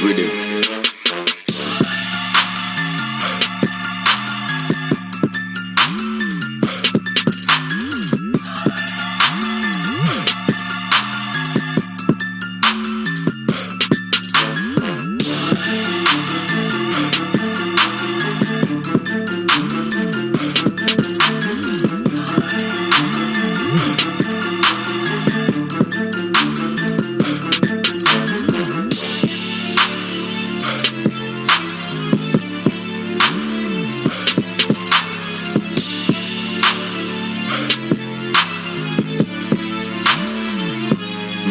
rhythm.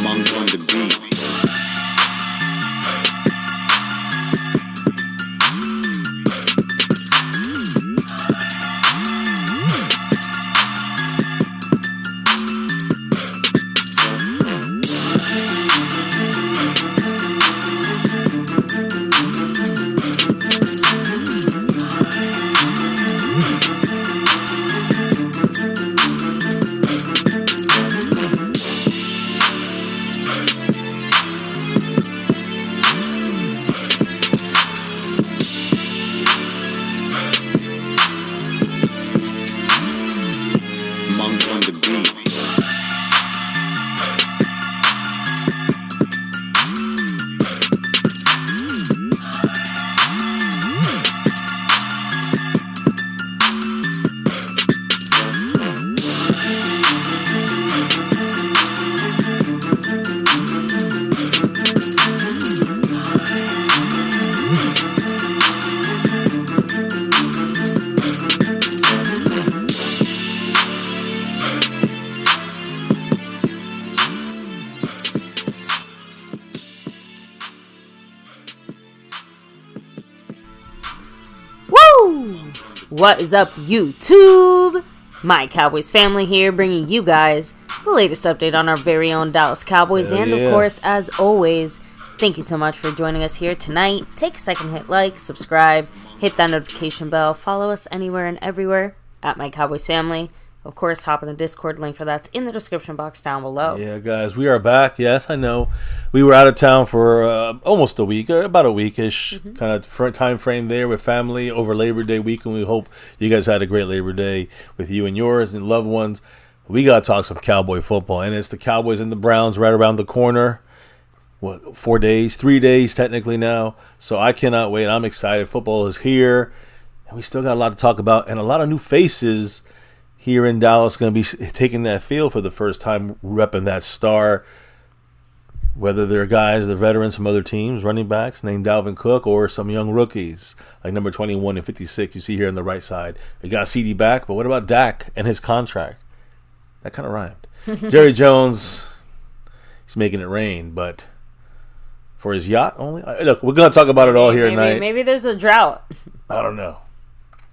Monk on the beat. Monk on the beat. Woo! What is up, YouTube? My Cowboys family here, bringing you guys the latest update on our very own Dallas Cowboys. Hell and yeah. of course, as always, thank you so much for joining us here tonight. Take a second, hit like, subscribe, hit that notification bell, follow us anywhere and everywhere at My Cowboys Family. Of course, hop in the Discord link for that's in the description box down below. Yeah, guys, we are back. Yes, I know. We were out of town for almost a week, about a weekish kind of time frame there with family over Labor Day week, and we hope you guys had a great Labor Day with you and yours and loved ones. We got to talk some Cowboy football, and it's the Cowboys and the Browns right around the corner. What, 4 days, 3 days technically now. So I cannot wait. I'm excited. Football is here, and we still got a lot to talk about, and a lot of new faces here in Dallas going to be taking that field for the first time, repping that star, whether they're guys, they're veterans from other teams, running backs named Dalvin Cook, or some young rookies like number 21 and 56 you see here on the right side. We got CD back, but what about DAK and his contract? That kind of rhymed. Jerry Jones, he's making it rain, but for his yacht only? Look, we're going to talk about it all here tonight. Maybe there's a drought. I don't know.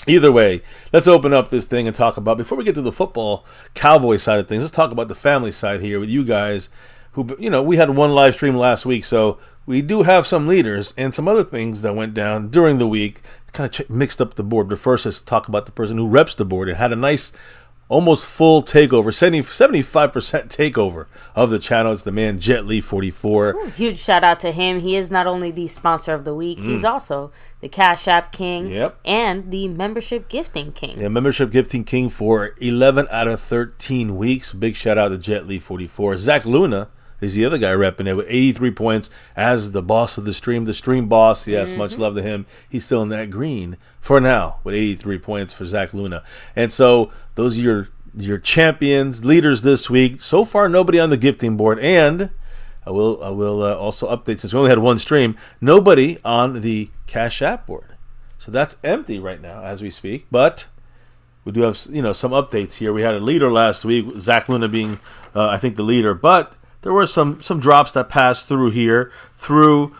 Either way, let's open up this thing and talk about, before we get to the football Cowboy side of things, let's talk about the family side here with you guys who, we had one live stream last week, so we do have some leaders and some other things that went down during the week, kind of mixed up the board. But first, let's talk about the person who reps the board and had a nice, almost full takeover, 75% takeover of the channel. It's the man Jet Li 44. Ooh, huge shout out to him. He is not only the sponsor of the week, he's also the Cash App King and the Membership Gifting King. Yeah, Membership Gifting King for 11 out of 13 weeks. Big shout out to Jet Li 44. Zach Luna is the other guy repping it with 83 points as the boss of the stream boss. Yes, much love to him. He's still in that green for now with 83 points for Zach Luna. And so those are your champions, leaders this week. So far, nobody on the gifting board. And I will also update, since we only had one stream, nobody on the Cash App board. So that's empty right now as we speak. But we do have some updates here. We had a leader last week, Zach Luna being, I think, the leader. But there were some drops that passed through here, through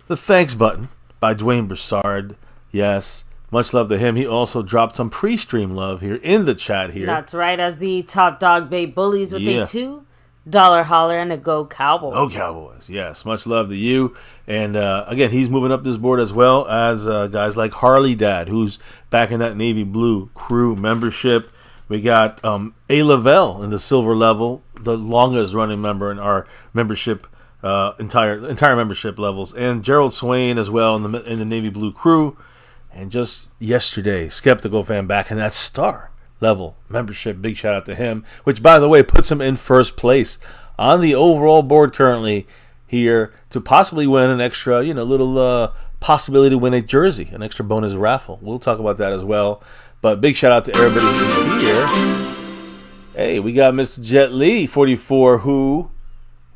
the thanks button by Dwayne Broussard. Yes, much love to him. He also dropped some pre-stream love here in the chat here. That's right, as the Top Dog Bay Bullies with a $2 holler and a Go Cowboys. Go Cowboys, yes. Much love to you. And again, he's moving up this board, as well as guys like Harley Dad, who's back in that Navy Blue crew membership. We got A. Lavelle in the silver level, the longest running member in our membership entire membership levels, and Gerald Swain as well in the Navy Blue crew. And just yesterday, Skeptical Fan back in that star level membership. Big shout out to him, which by the way puts him in first place on the overall board currently here to possibly win an extra, little possibility to win a jersey, an extra bonus raffle. We'll talk about that as well. But big shout out to everybody here. Hey, we got Mr. Jet Li 44, who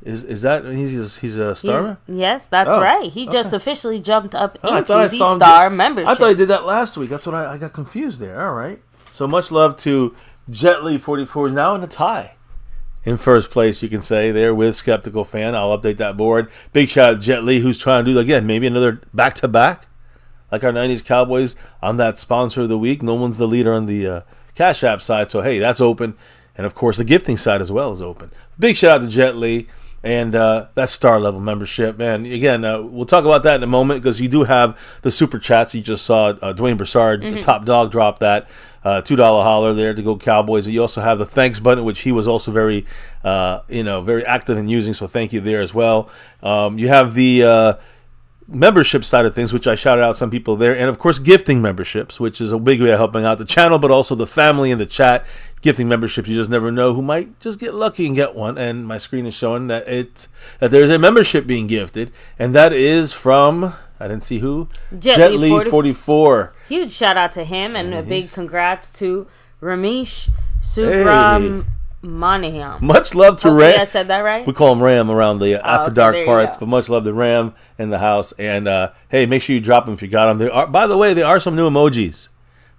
is that he's a star? Yes, that's right. He just officially jumped up into the star membership. I thought he did that last week. That's what I got confused there. All right. So much love to Jet Li 44, is now in a tie. In first place, you can say, there with Skeptical Fan. I'll update that board. Big shout out to Jet Li, who's trying to do, again, maybe another back-to-back, like our 90s Cowboys, on that sponsor of the week. No one's the leader on the Cash App side, so, hey, that's open. And, of course, the gifting side as well is open. Big shout out to Jet Li and that star-level membership. Man, again, we'll talk about that in a moment because you do have the super chats. You just saw Dwayne Broussard, the top dog, drop that $2 holler there to go Cowboys. You also have the thanks button, which he was also very, very active in using. So thank you there as well. You have the membership side of things, which I shouted out some people there, and of course gifting memberships, which is a big way of helping out the channel, but also the family in the chat. Gifting memberships, you just never know who might just get lucky and get one. And my screen is showing that there's a membership being gifted, and that is from, I didn't see who, Jet Li 44. Huge shout out to him, and a big congrats to Ramesh Subramaniam. Much love to Ram. I said that right. We call him Ram around the after dark parts, but much love to Ram in the house. And hey, make sure you drop them if you got them. By the way, there are some new emojis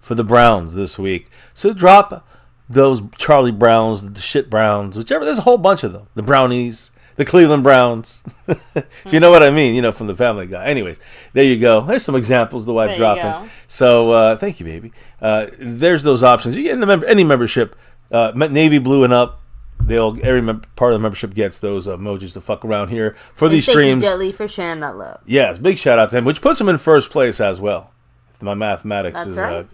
for the Browns this week, so drop those Charlie Browns, the shit Browns, whichever. There's a whole bunch of them. The Brownies, the Cleveland Browns. If you know what I mean, from the Family Guy. Anyways, there you go. There's some examples the wife dropping. So thank you, baby. There's those options. You get any membership, Navy Blue and up. Every part of the membership gets those emojis to fuck around here for these streams. Thank you, Jet Li, for sharing that love. Yes, big shout out to him, which puts him in first place as well. If my mathematics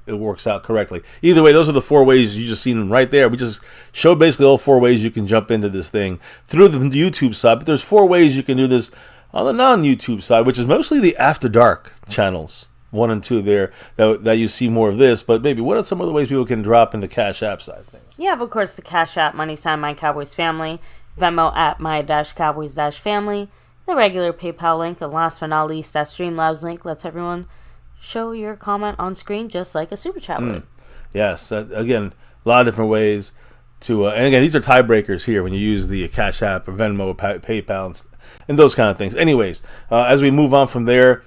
it works out correctly. Either way, those are the 4 ways you just seen them right there. We just showed basically all 4 ways you can jump into this thing through the YouTube side, but there's 4 ways you can do this on the non-YouTube side, which is mostly the After Dark channels, 1 and 2 there, that you see more of this. But maybe what are some other ways people can drop in the Cash App side of things? You have, of course, the Cash App, money sign MyCowboysFamily, Venmo at My-Cowboys-Family, the regular PayPal link, and last but not least, that Streamlabs link lets everyone show your comment on screen just like a super chat would. Yes, again, a lot of different ways to, and again, these are tiebreakers here when you use the Cash App or Venmo, PayPal, and those kind of things. Anyways, as we move on from there,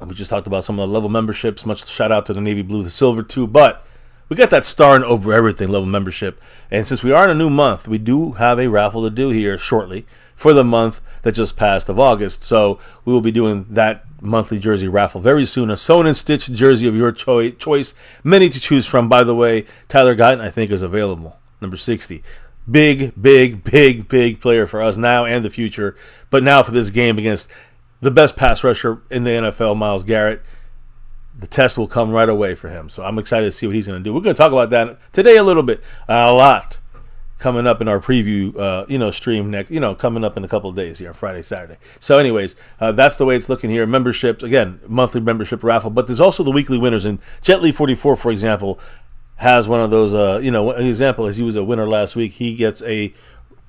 we just talked about some of the level memberships. Much shout out to the Navy Blue, the Silver too, but we got that star and over everything level membership. And since we are in a new month, we do have a raffle to do here shortly for the month that just passed of August. So we will be doing that monthly jersey raffle very soon. A sewn and stitched jersey of your choice. Many to choose from. By the way, Tyler Guyton, I think, is available. Number 60. Big player for us now and the future. But now for this game against the best pass rusher in the NFL, Myles Garrett, the test will come right away for him. So I'm excited to see what he's going to do. We're going to talk about that today a little bit. A lot coming up in our preview, stream next, coming up in a couple of days here, Friday, Saturday. So anyways, that's the way it's looking here. Memberships, again, monthly membership raffle, but there's also the weekly winners. And Jet Li 44, for example, has one of those, an example is he was a winner last week. He gets a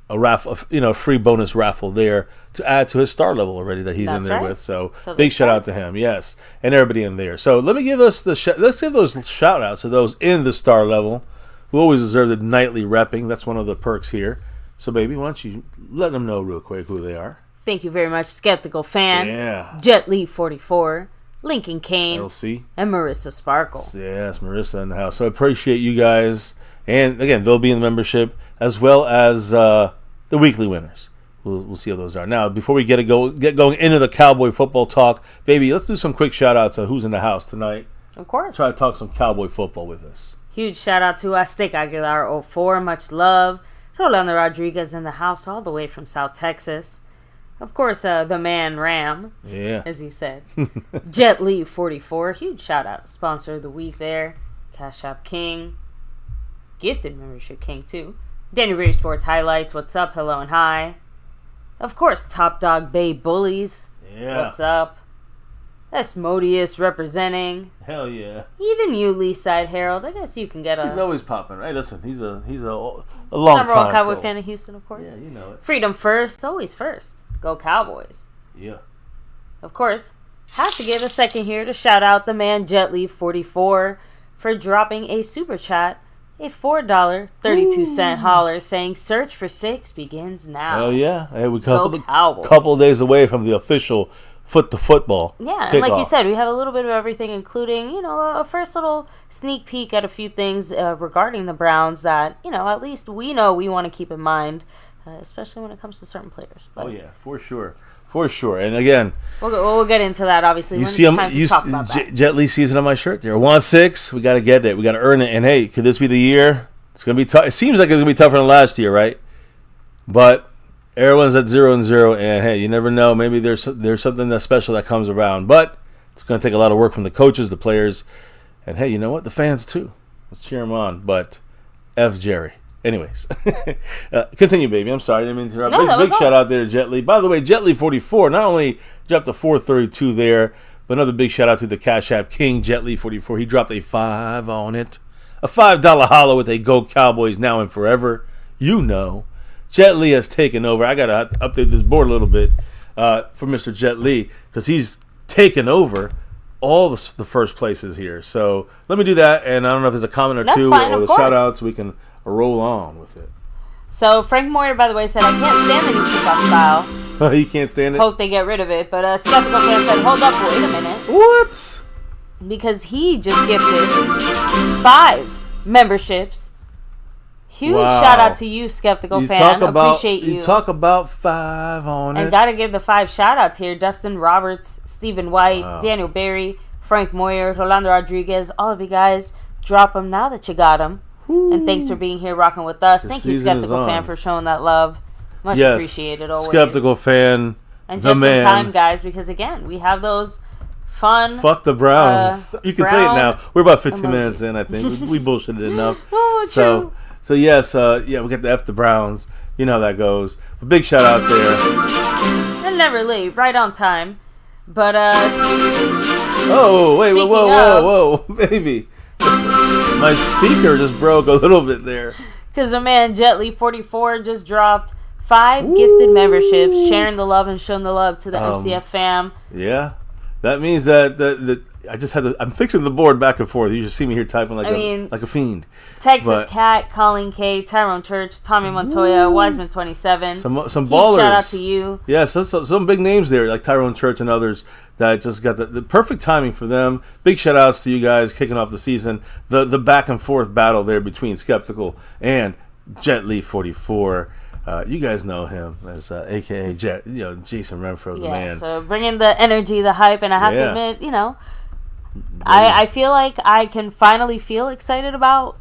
raffle, free bonus raffle there to add to his star level already that he's in there with. So big shout out to him, yes, and everybody in there. So let me give us let's give those shout outs to those in the star level who always deserve the nightly repping. That's one of the perks here. So baby, why don't you let them know real quick who they are? Thank you very much, Skeptical Fan, Jet Li 44, Lincoln Kane, LC, and Marissa Sparkle. Yes, Marissa in the house. So I appreciate you guys. And again, they'll be in the membership as well as the weekly winners. We'll see how those are. Now, before we get going into the Cowboy football talk, baby, let's do some quick shout-outs of who's in the house tonight. Of course. Try to talk some Cowboy football with us. Huge shout-out to Aztec Aguilar 04. Much love. Rolando Rodriguez in the house all the way from South Texas. Of course, the man Ram, as you said. Jet Li 44. Huge shout-out. Sponsor of the week there. Cash App King. Gifted membership king too. Danny Ray Sports Highlights, what's up, hello and hi. Of course, Top Dog Bay Bullies. Yeah. What's up? Asmodeus representing. Hell yeah. Even you, Leaside Herald. I guess you can get a He's always popping, right? Listen, he's a long number one time Cowboy troll. fan of Houston, of course. Yeah, you know it. Freedom first, always first. Go Cowboys. Yeah. Of course, have to give a second here to shout out the man JetLi44 for dropping a super chat, a $4.32 holler, saying search for 6 begins now. Hell yeah. Hey, we Cowboys. couple of days away from the official foot to football. Yeah, and like you kickoff. said, we have a little bit of everything, including, a first little sneak peek at a few things regarding the Browns that, at least we know we want to keep in mind, especially when it comes to certain players. But Oh yeah, for sure. For sure. And again, we'll get into that, obviously, you when see it's him, time to talk about that. Jet Li season on my shirt there. 1-6. We got to get it. We got to earn it. And hey, could this be the year? It's going to be tough. It seems like it's going to be tougher than last year, right? But everyone's at 0-0, and hey, you never know. Maybe there's something that's special that comes around. But it's going to take a lot of work from the coaches, the players, and hey, you know what? The fans too. Let's cheer them on. But F Jerry. Anyways, continue, baby. I'm sorry, I didn't mean to interrupt. No, Big shout out there to Jet Li. By the way, Jet Li 44 not only dropped a 432 there, but another big shout out to the Cash App King, Jet Li 44. He dropped a 5 on it, a $5 hollow with a Go Cowboys now and forever. Jet Li has taken over. I gotta update this board a little bit for Mr. Jet Li because he's taken over all the first places here. So let me do that, and I don't know if there's a comment or That's two fine, or of the course. shout outs. We can roll on with it. So Frank Moyer, by the way, said, I can't stand the new kickoff style. You can't stand it? Hope they get rid of it. But Skeptical fan said, hold up, wait a minute. What? Because he just gifted 5 memberships. Huge Wow. shout out to you, Skeptical fan. Appreciate you. You talk about 5 on And it. gotta give the 5 shout outs here. Dustin Roberts, Stephen White, Wow. Daniel Berry, Frank Moyer, Rolando Rodriguez, all of you guys. Drop them now that you got them. And thanks for being here rocking with us. The Thank you, season is Skeptical on. fan, for showing that love. Much Yes. appreciated always. Skeptical fan. And the just man. in time, guys, because again, we have those fun. Fuck the Browns. You can say it Brown now. We're about 15 emojis. minutes in, I think. We bullshitted enough. Oh, true. So yes, we got the F the Browns. You know how that goes. A big shout out there. And never late, right on time. But Oh, wait, Speaking whoa, baby. My speaker just broke a little bit there. because the man JetLi44 just dropped 5 gifted memberships, sharing the love and showing the love to the MCF fam. Yeah, that means that I just had to. I'm fixing the board back and forth. You just see me here typing like a fiend. Texas But- Cat, Colleen K, Tyrone Church, Tommy Montoya, Wiseman 27. Some Huge ballers. shout out to you. Yeah, some big names there, like Tyrone Church and others that just got the perfect timing for them. Big shout outs to you guys kicking off the season. The back and forth battle there between Skeptical and Jet Li 44. You guys know him as AKA Jet, Jason Renfro, the Yeah, man. so bringing the energy, the hype, and I have to Yeah. admit, I feel like I can finally feel excited about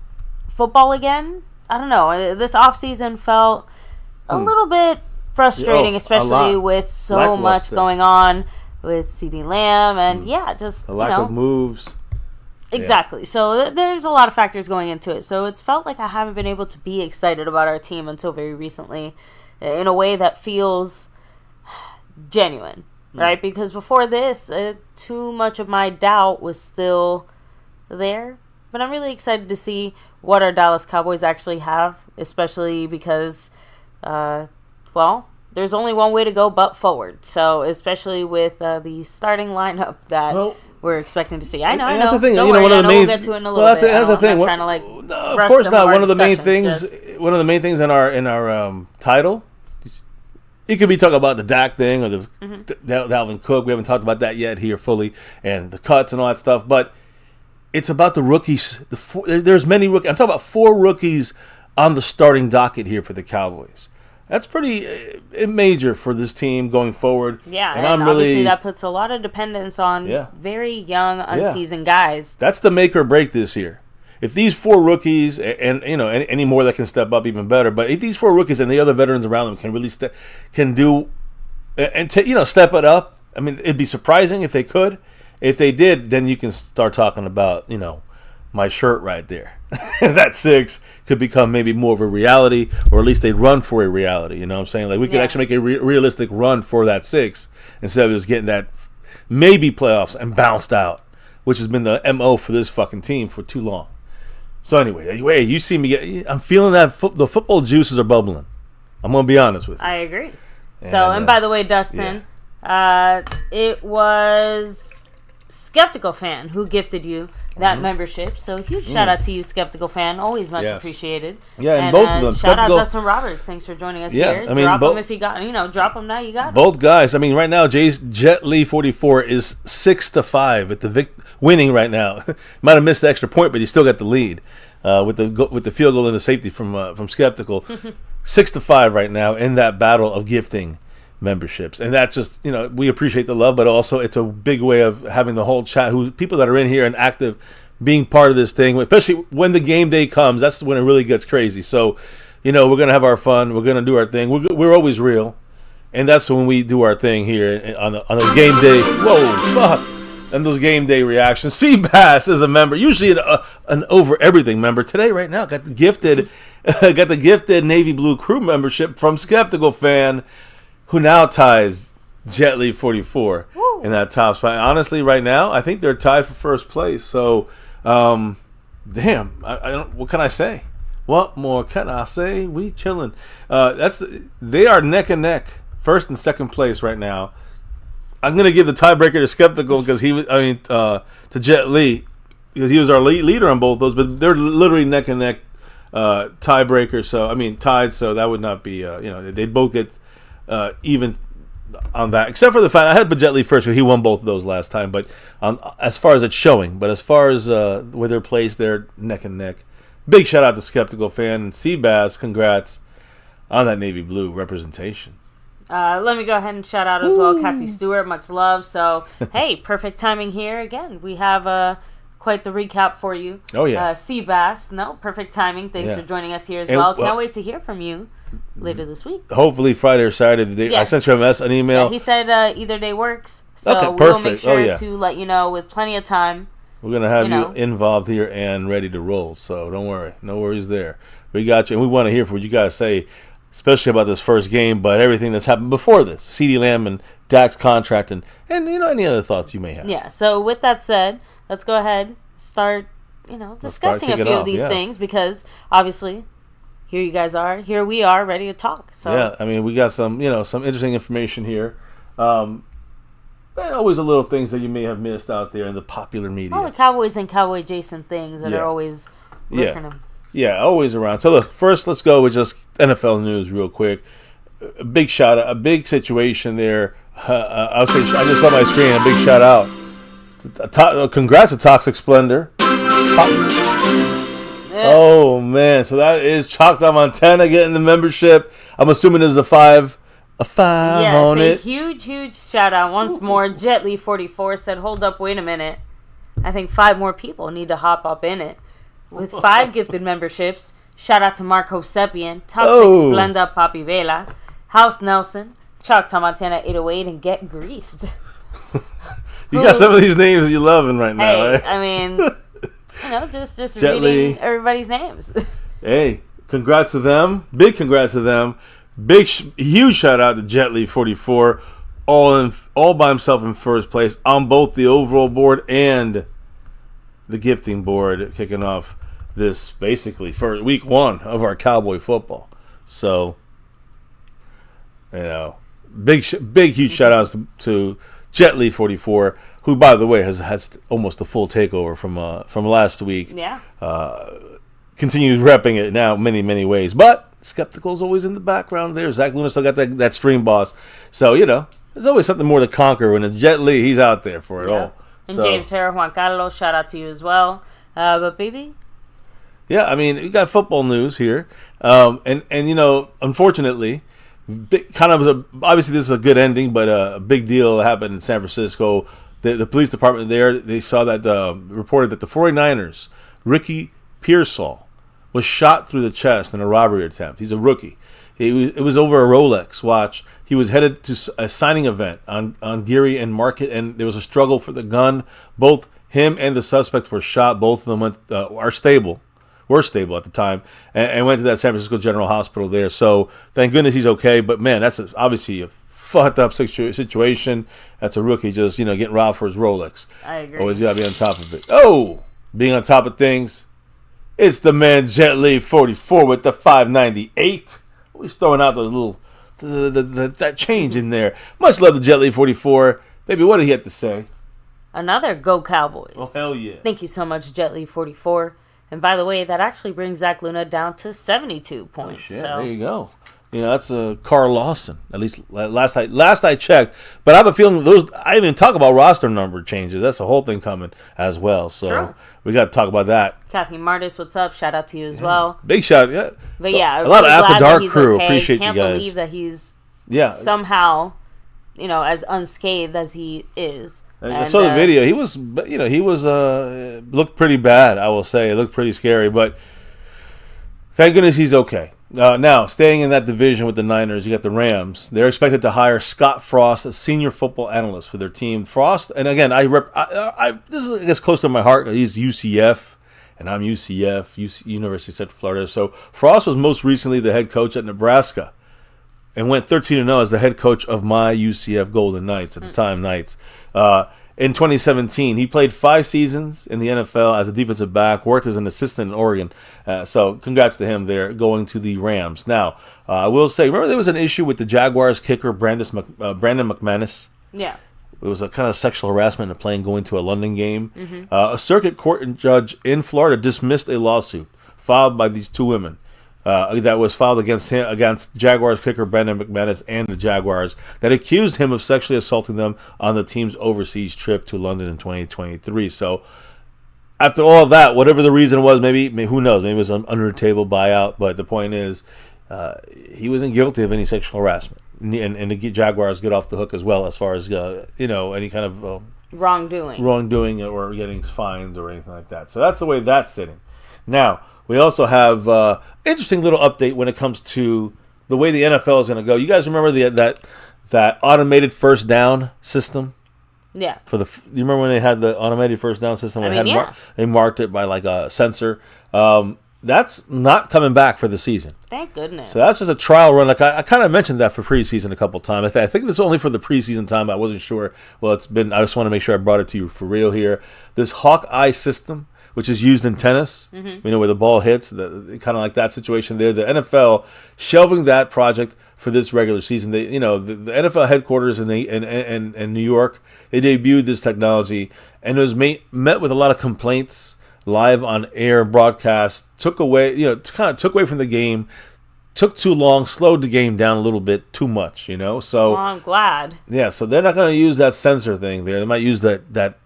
football again. I don't know. This offseason felt a little bit frustrating, a especially lot. with so much Lackluster. going on with CeeDee Lamb and just A lack of moves. exactly. So there's a lot of factors going into it. So it's felt like I haven't been able to be excited about our team until very recently, in a way that feels genuine. Right, because before this, too much of my doubt was still there. But I'm really excited to see what our Dallas Cowboys actually have, especially because, there's only one way to go but forward. So, especially with the starting lineup that we're expecting to see. I know. That's the thing. Don't you know, worry, one of I the know main. we'll get to it in a little Well, bit. that's the thing. I'm not trying to of rush course some not. of our One of the main things. discussions, One of the main things in our title. You could be talking about the DAK thing or the Dalvin Cook. We haven't talked about that yet here fully, and the cuts and all that stuff. But it's about the rookies. There's many rookies. I'm talking about 4 rookies on the starting docket here for the Cowboys. That's pretty major for this team going forward. Yeah, and I'm obviously that puts a lot of dependence on very young, unseasoned guys. That's the make or break this year. If these 4 rookies, and any more that can step up, even better. But if these 4 rookies and the other veterans around them can really step it up. I mean, it'd be surprising if they could. If they did, then you can start talking about my shirt right there. that 6 could become maybe more of a reality, or at least a run for a reality. You know what I'm saying? Like, we could actually make a realistic run for that 6 instead of just getting that maybe playoffs and bounced out, which has been the MO for this fucking team for too long. So anyway, you see me I'm feeling that the football juices are bubbling. I'm going to be honest with you. I agree. And by the way, Dustin, it was Skeptical Fan who gifted you that membership. So huge shout out to you, Skeptical Fan. Always much appreciated. Yeah, and both of them. Shout out Dustin Roberts. Thanks for joining us here. I mean, drop them if you got, drop them now. You got them. Both guys. I mean, right now, Jet Li 44 is 6-5 at the winning right now. Might have missed the extra point, but he still got the lead with the field goal and the safety from Skeptical. 6-5 right now in that battle of gifting memberships, and that just we appreciate the love, but also it's a big way of having the whole chat, people that are in here and active, being part of this thing, especially when the game day comes. That's when it really gets crazy. So we're gonna have our fun, we're gonna do our thing, we're always real, and that's when we do our thing here on a game day. Whoa, fuck. And those game day reactions. Seabass is a member, usually an over everything member. Today, right now, got the gifted navy blue crew membership from Skeptical Fan, who now ties Jet Li 44 in that top spot. Honestly, right now, I think they're tied for first place. So, damn, I don't. What can I say? What more can I say? We chilling. They are neck and neck, first and second place right now. I'm gonna give the tiebreaker to Skeptical because to Jet Li, because he was our leader on both those. But they're literally neck and neck tiebreaker. So tied. So that would not be. They both get even on that, except for the fact I had Jet Li first because he won both of those last time. But as far as it's showing, but as far as where they're placed, they're neck and neck. Big shout out to Skeptical Fan and Seabass. Congrats on that navy blue representation. Let me go ahead and shout out as well Cassie Stewart, much love. So, hey, perfect timing here again. We have quite the recap for you. Oh, yeah. Seabass, perfect timing. Thanks for joining us here as well. Can't wait to hear from you later this week. Hopefully Friday or Saturday. Yes. I sent you an email. Yeah, he said either day works. So okay, we'll make perfect. sure to let you know with plenty of time. We're going to have you involved here and ready to roll. So don't worry. No worries there. We got you. And we want to hear from what you guys say, especially about this first game, but everything that's happened before this. CeeDee Lamb and Dak's contract and any other thoughts you may have. Yeah, so with that said, let's go ahead, start, discussing a few of these things, because obviously here you guys are, here we are ready to talk. So yeah, we got some, some interesting information here. And always a little things that you may have missed out there in the popular media. All the Cowboys and Cowboy adjacent things that are always lurking them. Yeah, always around. So look, first let's go with just NFL news real quick. A big shout out, a big situation there. I'll say I just saw my screen. A big shout out. Congrats to Toxic Splendor. Oh man, so that is Chalked on Montana getting the membership. I'm assuming there's a 5 on it. Huge shout out once more. Jet Li 44 said, "Hold up, wait a minute. I think 5 more people need to hop up in it." With 5 gifted memberships, shout out to Marco Sepien, Toxic Splenda Papi Vela, House Nelson, Chalked on Montana 808, and Get Greased. You got some of these names that you're loving right now, right? Just reading everybody's names. Hey, congrats to them. Big congrats to them. Huge shout out to Jet Li 44, all by himself in first place on both the overall board and the gifting board, kicking off this basically for week 1 of our Cowboy football. So, big huge shout outs to Jet Li 44, who by the way has almost a full takeover from last week. Yeah. Continues repping it now many ways, but Skeptical's always in the background there. Zach Luna still got that stream boss. So there's always something more to conquer when it's Jet Li. He's out there for it all. And James Herrera, Juan Carlos, shout out to you as well. But baby, yeah, we got football news here, and unfortunately, obviously this is a good ending, but a big deal happened in San Francisco. The police department there, they saw that reported that the 49ers, Ricky Pearsall, was shot through the chest in a robbery attempt. He's a rookie. It was over a Rolex watch. He was headed to a signing event on Geary and Market, and there was a struggle for the gun. Both him and the suspect were shot. Both of them are stable, were stable at the time, and went to that San Francisco General Hospital there. So thank goodness he's okay. But man, that's obviously a fucked up situation. That's a rookie just getting robbed for his Rolex. I agree. Always gotta be on top of it. Oh, being on top of things. It's the man Jet Li 44 with the 598. He's throwing out those little that change in there. Much love to Jet Li 44. Baby, what did he have to say? Another Go Cowboys. Oh, hell yeah. Thank you so much, Jet Li 44. And by the way, that actually brings Zach Luna down to 72 points. Oh, shit, so there you go. That's a Carl Lawson. At least last I checked. But I have a feeling I didn't even talk about roster number changes. That's the whole thing coming as well. So True. We got to talk about that. Kathy Martis, what's up? Shout out to you as well. Big shout, yeah. But yeah, a lot of After Dark crew. Okay. Appreciate Can't you guys. believe that he's somehow, as unscathed as he is. I saw the video. He was looked pretty bad. I will say it looked pretty scary, but thank goodness he's okay. Now, staying in that division with the Niners, you got the Rams. They're expected to hire Scott Frost as senior football analyst for their team. Frost, and again, this is I guess close to my heart. He's UCF, and I'm UCF, University of Central Florida. So Frost was most recently the head coach at Nebraska, and went 13-0 as the head coach of my UCF Golden Knights at the time. Knights. In 2017, he played 5 seasons in the NFL as a defensive back, worked as an assistant in Oregon. So congrats to him there, going to the Rams. Now, I will say, remember there was an issue with the Jaguars kicker, Brandon McManus? Yeah. It was a kind of sexual harassment in a plane going to a London game. Mm-hmm. A circuit court judge in Florida dismissed a lawsuit filed by these 2 women. That was filed against Jaguars kicker Brandon McManus and the Jaguars that accused him of sexually assaulting them on the team's overseas trip to London in 2023. So after all of that, whatever the reason was, maybe who knows, maybe it was an under the table buyout, but the point is he wasn't guilty of any sexual harassment, and the Jaguars get off the hook as well as far as any kind of wrongdoing or getting fined or anything like that. So that's the way that's sitting. Now, we also have interesting little update when it comes to the way the NFL is going to go. You guys remember that automated first down system? Yeah. You remember when they had the automated first down system? They marked it by like a sensor. That's not coming back for the season. Thank goodness. So that's just a trial run. Like I kind of mentioned that for preseason a couple times. I think it's only for the preseason time. I wasn't sure. Well, I just want to make sure I brought it to you for real here. This Hawkeye system, which is used in tennis, where the ball hits, kind of like that situation there. The NFL shelving that project for this regular season. The NFL headquarters in New York, they debuted this technology, and it was met with a lot of complaints. Live on air broadcast took away from the game, took too long, slowed the game down a little bit too much. So well, I'm glad. Yeah, so they're not going to use that sensor thing there. They might use that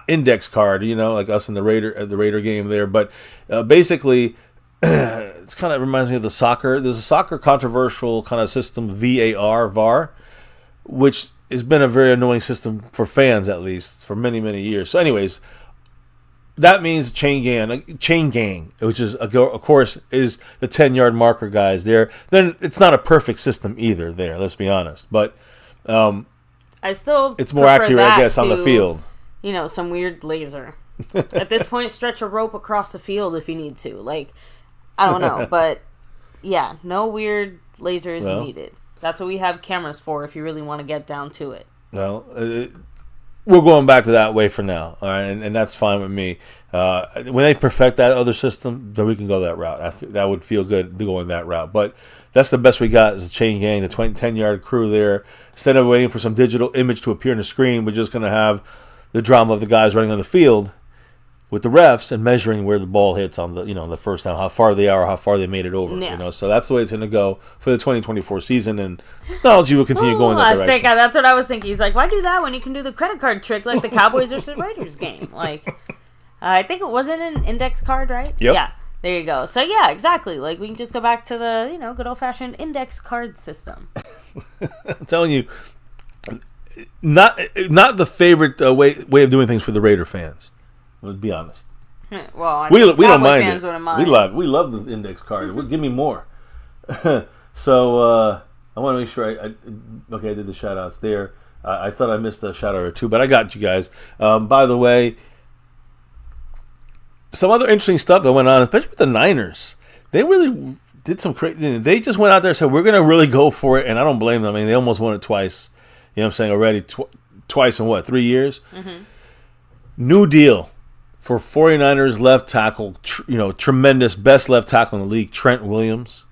index card, like us in the Raider game there. But basically, it's kind of reminds me of the soccer. There's a soccer controversial kind of system, VAR, which has been a very annoying system for fans, at least for many, many years. So, anyways, that means chain gang, which is of course is the 10-yard marker guys there. Then it's not a perfect system either. There, let's be honest, but it's more accurate, I guess, on the field. Some weird laser. At this point, stretch a rope across the field if you need to. Like, I don't know. But, yeah, no weird lasers needed. That's what we have cameras for if you really want to get down to it. Well, we're going back to that way for now. All right, and that's fine with me. When they perfect that other system, then we can go that route. That would feel good going that route. But that's the best we got is the chain gang, the 10-yard crew there. Instead of waiting for some digital image to appear on the screen, we're just going to have the drama of the guys running on the field with the refs and measuring where the ball hits on the first down, how far they are, how far they made it over. Yeah. So that's the way it's going to go for the 2024 season, and technology will continue going that direction. That's what I was thinking. He's like, why do that when you can do the credit card trick like the Cowboys versus Raiders game? Like, I think it wasn't an index card, right? Yep. Yeah. There you go. So yeah, exactly. Like we can just go back to the good old fashioned index card system. I'm telling you. Not the favorite way of doing things for the Raider fans. Let's be honest. Well, we don't mind fans it. Mind. We love the index card. Give me more. So I want to make sure I did the shout outs there. I thought I missed a shout out or two, but I got you guys. By the way, some other interesting stuff that went on, especially with the Niners. They really did some crazy. They just went out there and said, we're going to really go for it, and I don't blame them. I mean, they almost won it twice. You know what I'm saying? Already twice in 3 years? Mm-hmm. New deal for 49ers left tackle, tremendous, best left tackle in the league, Trent Williams.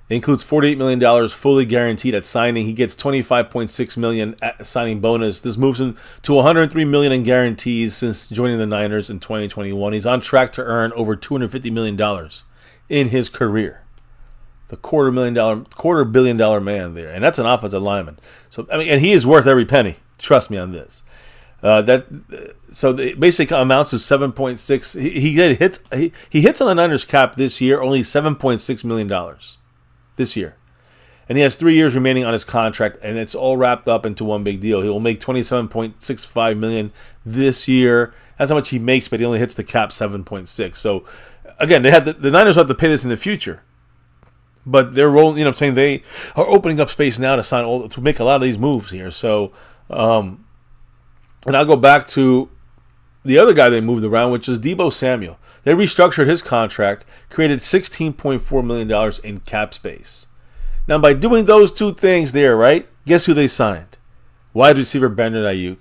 It includes $48 million fully guaranteed at signing. He gets $25.6 million at signing bonus. This moves him to $103 million in guarantees since joining the Niners in 2021. He's on track to earn over $250 million in his career. The quarter billion dollar man there, and that's an offensive lineman. So I mean, and he is worth every penny. Trust me on this. So it basically amounts to 7.6. He hits on the Niners cap this year, only $7.6 million this year, and he has 3 years remaining on his contract, and it's all wrapped up into one big deal. He will make $27.65 million this year. That's how much he makes, but he only hits the cap 7.6. So again, the Niners have to pay this in the future. But they're rolling, you know what I'm saying? They are opening up space now to make a lot of these moves here. So, and I'll go back to the other guy they moved around, which is Deebo Samuel. They restructured his contract, created $16.4 million in cap space. Now, by doing those two things there, right, guess who they signed? Wide receiver Brandon Ayuk,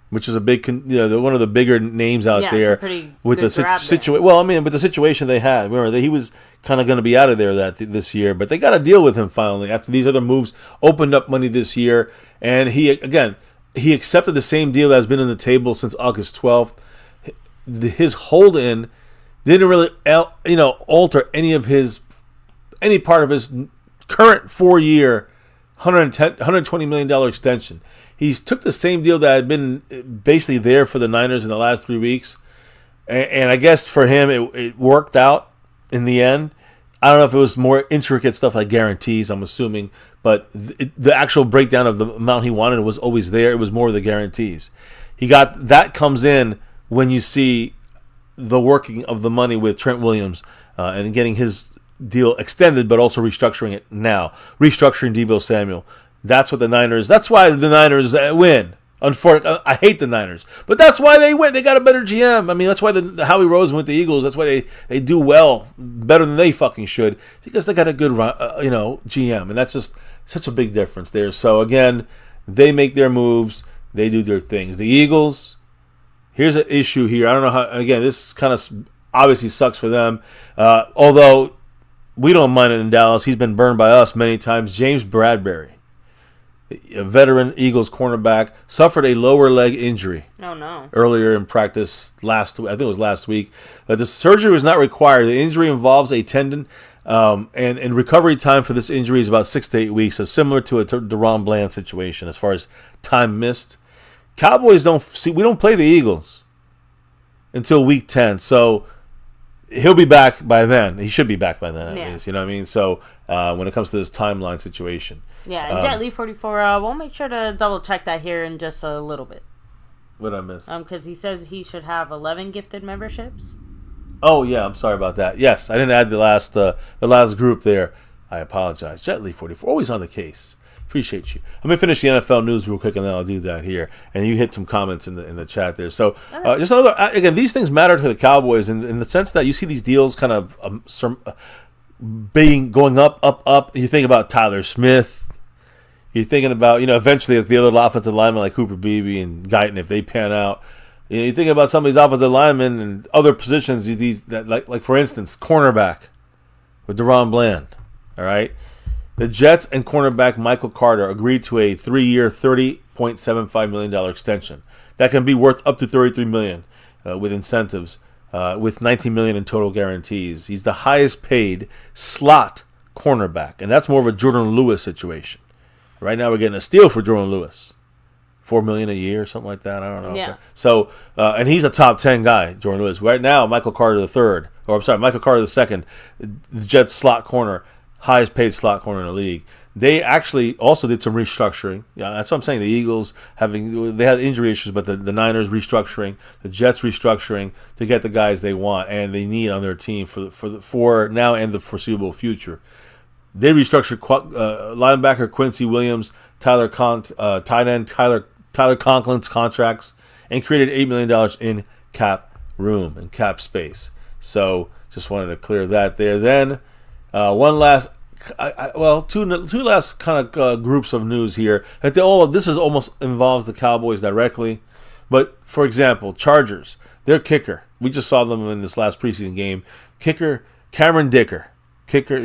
which is a big, one of the bigger names out there with the situation. Well, I mean, with the situation they had, remember he was kind of going to be out of there this year, but they got to deal with him finally after these other moves opened up money this year, and he accepted the same deal that has been on the table since August 12th. His hold-in didn't really, alter any part of his current 4-year, $120 million extension. He took the same deal that had been basically there for the Niners in the last 3 weeks, and I guess for him it worked out in the end. I don't know if it was more intricate stuff like guarantees, I'm assuming, but the actual breakdown of the amount he wanted was always there. It was more of the guarantees. That comes in when you see the working of the money with Trent Williams and getting his deal extended, but also restructuring it now. Restructuring Deebo Samuel. That's why the Niners win. Unfortunately, I hate the Niners, but that's why they win. They got a better GM. I mean, that's why the Howie Roseman with the Eagles. That's why they do well, better than they fucking should, because they got a good GM, and that's just such a big difference there. So again, they make their moves, they do their things. The Eagles. Here's an issue here. I don't know how. Again, this kind of obviously sucks for them. Although we don't mind it in Dallas. He's been burned by us many times. James Bradbury, a veteran Eagles cornerback, suffered a lower leg injury. Oh, no. Earlier in practice I think it was last week. The surgery was not required. The injury involves a tendon, and recovery time for this injury is about 6 to 8 weeks. So similar to a Deron Bland situation as far as time missed. Cowboys we don't play the Eagles until week 10. So he'll be back by then. He should be back by then, at least. You know what I mean? So when it comes to this timeline situation. Yeah, and Jet Li 44, we'll make sure to double check that here in just a little bit. What did I miss? Because he says he should have 11 gifted memberships. Oh yeah, I'm sorry about that. Yes, I didn't add the last group there. I apologize. Jet Li 44, always on the case. Appreciate you. I'm gonna finish the NFL news real quick, and then I'll do that here. And you hit some comments in the chat there. So just another again, these things matter to the Cowboys in the sense that you see these deals kind of going up. You think about Tyler Smith. You're thinking about eventually the other offensive linemen like Cooper Beebe and Guyton if they pan out. You think about some of these offensive linemen and other positions. Like for instance, cornerback with Deron Bland. All right. The Jets and cornerback Michael Carter agreed to a 3-year, $30.75 million extension. That can be worth up to $33 million with incentives, with $19 million in total guarantees. He's the highest paid slot cornerback, and that's more of a Jordan Lewis situation. Right now we're getting a steal for Jordan Lewis. $4 million a year, something like that. I don't know. Yeah. So, and he's a top 10 guy, Jordan Lewis. Right now, Michael Carter Michael Carter II, the Jets slot corner, highest paid slot corner in the league. They actually also did some restructuring. Yeah, that's what I'm saying. The Eagles they had injury issues, but the Niners restructuring, the Jets restructuring to get the guys they want and they need on their team for now and the foreseeable future. They restructured linebacker Quincy Williams, tight end Tyler Conklin's contracts, and created $8 million in cap room and cap space. So just wanted to clear that there. Then one last, two last kind of groups of news here. This is almost involves the Cowboys directly. But for example, Chargers, their kicker. We just saw them in this last preseason game. Kicker Cameron Dicker. Kicker,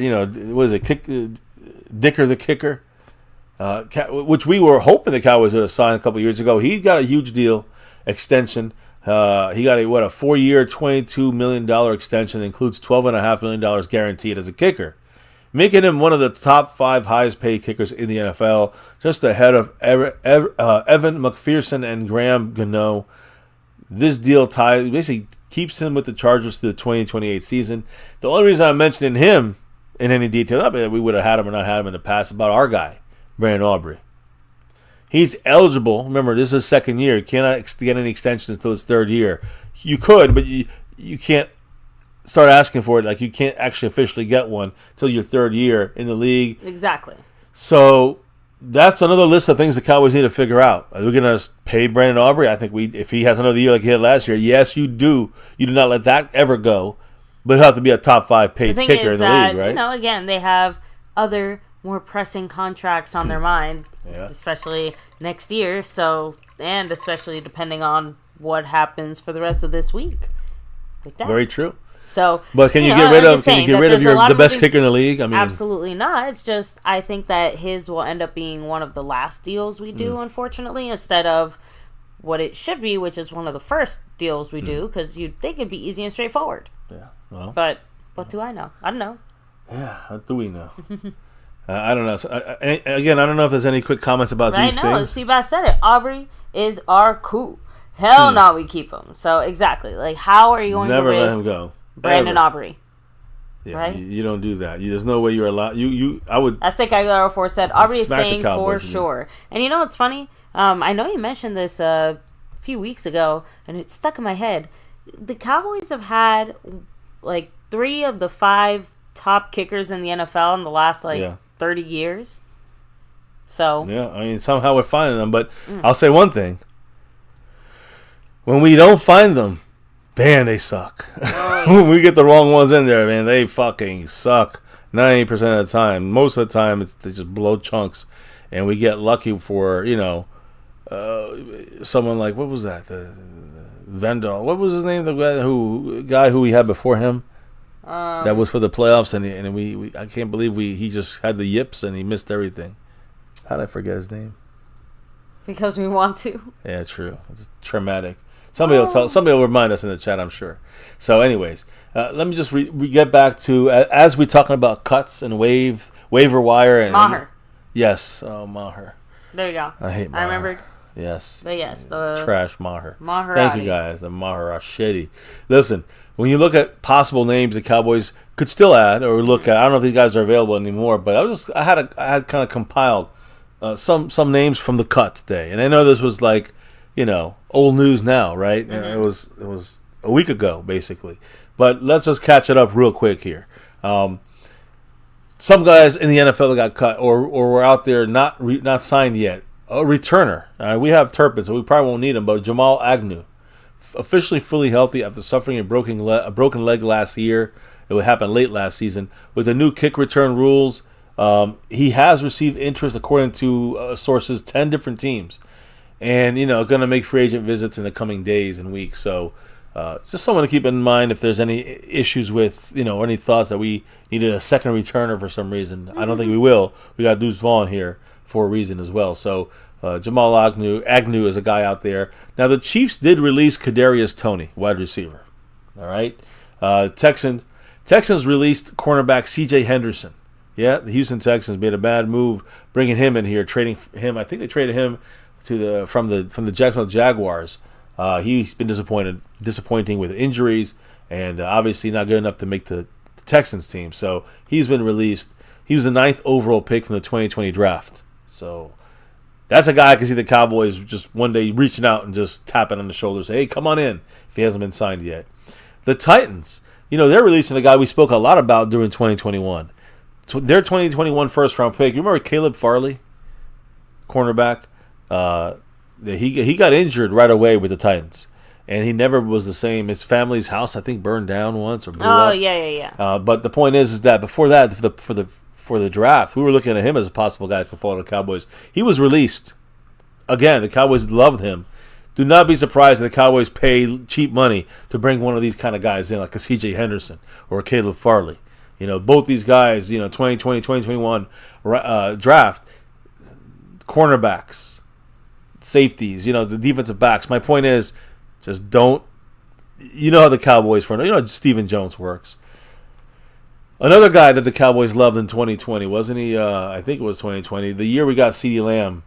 what is it? Dicker the kicker. Which we were hoping the Cowboys would have signed a couple years ago. He got a huge deal extension. He got a 4-year, $22 million extension. Includes $12.5 million guaranteed as a kicker, making him one of the top 5 highest paid kickers in the NFL, just ahead of Evan McPherson and Graham Gano. This deal basically keeps him with the Chargers through the 2028 season. The only reason I'm mentioning him in any detail, not that we would have had him or not had him in the past, about our guy, Brandon Aubrey. He's eligible. Remember, this is his second year. He cannot get any extensions until his third year. You could, but you can't start asking for it. Like, you can't actually officially get one until your third year in the league. Exactly. So that's another list of things the Cowboys need to figure out. Are we going to pay Brandon Aubrey? I think if he has another year like he had last year, yes, you do. You do not let that ever go. But he'll have to be a top 5 paid kicker in the league, right? Again, they have other more pressing contracts on their mind, especially next year. So, and especially depending on what happens for the rest of this week. With that. Very true. So, but can you get rid of the best kicker in the league? I mean, absolutely not. It's just I think that his will end up being one of the last deals we do, unfortunately, instead of what it should be, which is one of the first deals we do, because you'd think it'd be easy and straightforward. Yeah. Well, but what do I know? I don't know. Yeah, what do we know? I don't know. So, again, I don't know if there's any quick comments about these things. Seabass said it. Aubrey is our coup. Hell no, we keep him. So exactly, like, how are you going Never to let risk him go. Brandon Aubrey? Yeah, right? You don't do that. There's no way you're allowed. I would. As Sick Aguilar 4 said, Aubrey is staying for sure. And you know what's funny? I know you mentioned this a few weeks ago, and it stuck in my head. The Cowboys have had like 3 of the 5 top kickers in the NFL in the last 30 years. So yeah, I mean, somehow we're finding them. But I'll say one thing: when we don't find them, man, they suck. When we get the wrong ones in there, man, they fucking suck. 90% of the time. Most of the time, they just blow chunks, and we get lucky for someone like, what was that? The Vendel. What was his name? The guy who we had before him. That was for the playoffs, and we I can't believe he just had the yips and he missed everything. How did I forget his name? Because we want to. Yeah, true. It's traumatic. Somebody will remind us in the chat, I'm sure. So, anyways, let me just get back to as we're talking about cuts and waiver wire and Maher. Yes, Maher. There you go. I hate Maher. I remembered. Yes. But yes, the trash Maher. Maher. Thank you guys. The Maher are shitty. Listen, when you look at possible names the Cowboys could still add or look at, I don't know if these guys are available anymore, but I had kind of compiled some names from the cut today, and I know this was like, old news now, right? Mm-hmm. It was a week ago basically, but let's just catch it up real quick here. Some guys in the NFL that got cut or were out there not signed yet. A returner. We have Turpin, so we probably won't need him, but Jamal Agnew, officially fully healthy after suffering a broken leg last year. It would happen late last season. With the new kick return rules, he has received interest, according to sources, 10 different teams. And, going to make free agent visits in the coming days and weeks. So, just someone to keep in mind if there's any issues with, any thoughts that we needed a second returner for some reason. I don't think we will. We got Deuce Vaughn here for a reason as well. So, Jamal Agnew is a guy out there. Now, the Chiefs did release Kadarius Toney, wide receiver. All right? Texans released cornerback C.J. Henderson. Yeah, the Houston Texans made a bad move bringing him in here, trading him. I think they traded him from the Jacksonville Jaguars. He's been disappointing with injuries, and obviously not good enough to make the Texans team. So he's been released. He was the 9th overall pick from the 2020 draft. So that's a guy I can see the Cowboys just one day reaching out and just tapping on the shoulder, say, "Hey, come on in," if he hasn't been signed yet. The Titans, they're releasing a guy we spoke a lot about during 2021. Their 2021 first-round pick. You remember Caleb Farley, cornerback? He got injured right away with the Titans, and he never was the same. His family's house, I think, burned down once or blew Oh, up. yeah. But the point is that before that, for the draft, we were looking at him as a possible guy that could fall to the Cowboys. He was released. Again, the Cowboys loved him. Do not be surprised if the Cowboys pay cheap money to bring one of these kind of guys in, like a C.J. Henderson or a Caleb Farley. Both these guys, 2020, 2021 draft, cornerbacks, safeties, the defensive backs. My point is, just don't. You know how the Cowboys Stephen Jones works. Another guy that the Cowboys loved in 2020, wasn't he? I think it was 2020, the year we got CeeDee Lamb.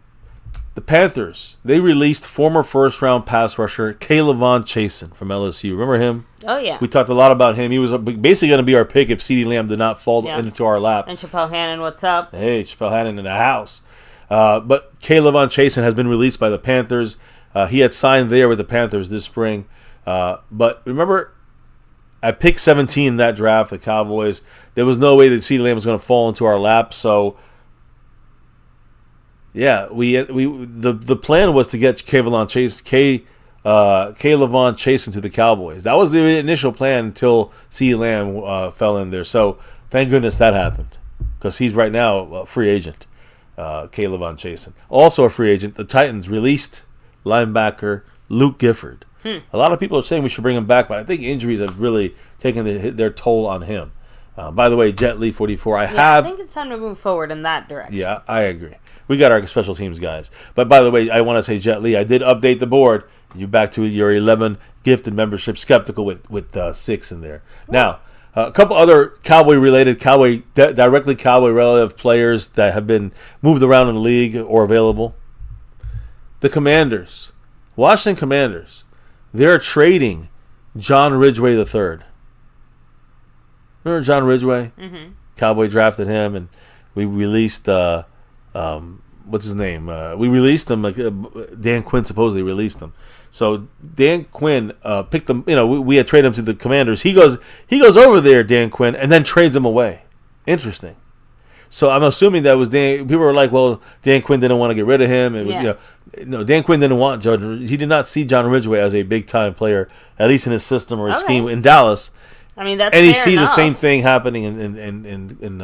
The Panthers, they released former first-round pass rusher Kayvon Chaisson from LSU. Remember him? Oh, yeah. We talked a lot about him. He was basically going to be our pick if CeeDee Lamb did not fall into our lap. And Chappelle Hannon, what's up? Hey, Chappelle Hannon in the house. But Kayvon Chaisson has been released by the Panthers. He had signed there with the Panthers this spring. But remember, at pick 17 in that draft, the Cowboys, there was no way that CeeDee Lamb was going to fall into our lap. So, yeah, the plan was to get Kayvon Chaisson to the Cowboys. That was the initial plan until CeeDee Lamb fell in there. So, thank goodness that happened, because he's right now a free agent. Kayvon Chaisson. Also a free agent, the Titans released linebacker Luke Gifford. A lot of people are saying we should bring him back, but I think injuries have really taken their toll on him. By the way, Jet Li 44. I think it's time to move forward in that direction. Yeah, I agree. We got our special teams guys. But by the way, I want to say Jet Li, I did update the board. You're back to your 11 gifted membership, skeptical with 6 in there. Now, a couple other Cowboy-related, directly Cowboy-relative players that have been moved around in the league or available. The Commanders. Washington Commanders. They're trading John Ridgway III. Remember John Ridgway? Mm-hmm. Cowboy drafted him, and we released, what's his name? We released him, Dan Quinn supposedly released him. So Dan Quinn picked him. We had traded him to the Commanders. He goes over there, Dan Quinn, and then trades him away. Interesting. So I'm assuming that was Dan. People were like, "Well, Dan Quinn didn't want to get rid of him." It was, no, Dan Quinn didn't want John. He did not see John Ridgway as a big time player, at least in his system or his scheme in Dallas. I mean, that's and he fair sees enough. the same thing happening in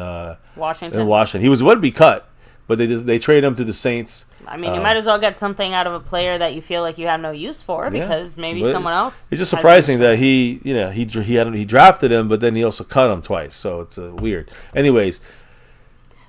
Washington. In Washington, he would be cut, but they trade him to the Saints. I mean, you might as well get something out of a player that you feel like you have no use for, because maybe someone else. It's just surprising that he drafted him, but then he also cut him twice. So it's weird. Anyways,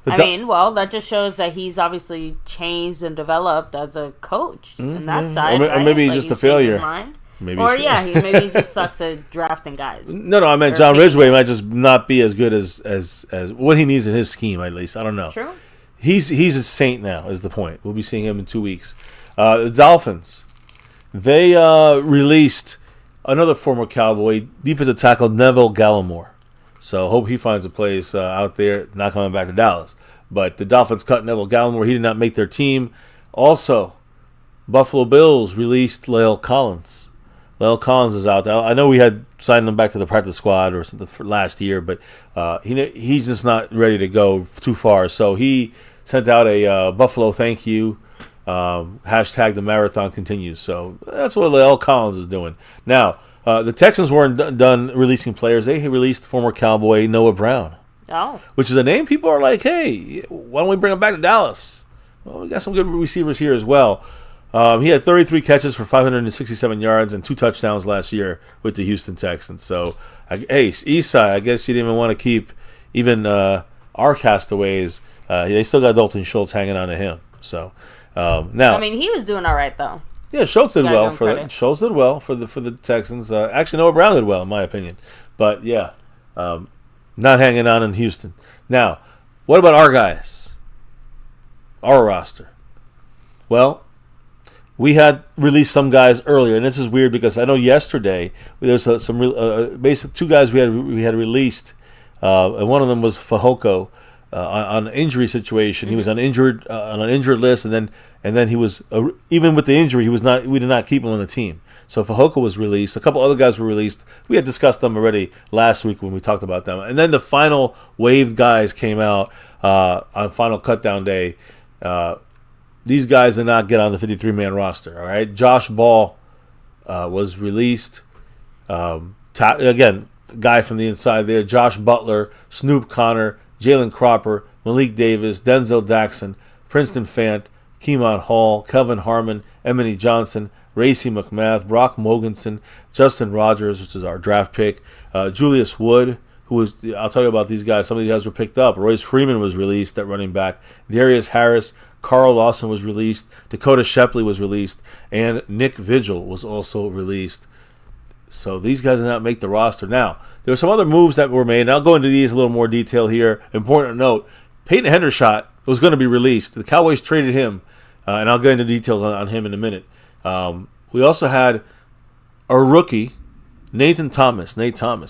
that just shows that he's obviously changed and developed as a coach in that side, or maybe he's just a failure. Maybe he just sucks at drafting guys. No, I meant John Ridgway might just not be as good as what he needs in his scheme. At least I don't know. True. He's a saint now, is the point. We'll be seeing him in 2 weeks. The Dolphins, they released another former Cowboy, defensive tackle Neville Gallimore. So hope he finds a place out there, not coming back to Dallas. But the Dolphins cut Neville Gallimore. He did not make their team. Also, Buffalo Bills released La'el Collins. La'el Collins is out there. I know we had signed him back to the practice squad or something for last year, but he's just not ready to go too far. So he sent out a Buffalo thank you. Hashtag the marathon continues. So that's what La'el Collins is doing. Now, the Texans weren't done releasing players. They released former Cowboy Noah Brown. Oh. Which is a name people are like, hey, why don't we bring him back to Dallas? Well, we got some good receivers here as well. He had 33 catches for 567 yards and 2 touchdowns last year with the Houston Texans. So, hey, Eastside, I guess you didn't even want to keep even our castaways. They still got Dalton Schultz hanging on to him. So, now, I mean, he was doing all right though. Yeah, Schultz did well for the Texans. Actually, Noah Brown did well in my opinion. But yeah, not hanging on in Houston. Now, what about our guys? Our roster. Well, we had released some guys earlier, and this is weird because I know yesterday there's some basic 2 guys we had released, and one of them was Fehoko on an injury situation. He was on an injured list, and then he was even with the injury we did not keep him on the team. So Fehoko was released. A couple other guys were released. We had discussed them already last week when we talked about them, and then the final waived guys came out on final cutdown day. These guys did not get on the 53-man roster, all right? Josh Ball was released. Again, the guy from the inside there, Josh Butler, Snoop Connor, Jalen Cropper, Malik Davis, Denzel Daxon, Princeton Fant, Keemon Hall, Kelvin Harmon, Emily Johnson, Racy McMath, Brock Mogensen, Justin Rogers, which is our draft pick, Julius Wood, who was, I'll tell you about these guys. Some of these guys were picked up. Royce Freeman was released at running back. Darius Harris, Carl Lawson was released. Dakota Shepley was released. And Nick Vigil was also released. So these guys did not make the roster. Now, there were some other moves that were made, and I'll go into these in a little more detail here. Important to note, Peyton Hendershot was going to be released. The Cowboys traded him, and I'll get into details on him in a minute. We also had a rookie, Nate Thomas,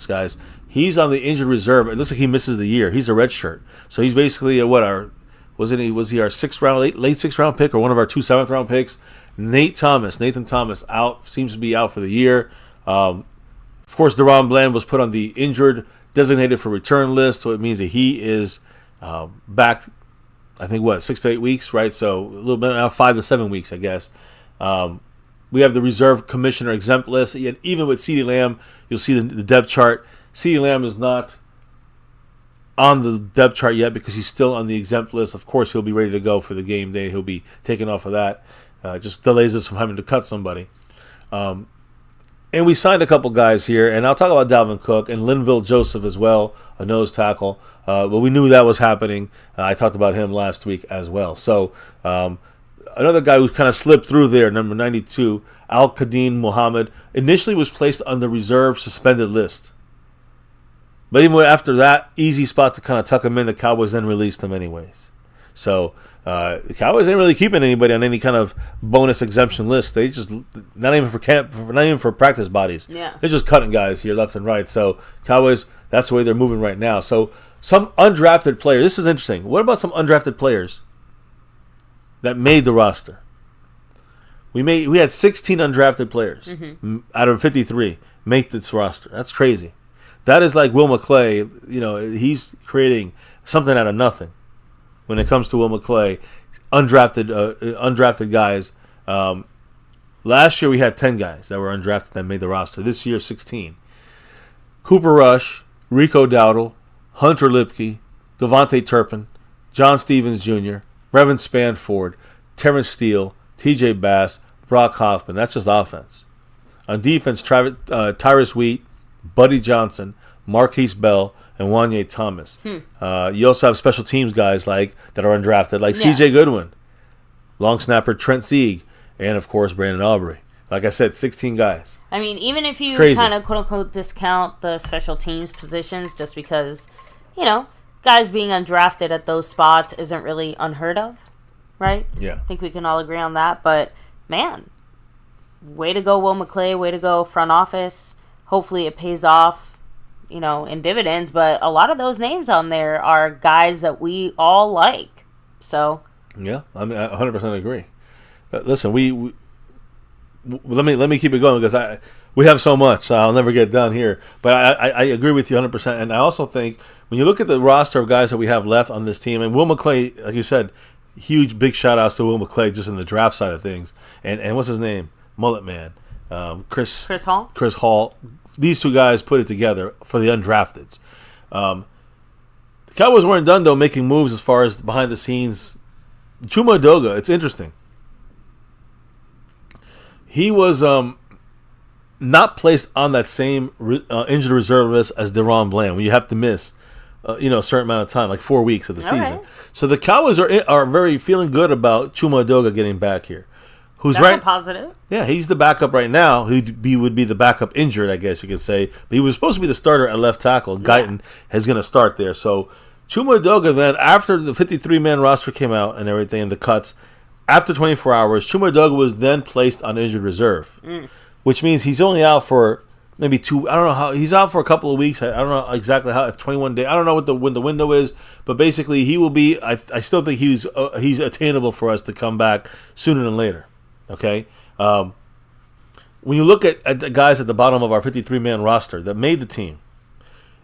guys. He's on the injured reserve. It looks like he misses the year. He's a red shirt. So he's basically was he our late sixth round pick or one of our 2 7th round picks? Nathan Thomas out, seems to be out for the year. Of course, Deron Bland was put on the injured designated for return list, so it means that he is back, I think, 6 to 8 weeks, right? So a little bit now, 5 to 7 weeks, I guess. We have the reserve commissioner exempt list. Even with CeeDee Lamb, you'll see the depth chart. CeeDee Lamb is not on the depth chart yet because he's still on the exempt list. Of course, he'll be ready to go for the game day. He'll be taken off of that. Just delays us from having to cut somebody. And we signed a couple guys here, and I'll talk about Dalvin Cook and Linville Joseph as well, a nose tackle. But we knew that was happening. I talked about him last week as well. So another guy who kind of slipped through there, number 92, Al-Qadim Muhammad, initially was placed on the reserve suspended list. But even after that, easy spot to kind of tuck him in, the Cowboys then released him anyways. So the Cowboys ain't really keeping anybody on any kind of bonus exemption list. They just not even for practice bodies. Yeah. They're just cutting guys here left and right. So Cowboys, that's the way they're moving right now. So some undrafted players. This is interesting. What about some undrafted players that made the roster? We had 16 undrafted players out of 53 make this roster. That's crazy. That is like Will McClay. You know, he's creating something out of nothing when it comes to Will McClay. Undrafted guys. Last year we had 10 guys that were undrafted that made the roster. This year, 16. Cooper Rush, Rico Dowdle, Hunter Lipke, Devontae Turpin, John Stevens Jr., Brevin Spanford, Terrence Steele, T.J. Bass, Brock Hoffman. That's just offense. On defense, Tyrus Wheat, Buddy Johnson, Marquise Bell, and Wanye Thomas. You also have special teams guys that are undrafted, like C.J. Goodwin, long snapper Trent Sieg, and of course Brandon Aubrey. Like I said, 16 guys. I mean, even if you Crazy. kind of quote unquote discount the special teams positions, just because, you know, guys being undrafted at those spots isn't really unheard of, right? Yeah. I think we can all agree on that. But man, way to go, Will McClay. Way to go, front office. Hopefully it pays off, you know, in dividends. But a lot of those names on there are guys that we all like. So yeah, I mean, I 100% agree. Listen, let me keep it going because we have so much, so I'll never get done here. But I agree with you 100%. And I also think when you look at the roster of guys that we have left on this team, and Will McClay, like you said, huge big shout outs to Will McClay just in the draft side of things. And what's his name? Mullet Man. Chris Hall. Chris Hall. These two guys put it together for the undrafteds. The Cowboys weren't done though making moves as far as behind the scenes. Chuma Doga, it's interesting. He was not placed on that same injured reserve list as Deron Bland, when you have to miss a certain amount of time, like 4 weeks of the season. Right. So the Cowboys are very feeling good about Chuma Doga getting back here. Who's That's a positive. Yeah, he's the backup right now. He would be the backup injured, I guess you could say. But he was supposed to be the starter at left tackle. Guyton is going to start there. So Chuma Doga then, after the 53-man roster came out and everything, and the cuts, after 24 hours, Chuma Doga was then placed on injured reserve, which means he's only out for maybe I don't know how, he's out for a couple of weeks. I don't know exactly how, 21 days. I don't know when the window is, but basically he will be, I still think he's attainable for us to come back sooner than later. Okay? When you look at the guys at the bottom of our 53-man roster that made the team,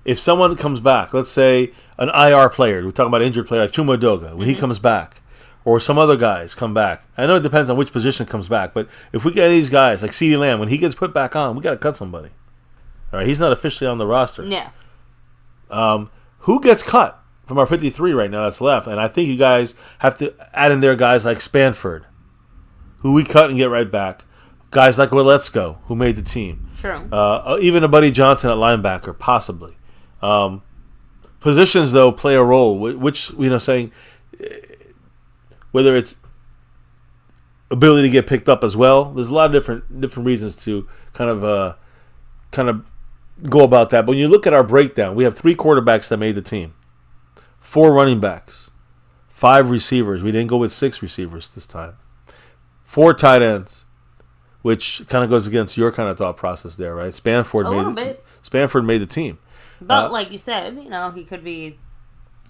if someone comes back, let's say an IR player, we're talking about an injured player like Chuma Doga, when he comes back, or some other guys come back. I know it depends on which position comes back, but if we get these guys like CeeDee Lamb, when he gets put back on, we got to cut somebody. All right, he's not officially on the roster. Yeah. Who gets cut from our 53 right now that's left? And I think you guys have to add in there guys like Spanford, who we cut and get right back. Guys like Willetsko, who made the team. True. Even a Buddy Johnson at linebacker, possibly. Positions, though, play a role, which, saying whether it's ability to get picked up as well. There's a lot of different reasons to kind of go about that. But when you look at our breakdown, we have 3 quarterbacks that made the team, 4 running backs, 5 receivers. We didn't go with 6 receivers this time. 4 tight ends, which kind of goes against your kind of thought process there, right? Spanford made the team. But like you said, he could be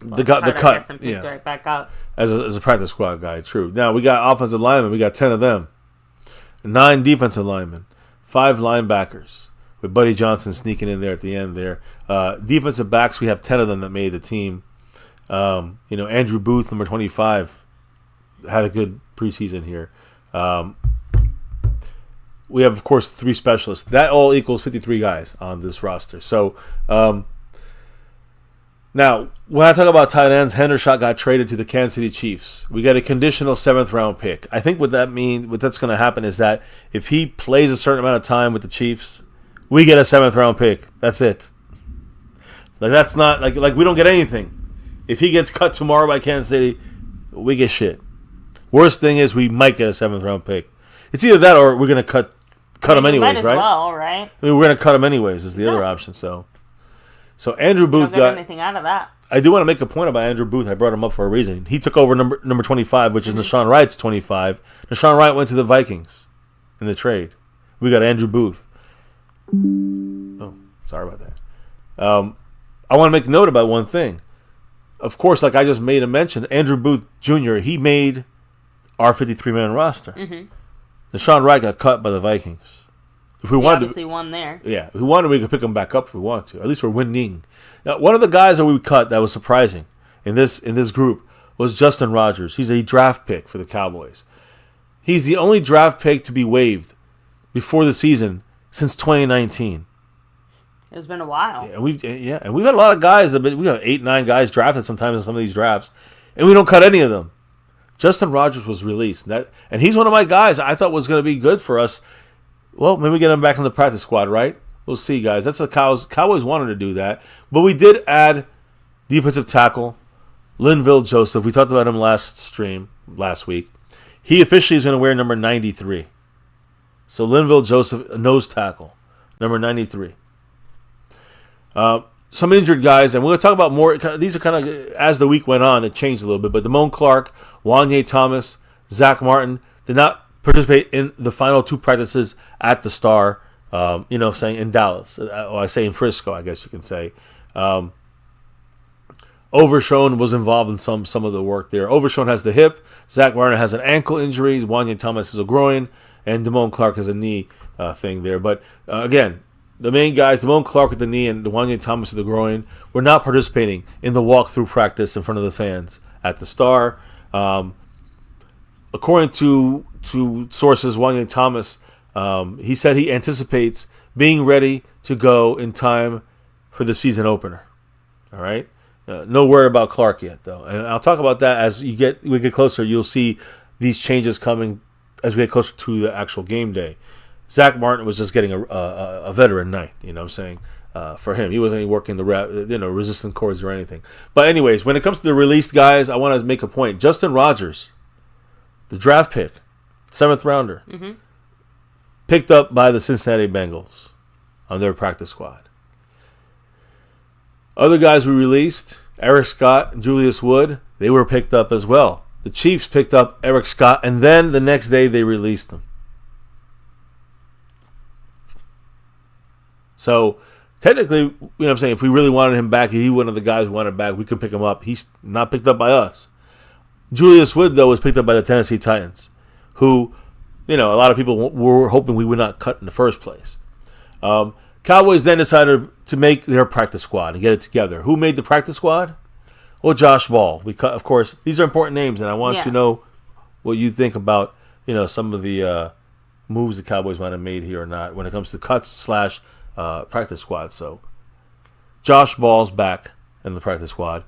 the cut, and picked right back up as a practice squad guy. True. Now we got offensive linemen. We got 10 of them, 9 defensive linemen, 5 linebackers, with Buddy Johnson sneaking in there at the end there. Defensive backs, we have 10 of them that made the team. Andrew Booth, number 25, had a good preseason here. We have, of course, 3 specialists. That all equals 53 guys on this roster. So, now, when I talk about tight ends, Hendershot got traded to the Kansas City Chiefs. We got a conditional 7th-round pick. I think what that's going to happen is that if he plays a certain amount of time with the Chiefs, we get a 7th-round pick. That's it. Like, that's not, like we don't get anything. If he gets cut tomorrow by Kansas City, we get shit. Worst thing is we might get a 7th-round pick. It's either that or we're going to cut him anyways, might as right? Well, right? I mean, we're going to cut him anyways is the other option. So Andrew Booth don't get anything out of that. I do want to make a point about Andrew Booth. I brought him up for a reason. He took over number 25, which is Nashawn Wright's 25. Nashawn Wright went to the Vikings in the trade. We got Andrew Booth. Oh, sorry about that. I want to make note about one thing. Of course, like I just made a mention, Andrew Booth Jr., he made our 53-man roster. Nashawn Wright got cut by the Vikings. If we wanted obviously won there. Yeah, if we wanted, we could pick him back up if we want to. At least we're winning. Now, one of the guys that we cut that was surprising in this group was Justin Rogers. He's a draft pick for the Cowboys. He's the only draft pick to be waived before the season since 2019. It's been a while. And we've had a lot of guys we got 8, 9 guys drafted sometimes in some of these drafts, and we don't cut any of them. Justin Rogers was released, and he's one of my guys I thought was going to be good for us. Well, maybe we get him back in the practice squad, right? We'll see, guys. That's the Cowboys wanted to do that. But we did add defensive tackle Linville Joseph. We talked about him last week. He officially is going to wear number 93. So Linville Joseph, nose tackle, number 93. Some injured guys, and we're going to talk about more. These are kind of, as the week went on, it changed a little bit. But Damone Clark, Wanye Thomas, Zach Martin did not participate in the final 2 practices at the Star, saying in Dallas. Or I say in Frisco, I guess you can say. Overshone was involved in some of the work there. Overshone has the hip. Zach Martin has an ankle injury. Wanye Thomas has a groin. And Damone Clark has a knee thing there. But again, the main guys, Damone Clark with the knee and Wanye Thomas with the groin, were not participating in the walkthrough practice in front of the fans at the Star. According to sources, Wanye Thomas, he said he anticipates being ready to go in time for the season opener. All right? No word about Clark yet, though. And I'll talk about that as we get closer. You'll see these changes coming as we get closer to the actual game day. Zach Martin was just getting a veteran night, you know what I'm saying, for him. He wasn't even working the resistant cords or anything. But anyways, when it comes to the released guys, I want to make a point. Justin Rogers, the draft pick, 7th rounder, picked up by the Cincinnati Bengals on their practice squad. Other guys we released, Eric Scott and Julius Wood, they were picked up as well. The Chiefs picked up Eric Scott, and then the next day they released him. So, technically, you know what I'm saying, if we really wanted him back, if he one of the guys we wanted back, we could pick him up. He's not picked up by us. Julius Wood, though, was picked up by the Tennessee Titans, who, a lot of people were hoping we would not cut in the first place. Cowboys then decided to make their practice squad and get it together. Who made the practice squad? Well, Josh Ball. Of course, these are important names, and I want to know what you think about some of the moves the Cowboys might have made here or not when it comes to cuts / practice squad. So, Josh Ball's back in the practice squad.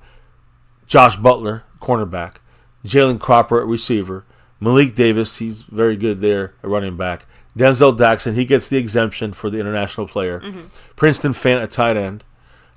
Josh Butler, cornerback. Jalen Cropper at receiver. Malik Davis, he's very good there at running back. Denzel Daxon, he gets the exemption for the international player. Princeton Fant at tight end.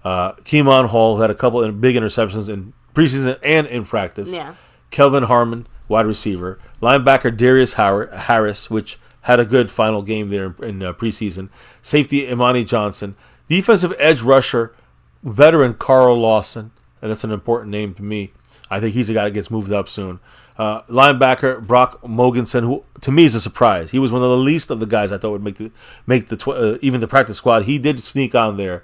Keemon Hall, who had a couple of big interceptions in preseason and in practice. Yeah. Kelvin Harmon, wide receiver. Linebacker Darius Harris, which had a good final game there in preseason. Safety Imani Johnson. Defensive edge rusher, veteran Carl Lawson. And that's an important name to me. I think he's a guy that gets moved up soon. Linebacker Brock Mogensen, who to me is a surprise. He was one of the least of the guys I thought would make even the practice squad. He did sneak on there.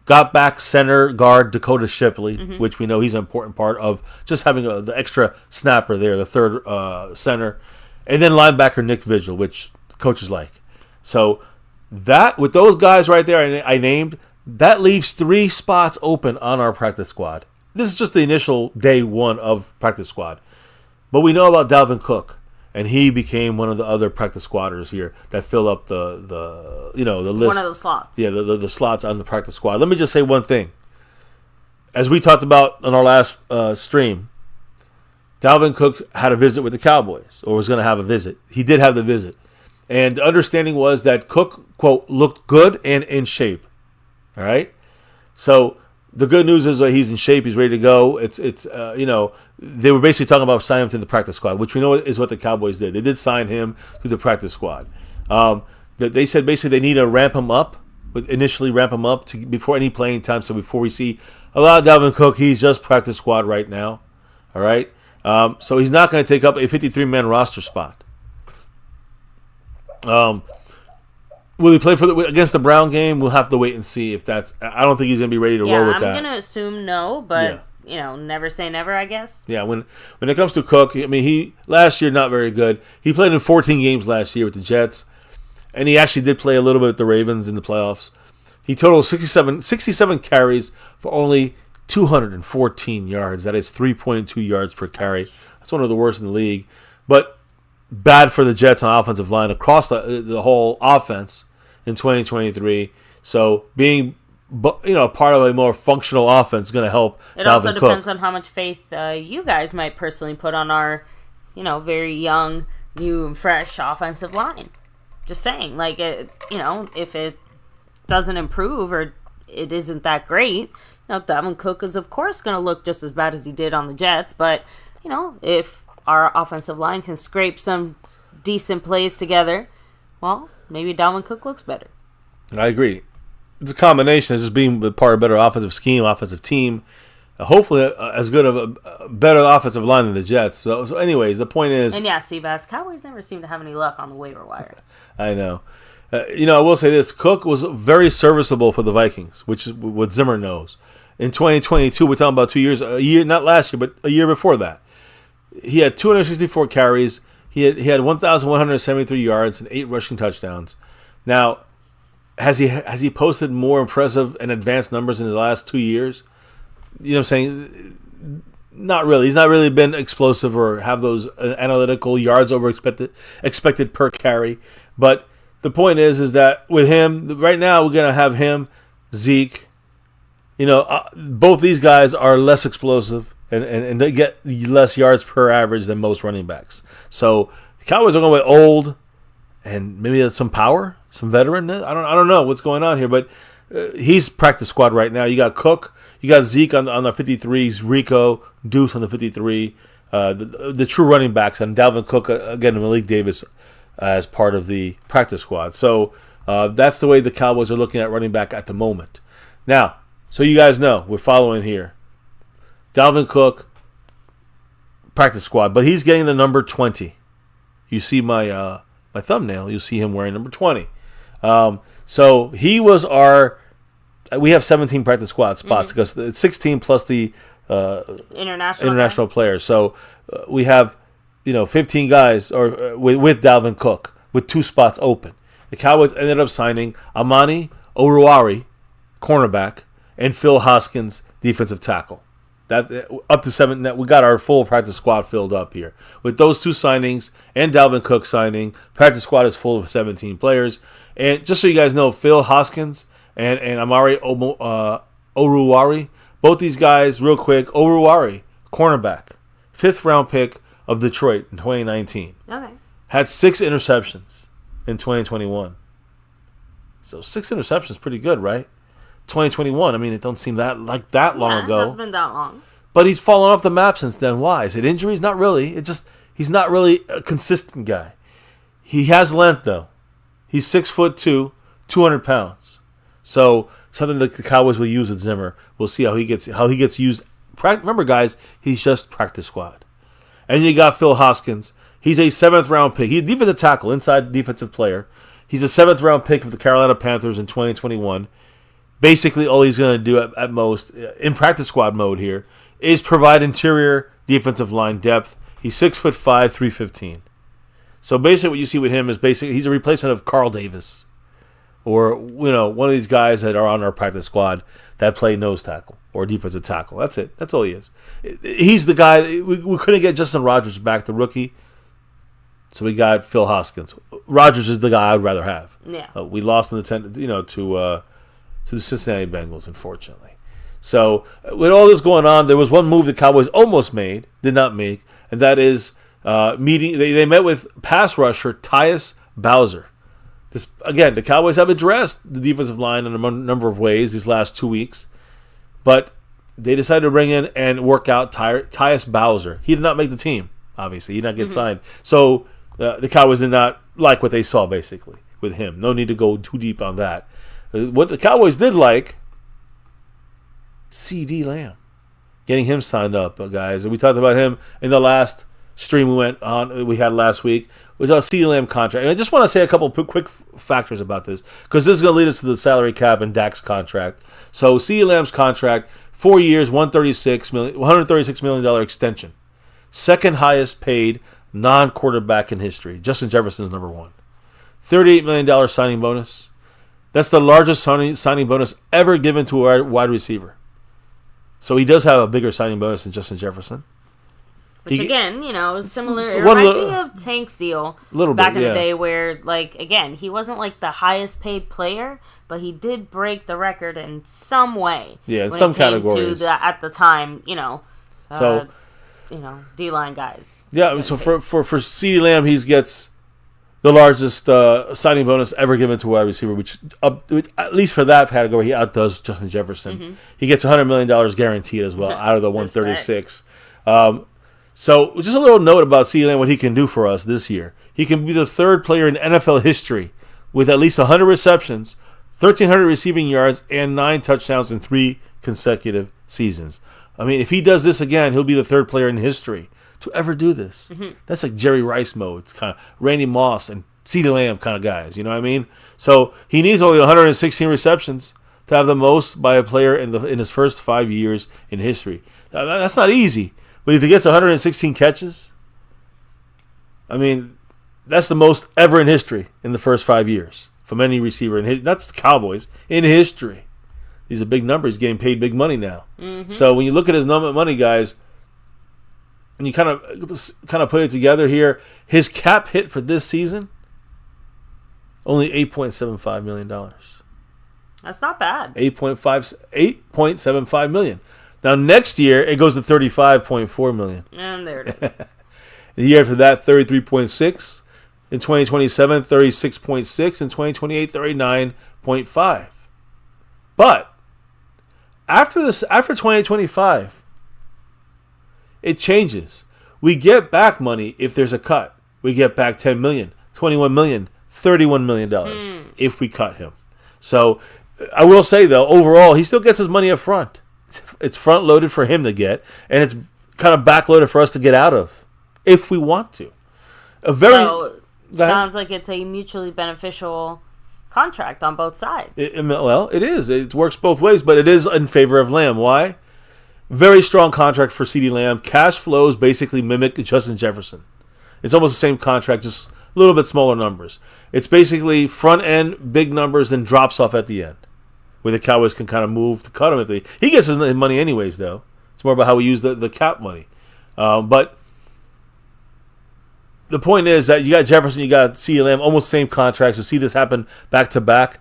Got back center guard Dakota Shipley, which we know he's an important part of just having the extra snapper there, the third center. And then linebacker Nick Vigil, which coaches like. So that with those guys right there I named, that leaves 3 spots open on our practice squad. This is just the initial day 1 of practice squad. But we know about Dalvin Cook, and he became one of the other practice squatters here that fill up the list. One of the slots. Yeah, the slots on the practice squad. Let me just say one thing. As we talked about on our last stream, Dalvin Cook had a visit with the Cowboys, or was going to have a visit. He did have the visit. And the understanding was that Cook, quote, looked good and in shape. All right? So the good news is that he's in shape. He's ready to go. They were basically talking about signing him to the practice squad, which we know is what the Cowboys did. They did sign him to the practice squad. They said basically they need to initially ramp him up before any playing time. So before we see a lot of Dalvin Cook, he's just practice squad right now. All right? So he's not going to take up a 53-man roster spot. Will he play against the Brown game? We'll have to wait and see if that's. I don't think he's going to be ready to roll with that. I'm going to assume no, but never say never, I guess. Yeah, when it comes to Cook, I mean, he last year not very good. He played in 14 games last year with the Jets, and he actually did play a little bit with the Ravens in the playoffs. He totaled 67 carries for only 214 yards. That is 3.2 yards per carry. That's one of the worst in the league. But bad for the Jets on offensive line across the whole offense in 2023. So being part of a more functional offense is going to help It Dalvin also depends Cook. on how much faith you guys might personally put on our, very young, new and fresh offensive line. Just saying, if it doesn't improve or it isn't that great, Dalvin Cook is of course going to look just as bad as he did on the Jets. But if our offensive line can scrape some decent plays together, well, maybe Dalvin Cook looks better. I agree. It's a combination of just being part of a better offensive scheme, offensive team. Hopefully, as good of a better offensive line than the Jets. So anyways, the point is... And yeah, Seabass, Cowboys never seem to have any luck on the waiver wire. I know. I will say this. Cook was very serviceable for the Vikings, which is what Zimmer knows. In 2022, we're talking about 2 years, a year, not last year, but a year before that. He had 264 carries. He had 1,173 yards and 8 rushing touchdowns. Now, has he posted more impressive and advanced numbers in the last 2 years? You know what I'm saying? Not really. He's not really been explosive or have those analytical yards over expected per carry. But the point is that with him, right now we're going to have him, Zeke. Both these guys are less explosive. And they get less yards per average than most running backs. So the Cowboys are going with old and maybe some power, some veteran. I don't know what's going on here, but he's practice squad right now. You got Cook, you got Zeke on the 53s, Rico, Deuce on the 53, the true running backs, and Dalvin Cook again, and Malik Davis as part of the practice squad. So that's the way the Cowboys are looking at running back at the moment. Now, so you guys know, we're following here. Dalvin Cook, practice squad, but he's getting the number 20. You see my thumbnail, you'll see him wearing number 20. So he was we have 17 practice squad spots because it's 16 plus the international players. So we have 15 guys with Dalvin Cook with 2 spots open. The Cowboys ended up signing Amani Oruwari, cornerback, and Phil Hoskins, defensive tackle. That up to 7. That we got our full practice squad filled up here with those 2 signings and Dalvin Cook signing. Practice squad is full of 17 players. And just so you guys know, Phil Hoskins and Amari Oruwari, both these guys, real quick. Oruwari, cornerback, 5th round pick of Detroit in 2019. Okay. Had 6 interceptions in 2021. So 6 interceptions, pretty good, right? 2021. I mean, it don't seem that long ago. It hasn't been that long. But he's fallen off the map since then. Why? Is it injuries? Not really. It just he's not really a consistent guy. He has length though. He's 6'2", 200 pounds. So something that the Cowboys will use with Zimmer. We'll see how he gets used. Remember, guys, he's just practice squad. And you got Phil Hoskins. He's a 7th round pick. He's a defensive tackle, inside defensive player. He's a 7th round pick of the Carolina Panthers in 2021. Basically, all he's going to do at most, in practice squad mode here, is provide interior defensive line depth. He's 6'5", 315. So basically what you see with him is he's a replacement of Carl Davis. Or, one of these guys that are on our practice squad that play nose tackle or defensive tackle. That's it. That's all he is. He's the guy. We couldn't get Justin Rogers back, the rookie. So we got Phil Hoskins. Rogers is the guy I'd rather have. Yeah. We lost in the to the Cincinnati Bengals, unfortunately. So, with all this going on, there was one move the Cowboys almost made, did not make, and that is meeting. They met with pass rusher Tyus Bowser. Again, the Cowboys have addressed the defensive line in a number of ways these last 2 weeks, but they decided to bring in and work out Tyus Bowser. He did not make the team, obviously. He did not get signed. So, the Cowboys did not like what they saw, basically, with him. No need to go too deep on that. What the Cowboys did like, C.D. Lamb. Getting him signed up, guys. And we talked about him in the last stream we had last week. It was our C.D. Lamb contract. And I just want to say a couple of quick factors about this, because this is going to lead us to the salary cap and DAK's contract. So C.D. Lamb's contract, 4 years, $136 million extension. Second highest paid non-quarterback in history. Justin Jefferson's number 1. $38 million signing bonus. That's the largest signing bonus ever given to a wide receiver. So he does have a bigger signing bonus than Justin Jefferson. Which, again, is similar. It reminds me of Tank's deal back in the day where, again, he wasn't, the highest paid player, but he did break the record in some way. Yeah, in some categories. At the time, D-line guys. Yeah, so for CeeDee Lamb, he gets the largest signing bonus ever given to a wide receiver, which at least for that category, he outdoes Justin Jefferson. Mm-hmm. He gets $100 million guaranteed as well out of the 136. So just a little note about CeeDee Lamb, what he can do for us this year. He can be the 3rd player in NFL history with at least 100 receptions, 1,300 receiving yards, and 9 touchdowns in 3 consecutive seasons. I mean, if he does this again, he'll be the 3rd player in history to ever do this. Mm-hmm. That's like Jerry Rice mode. It's kind of Randy Moss and CeeDee Lamb kind of guys. You know what I mean? So he needs only 116 receptions to have the most by a player in his first 5 years in history. That's not easy. But if he gets 116 catches, I mean, that's the most ever in history in the first 5 years from any receiver, not just the Cowboys, in history. These are big numbers. He's getting paid big money now. Mm-hmm. So when you look at his money, guys, and you kind of put it together here, his cap hit for this season, only $8.75 million. That's not bad. $8.75 million. Now, next year, it goes to $35.4 million. And there it is. The year after that, $33.6. In 2027, $36.6. In 2028, $39.5. But after 2025, it changes. We get back money if there's a cut. We get back $10 million, $21 million, $31 million if we cut him. So I will say, though, overall, he still gets his money up front. It's front loaded for him to get, and it's kind of back loaded for us to get out of, if we want to. Sounds like it's a mutually beneficial contract on both sides. It is. It works both ways, but it is in favor of Lamb. Why? Very strong contract for CeeDee Lamb. Cash flows basically mimic Justin Jefferson. It's almost the same contract, just a little bit smaller numbers. It's basically front end, big numbers, then drops off at the end, where the Cowboys can kind of move to cut him. He gets his money anyways, though. It's more about how we use the cap money. But the point is that you got Jefferson, you got CeeDee Lamb, almost same contracts. You see this happen back to back.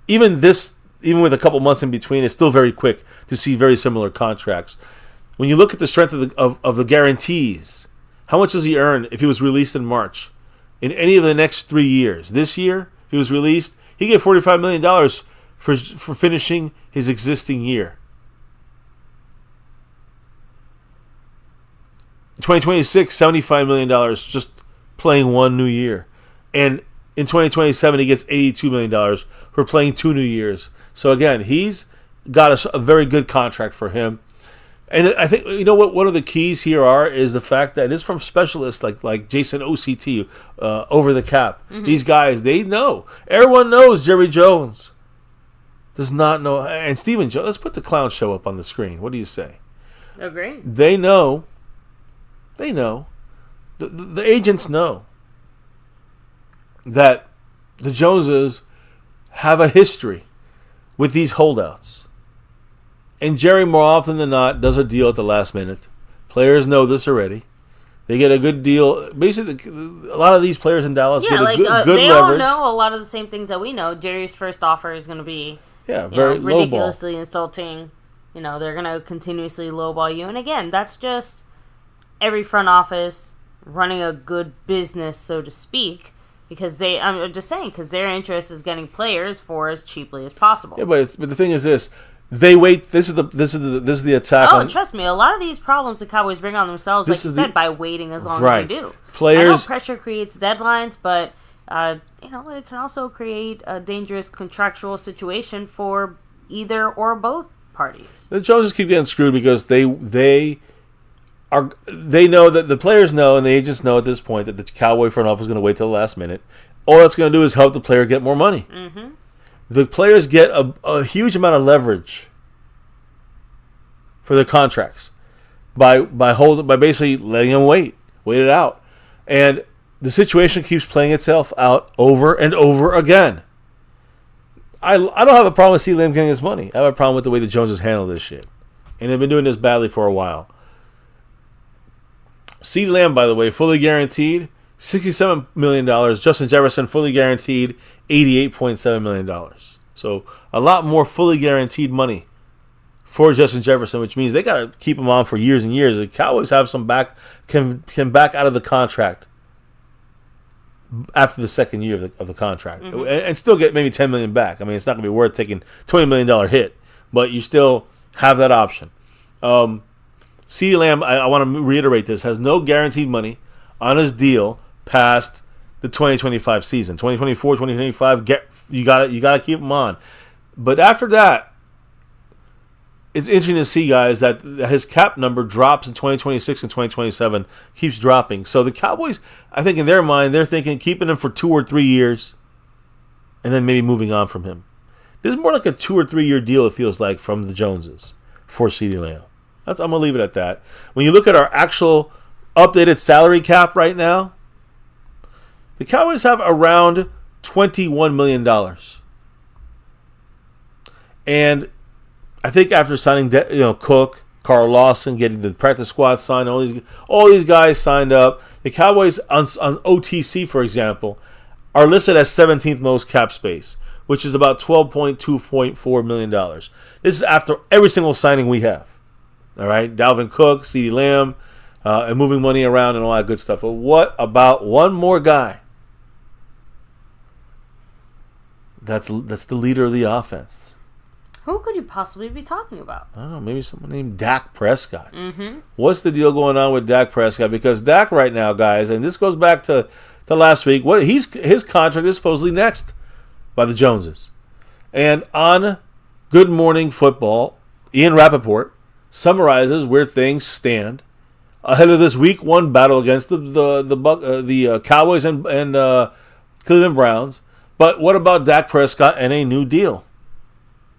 Even with a couple months in between, it's still very quick to see very similar contracts. When you look at the strength of the guarantees, how much does he earn if he was released in March? In any of the next 3 years. This year, if he was released, he get $45 million for finishing his existing year. 2026, $75 million just playing one new year. And in 2027, he gets $82 million for playing 2 new years. So again, he's got a very good contract for him. And I think, you know what, one of the keys here is the fact that it's from specialists like Jason OCT, Over the Cap. Mm-hmm. These guys, they know. Everyone knows Jerry Jones does not know. And Stephen Jones, let's put the clown show up on the screen. What do you say? Agree. They know. They know. The agents know that the Joneses have a history with these holdouts. And Jerry, more often than not, does a deal at the last minute. Players know this already. They get a good deal. Basically, a lot of these players in Dallas get a good they leverage. They all know a lot of the same things that we know. Jerry's first offer is going to be very ridiculously insulting. They're going to continuously lowball you. And again, that's just every front office running a good business, so to speak. Because I'm just saying, because their interest is getting players for as cheaply as possible. Yeah, but the thing is this. They wait. This is the attack. Oh, trust me, a lot of these problems the Cowboys bring on themselves, like you said, by waiting as long as they do. Players, I know pressure creates deadlines, but it can also create a dangerous contractual situation for either or both parties. The Joneses keep getting screwed because they know that the players know and the agents know at this point that the Cowboy front office is going to wait till the last minute. All that's going to do is help the player get more money. Mm-hmm. The players get a huge amount of leverage for their contracts by basically letting them wait it out, and the situation keeps playing itself out over and over again. I don't have a problem with CeeDee Lamb getting his money. I have a problem with the way the Joneses handle this shit, and they've been doing this badly for a while. CeeDee Lamb, by the way, fully guaranteed, $67 million. Justin Jefferson, fully guaranteed, $88.7 million. So a lot more fully guaranteed money for Justin Jefferson, which means they got to keep him on for years and years. The Cowboys have some can back out of the contract after the second year of the contract, mm-hmm. and still get maybe $10 million back. I mean, it's not going to be worth taking $20 million hit, but you still have that option. CeeDee Lamb, I want to reiterate this, has no guaranteed money on his deal past the 2025 season. 2024, 2025, you got to keep him on. But after that, it's interesting to see, guys, that his cap number drops in 2026 and 2027, keeps dropping. So the Cowboys, I think in their mind, they're thinking keeping him for 2 or 3 years and then maybe moving on from him. This is more like a 2 or 3 year deal, it feels like, from the Joneses for CeeDee Lamb. I'm going to leave it at that. When you look at our actual updated salary cap right now, the Cowboys have around $21 million. And I think after signing Cook, Carl Lawson, getting the practice squad signed, all these guys signed up, the Cowboys on OTC, for example, are listed as 17th most cap space, which is about $12.4 million. This is after every single signing we have. All right, Dalvin Cook, CeeDee Lamb, and moving money around and all that good stuff. But what about one more guy? That's the leader of the offense. Who could you possibly be talking about? I don't know, maybe someone named Dak Prescott. Mm-hmm. What's the deal going on with Dak Prescott? Because Dak right now, guys, and this goes back to last week, his contract is supposedly next by the Joneses. And on Good Morning Football, Ian Rappaport summarizes where things stand ahead of this Week 1 battle against the Cowboys and Cleveland Browns. But what about Dak Prescott and a new deal?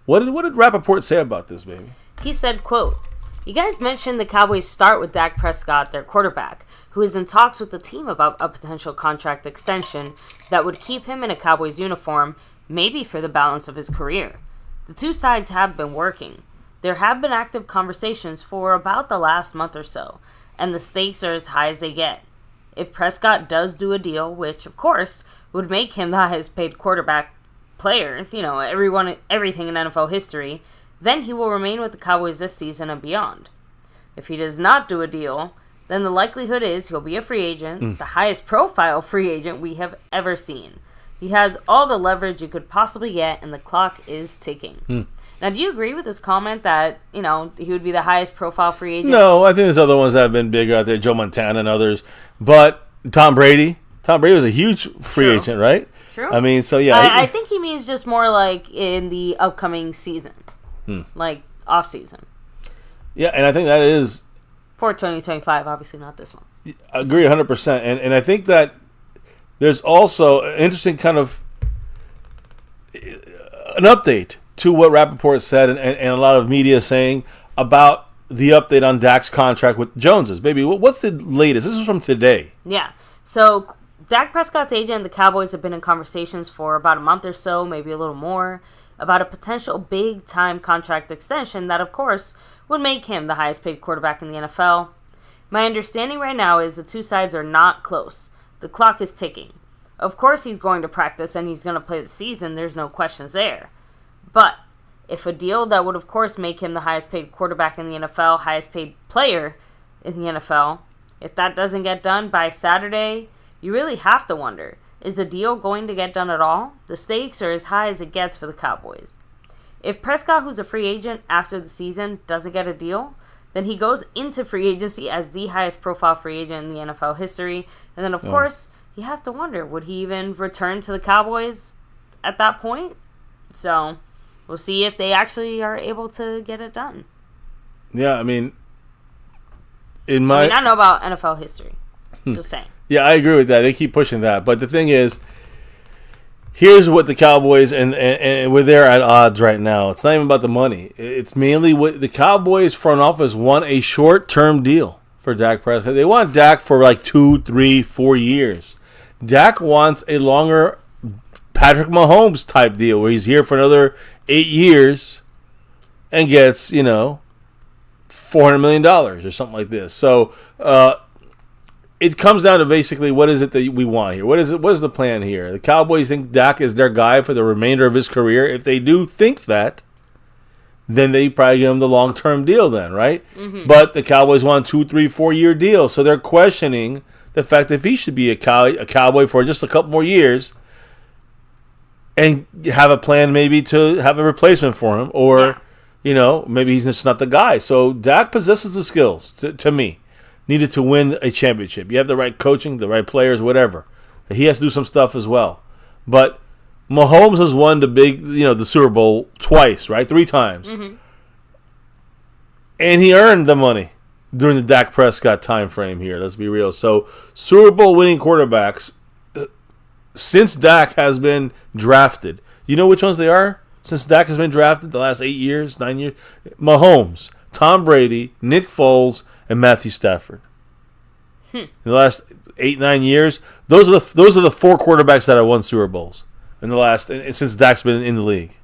What did Rappaport say about this, baby? He said, quote, "You guys mentioned the Cowboys start with Dak Prescott, their quarterback, who is in talks with the team about a potential contract extension that would keep him in a Cowboys uniform, maybe for the balance of his career. The two sides have been working. There have been active conversations for about the last month or so, and the stakes are as high as they get. If Prescott does do a deal, which, of course, would make him the highest paid quarterback player, everything in NFL history, then he will remain with the Cowboys this season and beyond. If he does not do a deal, then the likelihood is he'll be a free agent, the highest profile free agent we have ever seen. He has all the leverage you could possibly get, and the clock is ticking. Now, do you agree with this comment that, he would be the highest profile free agent? No, I think there's other ones that have been bigger out there, Joe Montana and others. But Tom Brady was a huge free agent, right? True. I mean, so yeah. I think he means just more like in the upcoming season, like off season. Yeah, and I think that is for 2025, obviously not this one. I agree 100%. And I think that there's also an interesting kind of an update to what Rappaport said and a lot of media saying about the update on Dak's contract with Jones's. Baby, what's the latest? This is from today. Yeah. So Dak Prescott's agent and the Cowboys have been in conversations for about a month or so, maybe a little more, about a potential big-time contract extension that, of course, would make him the highest-paid quarterback in the NFL. My understanding right now is the two sides are not close. The clock is ticking. Of course he's going to practice and he's going to play the season. There's no questions there. But if a deal that would, of course, make him the highest-paid quarterback in the NFL, highest-paid player in the NFL, if that doesn't get done by Saturday, you really have to wonder, is the deal going to get done at all? The stakes are as high as it gets for the Cowboys. If Prescott, who's a free agent after the season, doesn't get a deal, then he goes into free agency as the highest profile free agent in the NFL history. And then, of course, you have to wonder, would he even return to the Cowboys at that point? So we'll see if they actually are able to get it done. Yeah, I mean, I know about NFL history. Just saying. Yeah, I agree with that. They keep pushing that. But the thing is, here's what the Cowboys, and we're there at odds right now. It's not even about the money. It's mainly what the Cowboys front office want a short-term deal for Dak Prescott. They want Dak for like 2, 3, 4 years. Dak wants a longer Patrick Mahomes type deal where he's here for another 8 years and gets, $400 million or something like this. So it comes down to basically what is it that we want here? What is the plan here? The Cowboys think Dak is their guy for the remainder of his career. If they do think that, then they probably give him the long-term deal then, right? Mm-hmm. But the Cowboys want 2, 3, 4 year deal. So they're questioning the fact that if he should be a Cowboy for just a couple more years and have a plan maybe to have a replacement for him or, maybe he's just not the guy. So Dak possesses the skills, to me, needed to win a championship. You have the right coaching, the right players, whatever. He has to do some stuff as well. But Mahomes has won the Super Bowl twice, right? 3 times. Mm-hmm. And he earned the money during the Dak Prescott time frame here. Let's be real. So Super Bowl winning quarterbacks, since Dak has been drafted, you know which ones they are? Since Dak has been drafted the last 8 years, 9 years? Mahomes, Tom Brady, Nick Foles, and Matthew Stafford. In the last 8, 9 years, those are the 4 quarterbacks that have won Super Bowls since Dak's been in the league.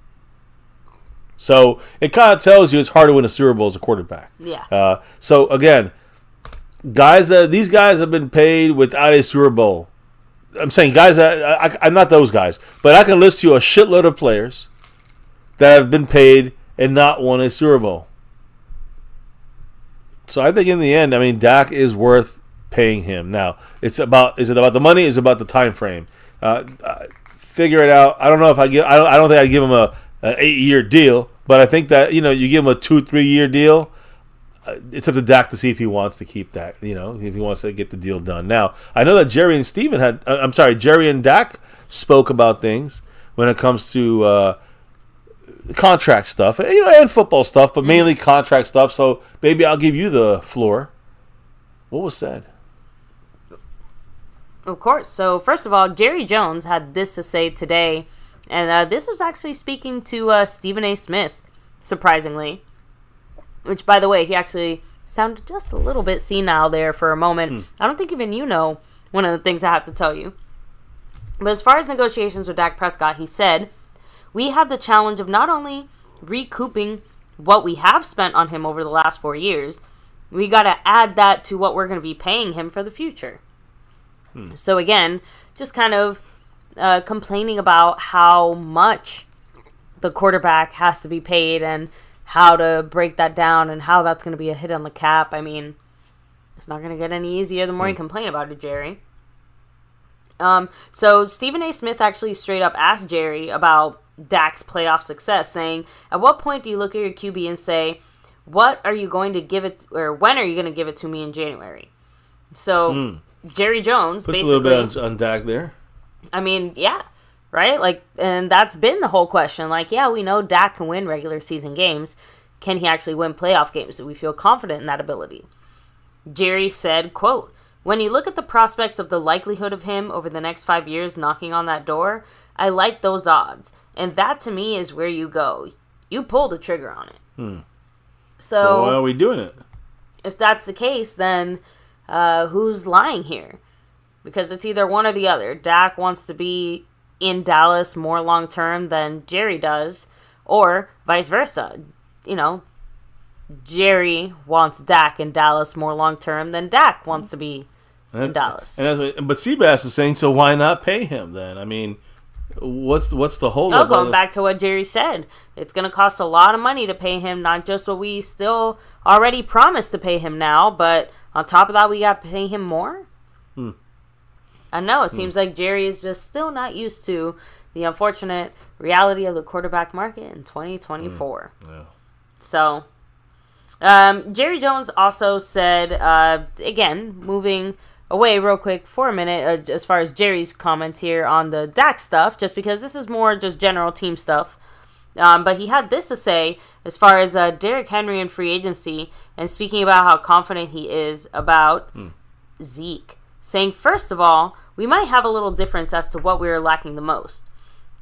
So it kind of tells you it's hard to win a Super Bowl as a quarterback. Yeah. So again, these guys have been paid without a Super Bowl. I'm saying guys that I'm not those guys, but I can list you a shitload of players that have been paid and not won a Super Bowl. So I think in the end, Dak is worth paying him. Now, is it about the money? Is it about the time frame? Figure it out. I don't know if I don't think I'd give him an 8-year deal, but I think that you give him a 2, 3 year deal. It's up to Dak to see if he wants to keep that. If he wants to get the deal done. Now, I know that Jerry and Dak spoke about things when it comes to contract stuff, and football stuff, but mainly contract stuff. So maybe I'll give you the floor. What was said? Of course. So first of all, Jerry Jones had this to say today, and this was actually speaking to Stephen A. Smith, surprisingly. Which, by the way, he actually sounded just a little bit senile there for a moment. I don't think even one of the things I have to tell you. But as far as negotiations with Dak Prescott, he said, "We have the challenge of not only recouping what we have spent on him over the last 4 years, we got to add that to what we're going to be paying him for the future. So again, just kind of complaining about how much the quarterback has to be paid and how to break that down and how that's going to be a hit on the cap. I mean, it's not going to get any easier the more you complain about it, Jerry. So Stephen A. Smith actually straight up asked Jerry about Dak's playoff success, saying, at what point do you look at your QB and say, what are you going to give it, or when are you going to give it to me in January? So Jerry Jones Puts basically... a little bit on Dak there. I mean, yeah, right? Like, and that's been the whole question. Like, yeah, we know Dak can win regular season games. Can he actually win playoff games? Do we feel confident in that ability? Jerry said, quote, when you look at the prospects of the likelihood of him over the next 5 years knocking on that door, I like those odds. And that, to me, is where you go. You pull the trigger on it. So why are we doing it? If that's the case, then who's lying here? Because it's either one or the other. Dak wants to be in Dallas more long-term than Jerry does, or vice versa. You know, Jerry wants Dak in Dallas more long-term than Dak wants to be in Dallas. But Seabass is saying, so why not pay him then? I mean, what's the whole? No, going back to what Jerry said, it's going to cost a lot of money to pay him, not just what we still already promised to pay him now, but on top of that, we got to pay him more. I know, it seems like Jerry is just still not used to the unfortunate reality of the quarterback market in 2024. Yeah. So, Jerry Jones also said, again, moving away real quick for a minute, as far as Jerry's comments here on the Dak stuff, just because this is more just general team stuff. But he had this to say as far as Derrick Henry and free agency, and speaking about how confident he is about Zeke. Saying, first of all, we might have a little difference as to what we are lacking the most.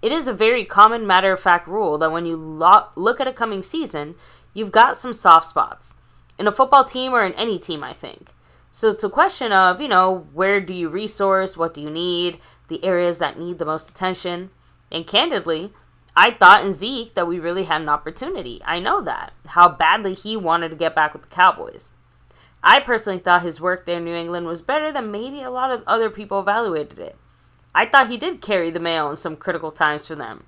It is a very common matter-of-fact rule that when you look at a coming season, you've got some soft spots. In a football team or in any team, I think. So it's a question of, you know, where do you resource, what do you need, the areas that need the most attention. And candidly, I thought in Zeke that we really had an opportunity. I know that. How badly he wanted to get back with the Cowboys. I personally thought his work there in New England was better than maybe a lot of other people evaluated it. I thought he did carry the mail in some critical times for them.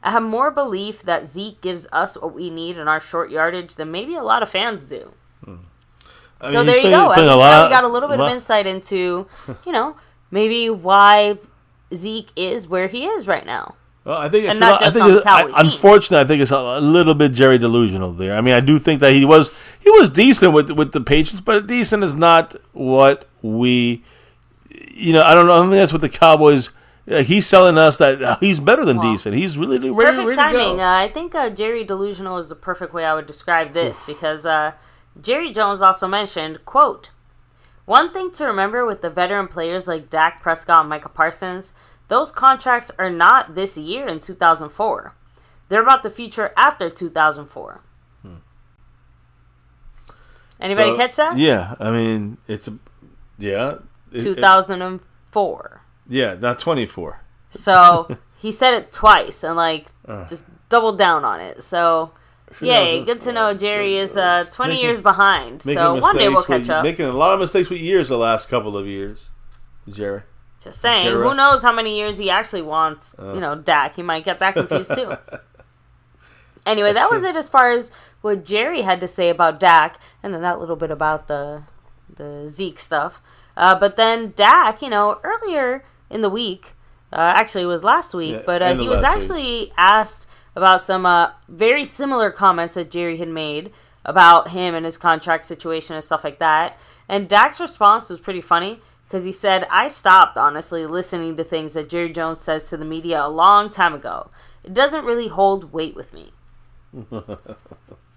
I have more belief that Zeke gives us what we need in our short yardage than maybe a lot of fans do. So there you go. At least now we got a little bit of insight into, you know, maybe why Zeke is where he is right now. Well, I think it's unfortunately, I think it's a little bit Jerry delusional there. I mean, I do think that he was decent with the Patriots, but decent is not what we, you know. I don't think that's what the Cowboys. He's selling us that he's better than decent. He's really ready perfect to timing. go. I think Jerry delusional is the perfect way I would describe this because Jerry Jones also mentioned, quote, one thing to remember with the veteran players like Dak Prescott and Micah Parsons. Those contracts are not this year in 2004. They're about the future after 2004. Anybody catch that? Yeah, I mean, 2004. Yeah, not 24. So he said it twice and just doubled down on it. So yay, good to know Jerry is 20 years behind. So one day we'll catch up. Making a lot of mistakes with years the last couple of years, Jerry. Just saying, who knows how many years he actually wants, Dak. He might get that confused too. Anyway, that was it as far as what Jerry had to say about Dak, and then that little bit about the Zeke stuff. But then Dak, earlier in the week, actually it was last week, but he was actually asked about some very similar comments that Jerry had made about him and his contract situation and stuff like that. And Dak's response was pretty funny. Because he said, I stopped, honestly, listening to things that Jerry Jones says to the media a long time ago. It doesn't really hold weight with me.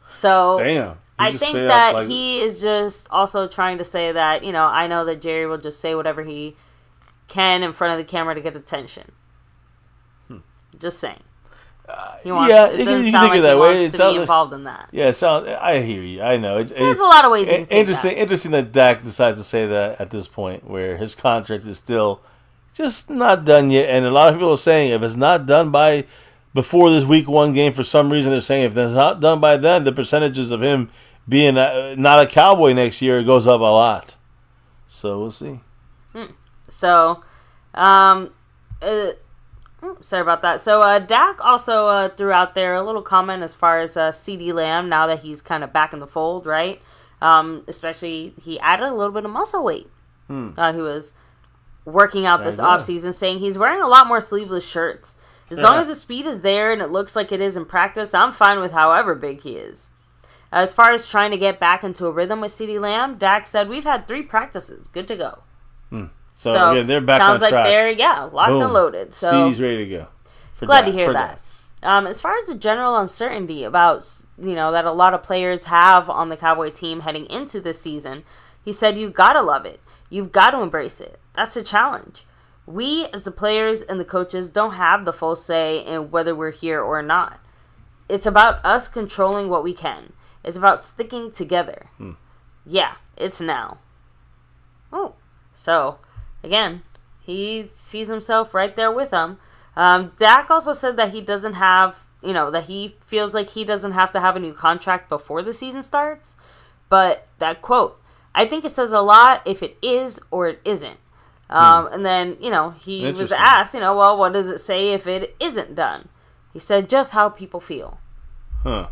So, damn. I think that he is just also trying to say that, I know that Jerry will just say whatever he can in front of the camera to get attention. Just saying. It doesn't sound like he wants to be involved in that. Yeah, I hear you. I know. There's a lot of ways you can say that. Interesting that Dak decides to say that at this point, where his contract is still just not done yet, and a lot of people are saying if it's not done by before this week 1 game. For some reason, they're saying if that's not done by then, the percentages of him being not a Cowboy next year goes up a lot. So we'll see. So, sorry about that. So, Dak also threw out there a little comment as far as CeeDee Lamb, now that he's kind of back in the fold, right? Especially, he added a little bit of muscle weight. He was working out this offseason, saying he's wearing a lot more sleeveless shirts. As long as the speed is there and it looks like it is in practice, I'm fine with however big he is. As far as trying to get back into a rhythm with CeeDee Lamb, Dak said, we've had 3 practices. Good to go. So again, they're back on track. Sounds like they're, locked and loaded. So CeeDee's ready to go. Glad to hear that. As far as the general uncertainty about, that a lot of players have on the Cowboy team heading into this season, he said, you've got to love it. You've got to embrace it. That's a challenge. We, as the players and the coaches, don't have the full say in whether we're here or not. It's about us controlling what we can. It's about sticking together. Yeah, it's now. So, again, he sees himself right there with them. Dak also said that he doesn't have, that he feels like he doesn't have to have a new contract before the season starts. But that quote, I think it says a lot if it is or it isn't. And then, he was asked, well, what does it say if it isn't done? He said, just how people feel. No.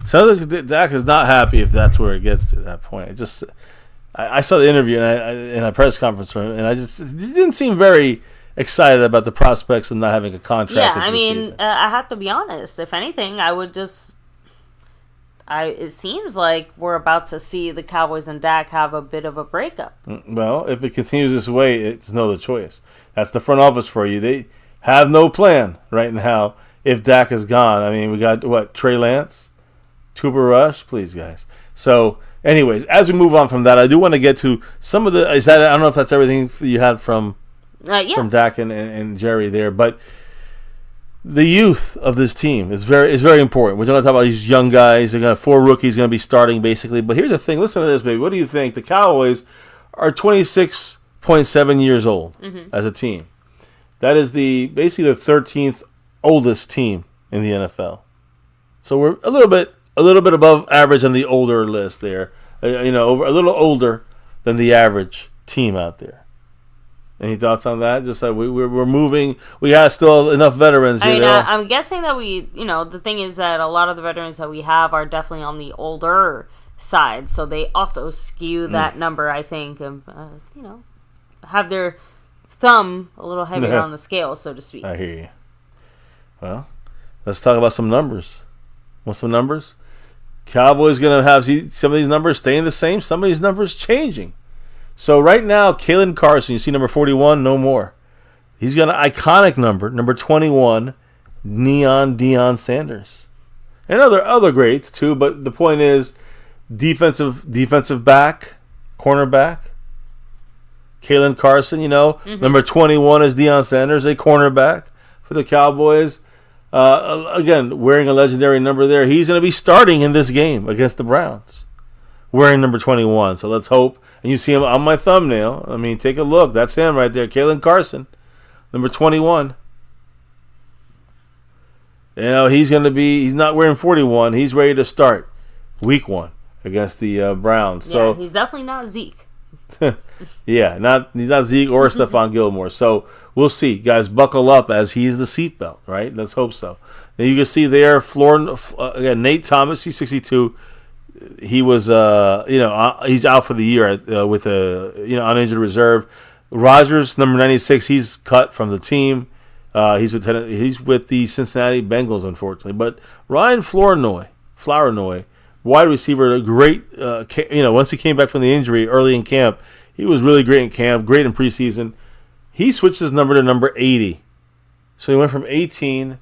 Sounds like Dak is not happy if that's where it gets to that point. I saw the interview in a press conference from him, and it didn't seem very excited about the prospects of not having a contract. Yeah, I mean, I have to be honest. If anything, I would just... it seems like we're about to see the Cowboys and Dak have a bit of a breakup. Well, if it continues this way, it's no other choice. That's the front office for you. They have no plan right now if Dak is gone. I mean, we got, Trey Lance? Cooper Rush? Please, guys. So, anyways, as we move on from that, I do want to get to some of I don't know if that's everything you had from Dak and Jerry there, but the youth of this team is very important. We're going to talk about these young guys. They're going to have 4 rookies going to be starting, basically. But here's the thing. Listen to this, baby. What do you think? The Cowboys are 26.7 years old as a team. That is basically the 13th oldest team in the NFL. So we're a little bit above average on the older list there. Over a little older than the average team out there. Any thoughts on that? Just that we're moving. We have still enough veterans here. I'm guessing that the thing is that a lot of the veterans that we have are definitely on the older side. So they also skew that number, I think, and, have their thumb a little heavier on the scale, so to speak. I hear you. Well, let's talk about some numbers. Want some numbers? Cowboys going to have some of these numbers staying the same, some of these numbers changing. So right now, Kalen Carson, you see number 41, no more. He's got an iconic number 21, Neon Deion Sanders. And other greats too, but the point is defensive back, cornerback. Kalen Carson, number 21 is Deion Sanders, a cornerback for the Cowboys. Again, wearing a legendary number there. He's going to be starting in this game against the Browns, wearing number 21. So let's hope. And you see him on my thumbnail. I mean, take a look. That's him right there, Kalen Carson, number 21. He's not wearing 41. He's ready to start week 1 against the Browns. Yeah, so he's definitely not Zeke. Yeah, he's not Zeke or Stephon Gilmore. So we'll see. Guys, buckle up as he's the seatbelt, right? Let's hope so. And you can see there, again, Nate Thomas, he's 62. He was, he's out for the year with on injured reserve. Rodgers, number 96, he's cut from the team. He's with the Cincinnati Bengals, unfortunately. But Ryan Flournoy, wide receiver, a great, once he came back from the injury early in camp, he was really great in camp, great in preseason. He switched his number to number 80. So he went from 18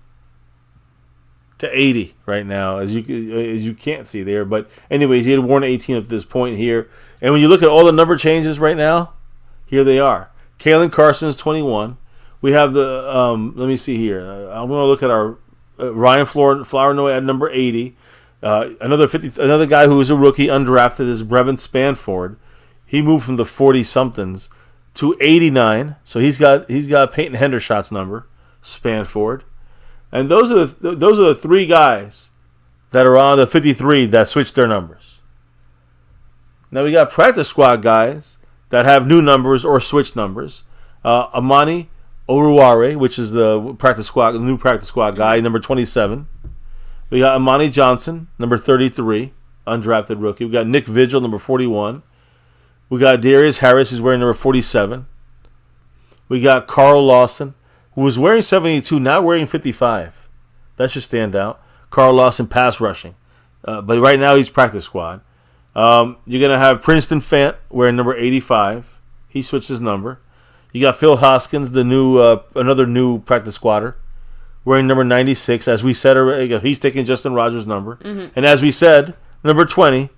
to 80 right now, as you can't see there. But anyways, he had worn 18 at this point here. And when you look at all the number changes right now, here they are. Kalen Carson's 21. We have the, let me see here. I'm going to look at our Ryan Flournoy at number 80. Another guy who is a rookie, undrafted, is Brevin Spanford. He moved from the 40-somethings to 89. So he's got Peyton Hendershot's number, Spanford. And those are the three guys that are on the 53 that switched their numbers. Now we got practice squad guys that have new numbers or switched numbers. Amani Oruware, which is the new practice squad guy, number 27. We got Amani Johnson, number 33, undrafted rookie. We got Nick Vigil, number 41. We got Darius Harris, who's wearing number 47. We got Carl Lawson, who was wearing 72, now wearing 55. That should stand out. Carl Lawson, pass rushing. But right now he's practice squad. You're going to have Princeton Fant wearing number 85. He switched his number. You got Phil Hoskins, the new another new practice squatter, wearing number 96. As we said already, he's taking Justin Rogers' number. Mm-hmm. And as we said, number 20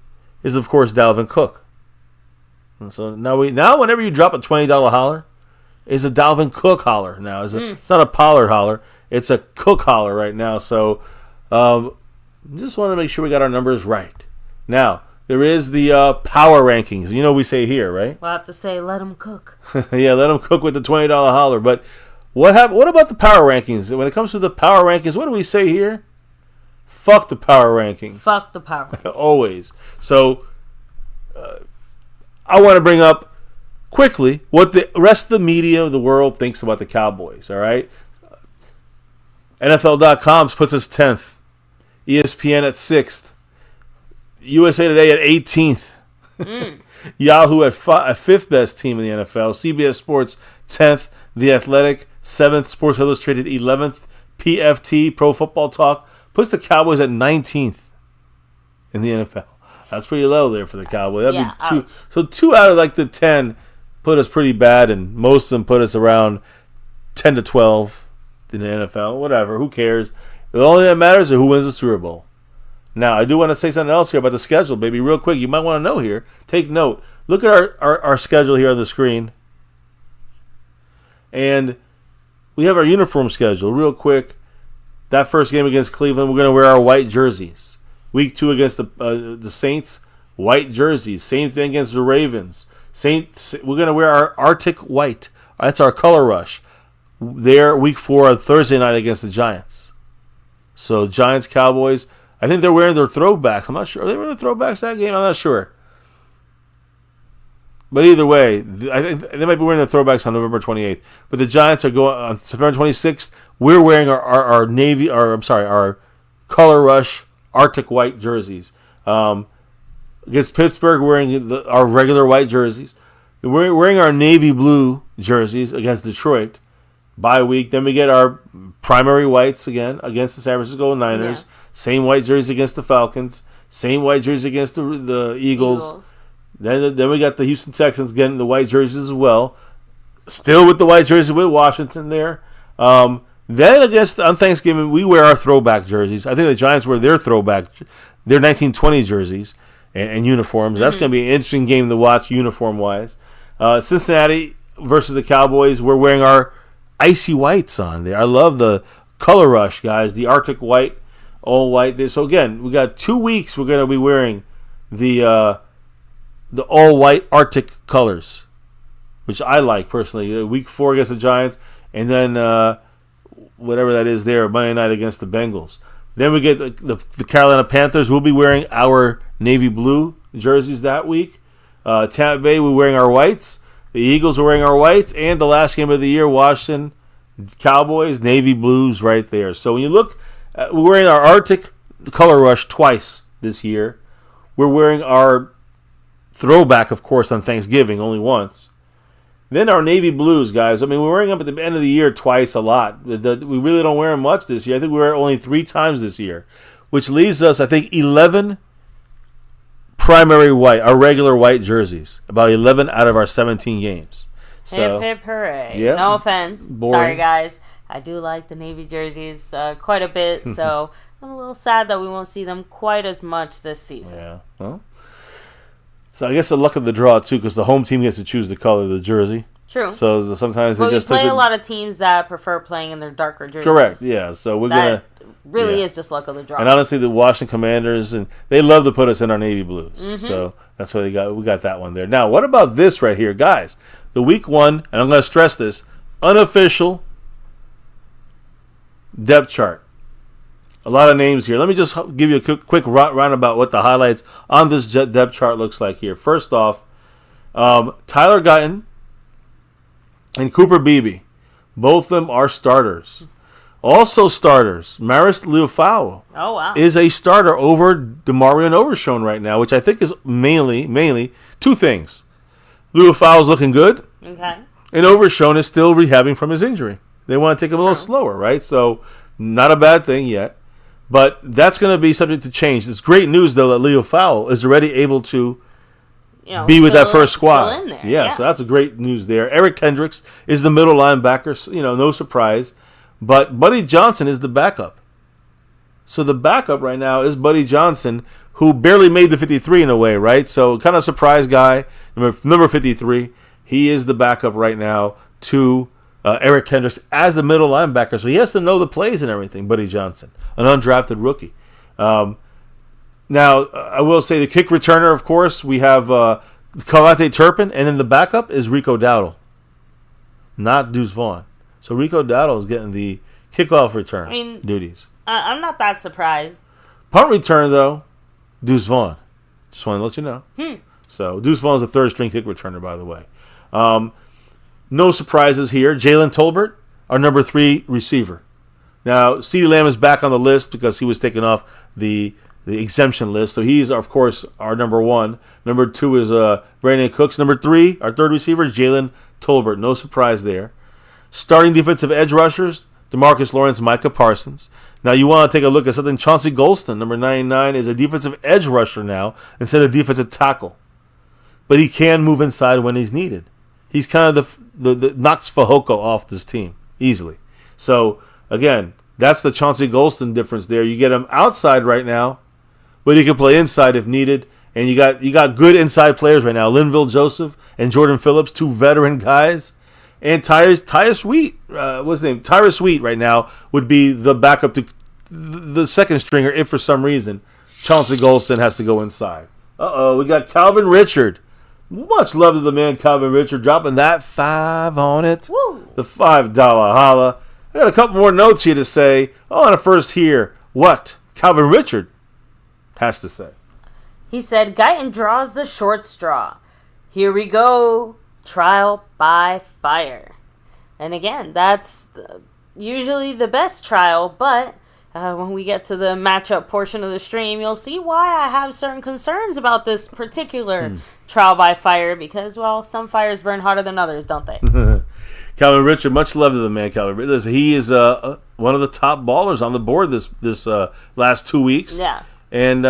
is, of course, Dalvin Cook. And so now whenever you drop a $20 holler, it's a Dalvin Cook holler now. It's not a Pollard holler. It's a Cook holler right now. So just want to make sure we got our numbers right. Now, there is the power rankings. You know we say here, right? We'll have to say, let them cook. Yeah, let them cook with the $20 holler. But what about the power rankings? When it comes to the power rankings, what do we say here? Fuck the power rankings. Fuck the power rankings. Always. So I want to bring up quickly what the rest of the media of the world thinks about the Cowboys, all right? NFL.com puts us 10th. ESPN at 6th. USA Today at 18th. Yahoo at 5th best team in the NFL. CBS Sports 10th. The Athletic 7th. Sports Illustrated 11th. PFT, Pro Football Talk, puts the Cowboys at 19th in the NFL. That's pretty low there for the Cowboys. That'd be two. So 2 out of like the 10 put us pretty bad, and most of them put us around 10 to 12 in the NFL. Whatever. Who cares? The only thing that matters is who wins the Super Bowl. Now, I do want to say something else here about the schedule, baby, real quick. You might want to know here. Take note. Look at our schedule here on the screen. And we have our uniform schedule real quick. That first game against Cleveland, we're going to wear our white jerseys. Week 2 against the Saints, white jerseys. Same thing against the Ravens. We're going to wear our Arctic white. That's our color rush. There, week 4 on Thursday night against the Giants. So, Giants, Cowboys. I think they're wearing their throwbacks. I'm not sure. Are they wearing the throwbacks that game? I'm not sure. But either way, I think they might be wearing the throwbacks on November 28th. But the Giants are going on September 26th. We're wearing our color rush Arctic white jerseys. Against Pittsburgh, wearing our regular white jerseys. We're wearing our navy blue jerseys against Detroit. Bye week. Then we get our primary whites again against the San Francisco Niners. Yeah. Same white jersey against the Falcons. Same white jersey against the Eagles. Then we got the Houston Texans getting the white jerseys as well. Still with the white jersey with Washington there. Then on Thanksgiving, we wear our throwback jerseys. I think the Giants wear their 1920 jerseys and uniforms. That's going to be an interesting game to watch uniform-wise. Cincinnati versus the Cowboys, we're wearing our icy whites on there. I love the color rush, guys. The Arctic white, all white there. So again, we got 2 weeks we're going to be wearing the all white Arctic colors, which I like personally. Week 4 against the Giants, and then whatever that is there, Monday night against the Bengals. Then we get the Carolina Panthers. We'll be wearing our navy blue jerseys that week. Tampa Bay, we're wearing our whites. The Eagles are wearing our whites. And the last game of the year, Washington Cowboys, navy blues right there. So when you look, we're wearing our Arctic color rush twice this year. We're wearing our throwback, of course, on Thanksgiving, only once. Then our navy blues, guys. I mean, we're wearing them at the end of the year twice a lot. We really don't wear them much this year. I think we wear it only 3 times this year, which leaves us, I think, 11 primary white, our regular white jerseys. About 11 out of our 17 games. So, hip, hip, hooray. Yep. No offense. Boring. Sorry, guys. I do like the navy jerseys quite a bit, so I'm a little sad that we won't see them quite as much this season. Yeah. Well, so I guess the luck of the draw, too, because the home team gets to choose the color of the jersey. True. So sometimes they just play a lot of teams that prefer playing in their darker jerseys. Correct, yeah. So we're going to... Really is just luck of the draw. And honestly, the Washington Commanders, and they love to put us in our navy blues. Mm-hmm. So that's why we got that one there. Now, what about this right here, guys? The week 1, and I'm going to stress this, unofficial Depth chart. A lot of names here. Let me just give you a quick roundabout what the highlights on this depth chart looks like here. First off, Tyler Guyton and Cooper Beebe. Both of them are starters. Also starters, Maris Leofau is a starter over DeMario and Overshone right now, which I think is mainly two things. Leofau is looking good, Okay. and Overshone is still rehabbing from his injury. They want to take him a little slower, right? So not a bad thing yet. But that's going to be subject to change. It's great news, though, that Leofau is already able to be with that first squad. Yeah, so that's a great news there. Eric Kendricks is the middle linebacker. So, no surprise. But Buddy Johnson is the backup. So the backup right now is Buddy Johnson, who barely made the 53 in a way, right? So kind of surprise guy, number 53. He is the backup right now to Eric Kendricks as the middle linebacker. So he has to know the plays and everything, Buddy Johnson, an undrafted rookie. Now, I will say the kick returner, of course, we have Cavante Turpin, and then the backup is Rico Dowdle, not Deuce Vaughn. So Rico Dowdle is getting the kickoff return duties. I'm not that surprised. Punt return, though, Deuce Vaughn. Just want to let you know. So Deuce Vaughn is the third-string kick returner, by the way. No surprises here. Jalen Tolbert, our number 3 receiver. Now, CeeDee Lamb is back on the list because he was taken off the exemption list. So he's, of course, our number 1. Number 2 is Brandon Cooks. Number 3, our third receiver, is Jalen Tolbert. No surprise there. Starting defensive edge rushers, DeMarcus Lawrence, Micah Parsons. Now, you want to take a look at something. Chauncey Golston, number 99, is a defensive edge rusher now instead of defensive tackle. But he can move inside when he's needed. He's kind of the knocks Fehoko off this team easily. So, again, that's the Chauncey Golston difference there. You get him outside right now, but he can play inside if needed. And you got good inside players right now. Linville Joseph and Jordan Phillips, 2 veteran guys. And Tyrus Sweet, what's his name? Tyrus Sweet right now would be the backup to the second stringer if for some reason Chauncey Golston has to go inside. We got Calvin Richard. Much love to the man Calvin Richard, dropping that 5 on it. Woo. The $5 holla. I got a couple more notes here to say. I want to first hear what Calvin Richard has to say. He said, Guyton draws the short straw. Here we go. Trial by fire. And again, that's usually the best trial, but when we get to the matchup portion of the stream, you'll see why I have certain concerns about this particular trial by fire because, well, some fires burn hotter than others, don't they? Calvin Richard, much love to the man Calvin Richard. He is one of the top ballers on the board this last 2 weeks. Yeah. And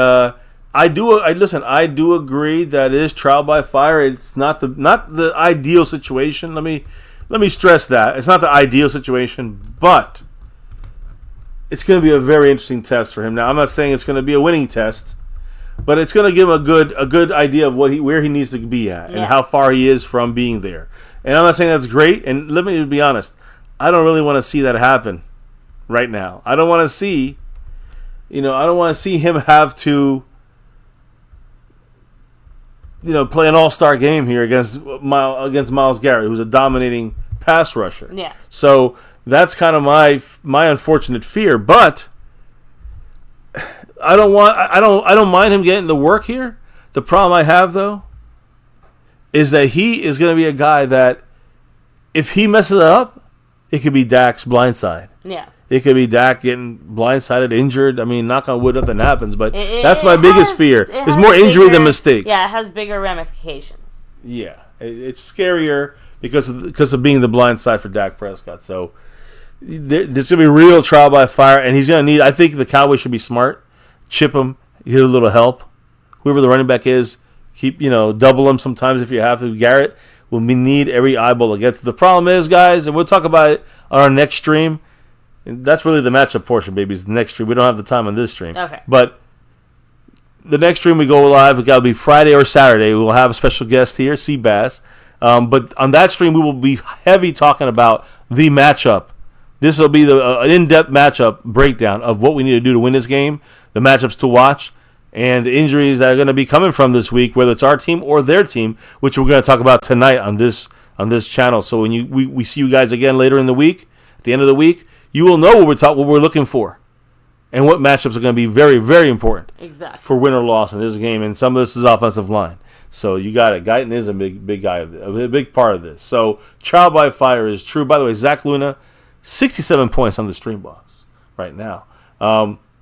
I do agree that it is trial by fire. It's not the ideal situation. Let me stress that. It's not the ideal situation, but it's going to be a very interesting test for him. Now, I'm not saying it's going to be a winning test, but it's going to give him a good idea of where he needs to be at and how far he is from being there. And I'm not saying that's great. And let me be honest, I don't really want to see that happen right now. I don't want to see him have to play an all-star game here against Myles Garrett, who's a dominating pass rusher. Yeah. So that's kind of my unfortunate fear, but I don't mind him getting the work here. The problem I have though is that he is going to be a guy that if he messes it up, it could be Dak's blindside. Yeah. It could be Dak getting blindsided, injured. I mean, knock on wood, nothing happens. But that's my biggest fear. There's more injury than mistakes. Yeah, it has bigger ramifications. Yeah, it's scarier because of being the blind side for Dak Prescott. So there's going to be real trial by fire, and he's going to need. I think the Cowboys should be smart, chip him, get a little help. Whoever the running back is, keep double him sometimes if you have to. Garrett will need every eyeball against. The problem is, guys, and we'll talk about it on our next stream. And that's really the matchup portion, baby. Is the next stream. We don't have the time on this stream. Okay. But the next stream we go live, it got to be Friday or Saturday. We will have a special guest here, Seabass. But on that stream, we will be heavy talking about the matchup. This will be an in-depth matchup breakdown of what we need to do to win this game, the matchups to watch, and the injuries that are going to be coming from this week, whether it's our team or their team, which we're going to talk about tonight on this channel. So when we see you guys again later in the week, at the end of the week, you will know what we're looking for, and what matchups are going to be very, very important for win or loss in this game. And some of this is offensive line. So you got it. Guyton is a big guy, a big part of this. So trial by fire is true. By the way, Zach Luna, 67 points on the stream box right now.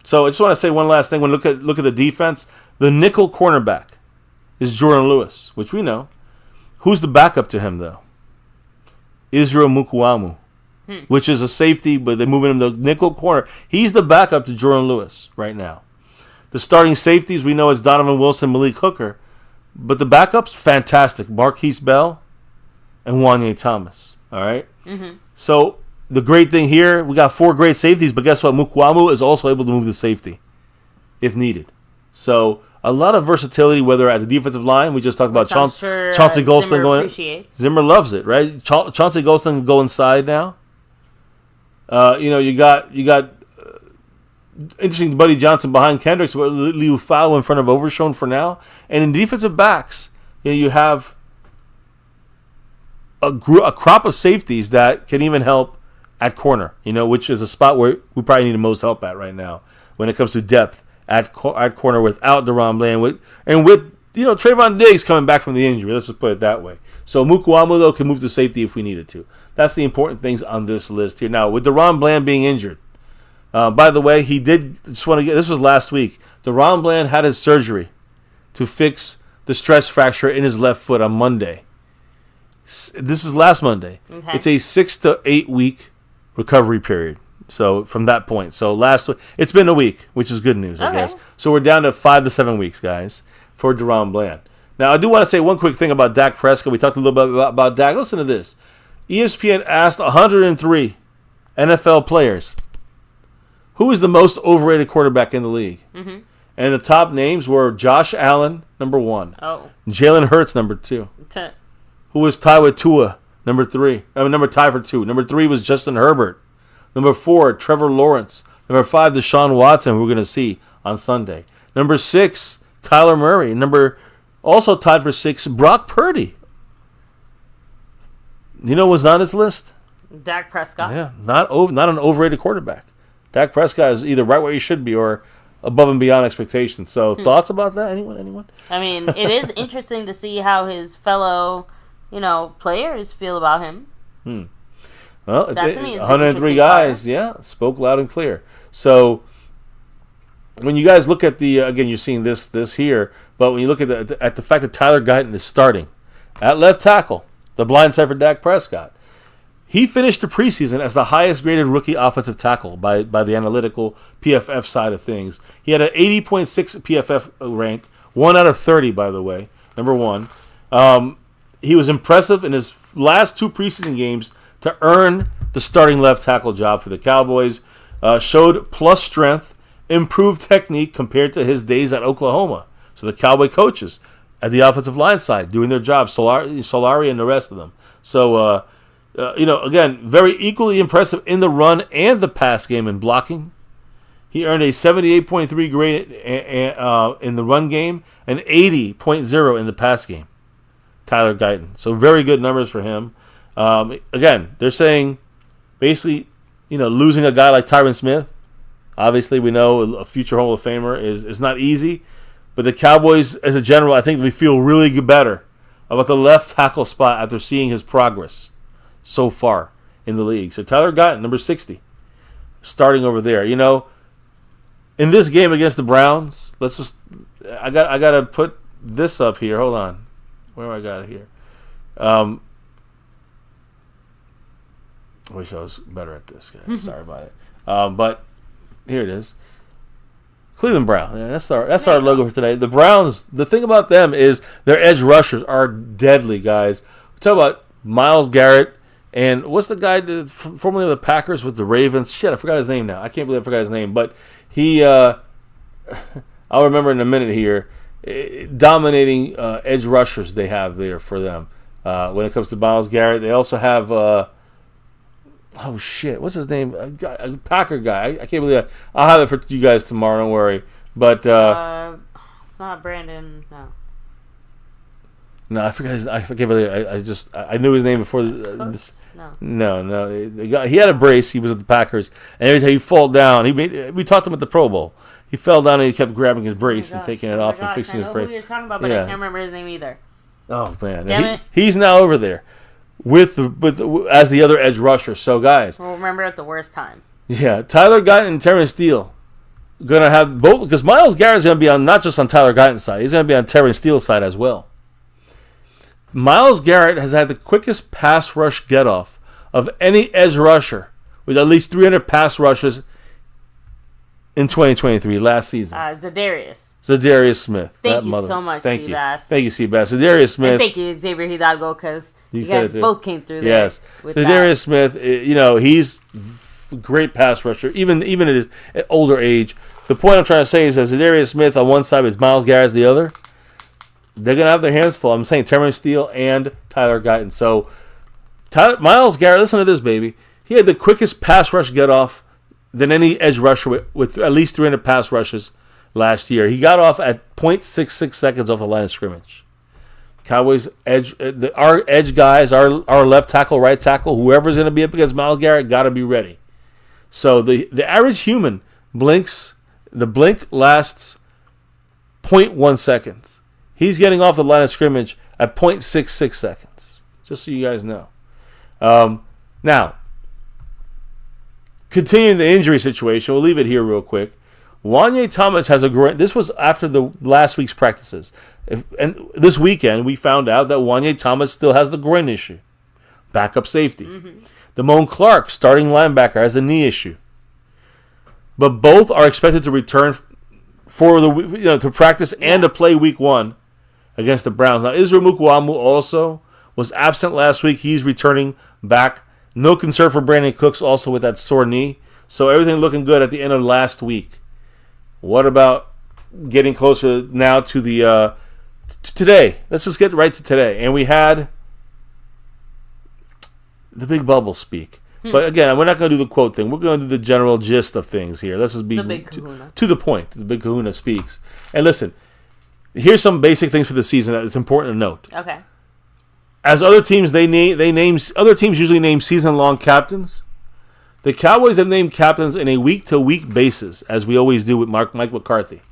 So I just want to say one last thing. When look at the defense, the nickel cornerback is Jordan Lewis, which we know. Who's the backup to him though? Israel Mukuamu, which is a safety, but they're moving him to nickel corner. He's the backup to Jordan Lewis right now. The starting safeties we know is Donovan Wilson, Malik Hooker. But the backups, fantastic. Marquise Bell and Wanye Thomas. All right? Mm-hmm. So the great thing here, we got 4 great safeties, but guess what? Mukwamu is also able to move the safety if needed. So a lot of versatility, whether at the defensive line, we just talked about Chauncey Golston going in. Zimmer loves it, right? Chauncey Golston can go inside now. You got interesting Buddy Johnson behind Kendricks, but Liu Fao in front of Overshown for now. And in defensive backs, you have a crop of safeties that can even help at corner, which is a spot where we probably need the most help at right now when it comes to depth at corner without DaRon Bland. With Trayvon Diggs coming back from the injury. Let's just put it that way. So Mukuamu, though, can move to safety if we needed to. That's the important things on this list here. Now, with DaRon Bland being injured, by the way, this was last week. DaRon Bland had his surgery to fix the stress fracture in his left foot on Monday. This is last Monday. Okay. It's a 6 to 8 week recovery period. So from that point, it's been a week, which is good news, I guess. So we're down to 5 to 7 weeks, guys, for DaRon Bland. Now I do want to say one quick thing about Dak Prescott. We talked a little bit about Dak. Listen to this. ESPN asked 103 NFL players, who is the most overrated quarterback in the league? Mm-hmm. And the top names were Josh Allen, number 1. Oh. Jalen Hurts, number 2. Who was tied with Tua, number 3. Tied for 2. Number 3 was Justin Herbert. Number 4, Trevor Lawrence. Number 5, Deshaun Watson, who we're going to see on Sunday. Number 6, Kyler Murray. Also tied for 6, Brock Purdy. You know what's on his list? Dak Prescott. Yeah, not an overrated quarterback. Dak Prescott is either right where he should be or above and beyond expectations. So thoughts about that? Anyone? I mean, it is interesting to see how his fellow, players feel about him. Well, that to me is 103 guys, spoke loud and clear. So when you guys look at again, you're seeing this here, but when you look at the fact that Tyler Guyton is starting at left tackle, the blind side for Dak Prescott. He finished the preseason as the highest graded rookie offensive tackle by the analytical PFF side of things. He had an 80.6 PFF rank, 1 out of 30, by the way, number 1. He was impressive in his last 2 preseason games to earn the starting left tackle job for the Cowboys. Showed plus strength, improved technique compared to his days at Oklahoma. So the Cowboy coaches at the offensive line side doing their job, Solari and the rest of them. So, again, very equally impressive in the run and the pass game and blocking. He earned a 78.3 grade in the run game and 80.0 in the pass game. Tyler Guyton. So very good numbers for him. Again, they're saying basically, losing a guy like Tyron Smith, obviously we know a future Hall of Famer is not easy. But the Cowboys, as a general, I think we feel really better about the left tackle spot after seeing his progress so far in the league. So Tyler Guyton, number 60, starting over there. In this game against the Browns, I got to put this up here. Hold on, where do I got it here? I wish I was better at this, guys. Sorry about it. But here it is. Cleveland Brown. Yeah, that's our logo for today. The Browns, the thing about them is their edge rushers are deadly, guys. We talk about Myles Garrett and what's the guy formerly of the Packers with the Ravens? Shit, I forgot his name now. I can't believe I forgot his name. But he, I'll remember in a minute here, dominating edge rushers they have there for them. When it comes to Myles Garrett, they also have... oh shit! What's his name? A Packer guy. I can't believe that. I'll have it for you guys tomorrow. Don't worry. But it's not Brandon. No. No, I forget. I forget. I knew his name before. No. The guy, he had a brace. He was at the Packers, and every time he fall down, we talked to him at the Pro Bowl. He fell down and he kept grabbing his brace and taking it off and fixing his brace. I know who you're talking about, but I can't remember his name either. Oh man, Damn it. He's now over there as the other edge rusher. So guys, we'll remember at the worst time. Yeah, Tyler Guyton and Terrence Steele gonna have both, because Myles Garrett's gonna be on not just on Tyler Guyton's side, he's gonna be on Terrence Steele's side as well. Myles Garrett has had the quickest pass rush get off of any edge rusher with at least 300 pass rushes in 2023 last season. Zadarius Smith. Thank you so much, Seabass. Thank you, Seabass. Zadarius Smith. And thank you, Xavier Hidalgo, because you guys both came through there. Yes. Zadarius Smith, he's a great pass rusher, even at his older age. The point I'm trying to say is that Zadarius Smith on one side is Myles Garrett the other. They're going to have their hands full. I'm saying Terrence Steele and Tyler Guyton. So, Myles Garrett, listen to this, baby. He had the quickest pass rush get off than any edge rusher with at least 300 pass rushes last year. He got off at 0.66 seconds off the line of scrimmage. Cowboys edge, our edge guys, our left tackle, right tackle, whoever's going to be up against Myles Garrett, got to be ready. So the average human blinks. The blink lasts 0.1 seconds. He's getting off the line of scrimmage at 0.66 seconds. Just so you guys know. Now, continuing the injury situation, we'll leave it here real quick. Wanye Thomas has a groin. This was after the last week's practices. And this weekend, we found out that Wanye Thomas still has the groin issue. Backup safety. Mm-hmm. Damone Clark, starting linebacker, has a knee issue. But both are expected to return for to practice and to play week 1 against the Browns. Now, Israel Mukuamu also was absent last week. He's returning back. No concern for Brandon Cooks, also with that sore knee. So everything looking good at the end of last week. What about getting closer now to the today? Let's just get right to today. And we had the big bubble speak. But again, we're not going to do the quote thing. We're going to do the general gist of things here. Let's just be to the point. The big kahuna speaks. And listen, here's some basic things for the season that it's important to note. Okay. As other teams, other teams usually name season-long captains. The Cowboys have named captains in a week-to-week basis, as we always do with Mike McCarthy.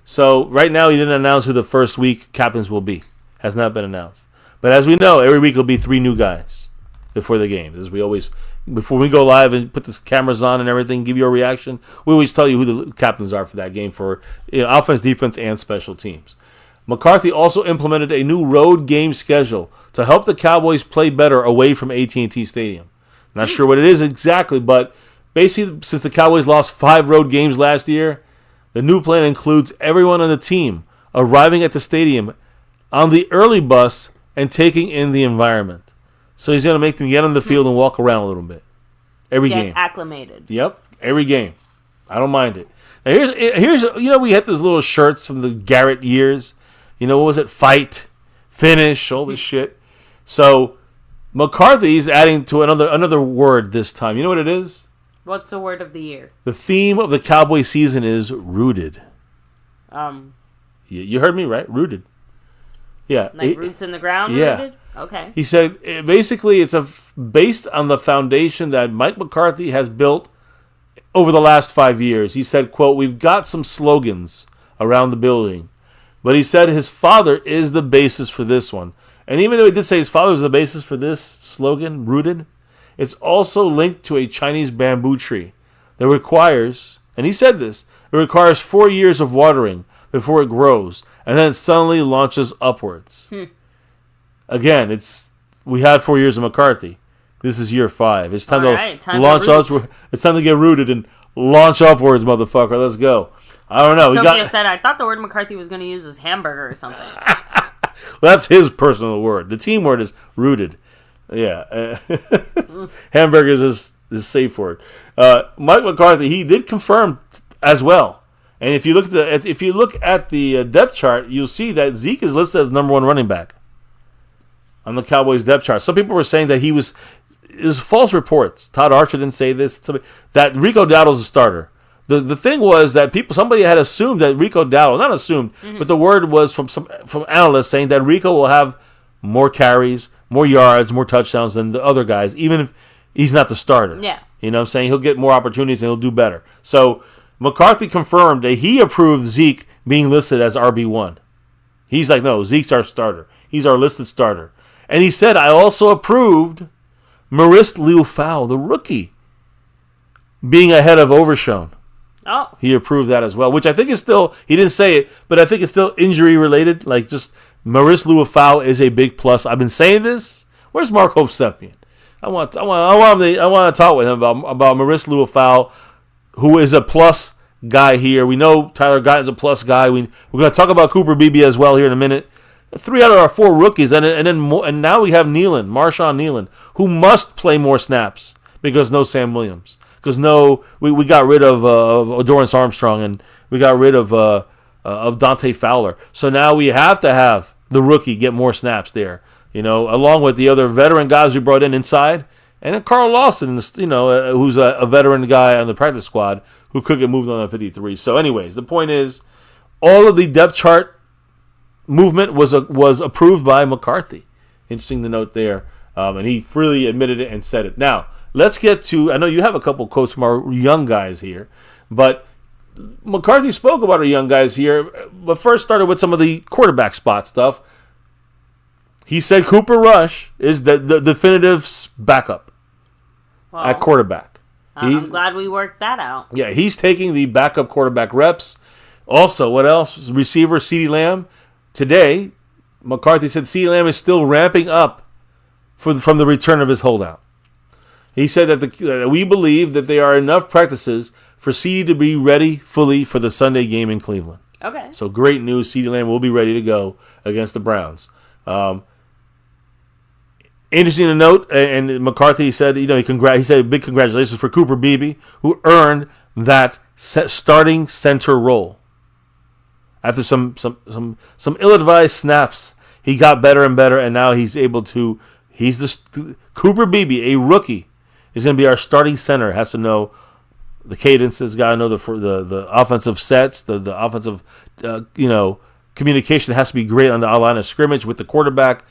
So right now, he didn't announce who the first week captains will be. Has not been announced. But as we know, every week will be 3 new guys before the game. As we always, before we go live and put the cameras on and everything, give you a reaction, we always tell you who the captains are for that game for offense, defense, and special teams. McCarthy also implemented a new road game schedule to help the Cowboys play better away from AT&T Stadium. Not sure what it is exactly, but basically, since the Cowboys lost 5 road games last year, the new plan includes everyone on the team arriving at the stadium on the early bus and taking in the environment. So he's going to make them get on the field and walk around a little bit. Every game. Get acclimated. Yep, every game. I don't mind it. Now here's we had those little shirts from the Garrett years. What was it? Fight, finish, all this shit. So McCarthy's adding to another word this time. You know what it is? What's the word of the year? The theme of the Cowboy season is rooted. You heard me right? Rooted. Yeah. Like roots in the ground? Yeah. Rooted? Okay. He said basically it's based on the foundation that Mike McCarthy has built over the last 5 years. He said, quote, "We've got some slogans around the building." But he said his father is the basis for this one. And even though he did say his father was the basis for this slogan, rooted, it's also linked to a Chinese bamboo tree that requires, and he said this, it requires 4 years of watering before it grows, and then it suddenly launches upwards. Again, we had 4 years of McCarthy. This is year 5. It's time to launch upwards. It's time to get rooted and launch upwards, motherfucker. Let's go. I don't know. Sophia said, I thought the word McCarthy was going to use as hamburger or something. Well, that's his personal word. The team word is rooted. Yeah. Hamburgers is safe word. Mike McCarthy, he did confirm as well. And if you look at the depth chart, you'll see that Zeke is listed as number 1 running back on the Cowboys depth chart. Some people were saying that it was false reports. Todd Archer didn't say this. That Rico Dowdle's a starter. The thing was that somebody had assumed that Rico Dowdle, not assumed, but the word was from analysts saying that Rico will have more carries, more yards, more touchdowns than the other guys, even if he's not the starter. Yeah. You know what I'm saying? He'll get more opportunities and he'll do better. So McCarthy confirmed that he approved Zeke being listed as RB1. He's like, no, Zeke's our starter. He's our listed starter. And he said, I also approved Maurice Liufau, the rookie, being ahead of Overshown. Oh. He approved that as well, which I think is still, he didn't say it, but I think it's still injury related. Like, just Maurice Liufau is a big plus. I've been saying this. Where's Mark Hopesepian? I want to talk with him about Maurice Liufau, who is a plus guy here. We know Tyler Guyton's a plus guy. We're going to talk about Cooper Beebe as well here in a minute. 3 out of our 4 rookies, and now we have Marshawn Nealon, who must play more snaps because no Sam Williams. Because we got rid of Dorrance Armstrong and we got rid of Dante Fowler. So now we have to have the rookie get more snaps there, along with the other veteran guys we brought in inside. And then Carl Lawson, who's a veteran guy on the practice squad who could get moved on at 53. So anyways, the point is, all of the depth chart movement was approved by McCarthy. Interesting to note there. And he freely admitted it and said it. Now, let's get to, I know you have a couple quotes from our young guys here, but McCarthy spoke about our young guys here, but first started with some of the quarterback spot stuff. He said Cooper Rush is the definitive backup at quarterback. I'm glad we worked that out. Yeah, he's taking the backup quarterback reps. Also, what else? Receiver CeeDee Lamb. Today, McCarthy said CeeDee Lamb is still ramping up from the return of his holdout. He said that we believe that there are enough practices for CeeDee to be ready fully for the Sunday game in Cleveland. Okay. So great news. CeeDee Lamb will be ready to go against the Browns. Interesting to note, and McCarthy said, he said big congratulations for Cooper Beebe, who earned that starting center role. After some ill-advised snaps, he got better and better, and now he's able to. Cooper Beebe, a rookie, is going to be our starting center. Has to know the cadences, got to know the offensive sets, the offensive communication has to be great on the line of scrimmage with the quarterback.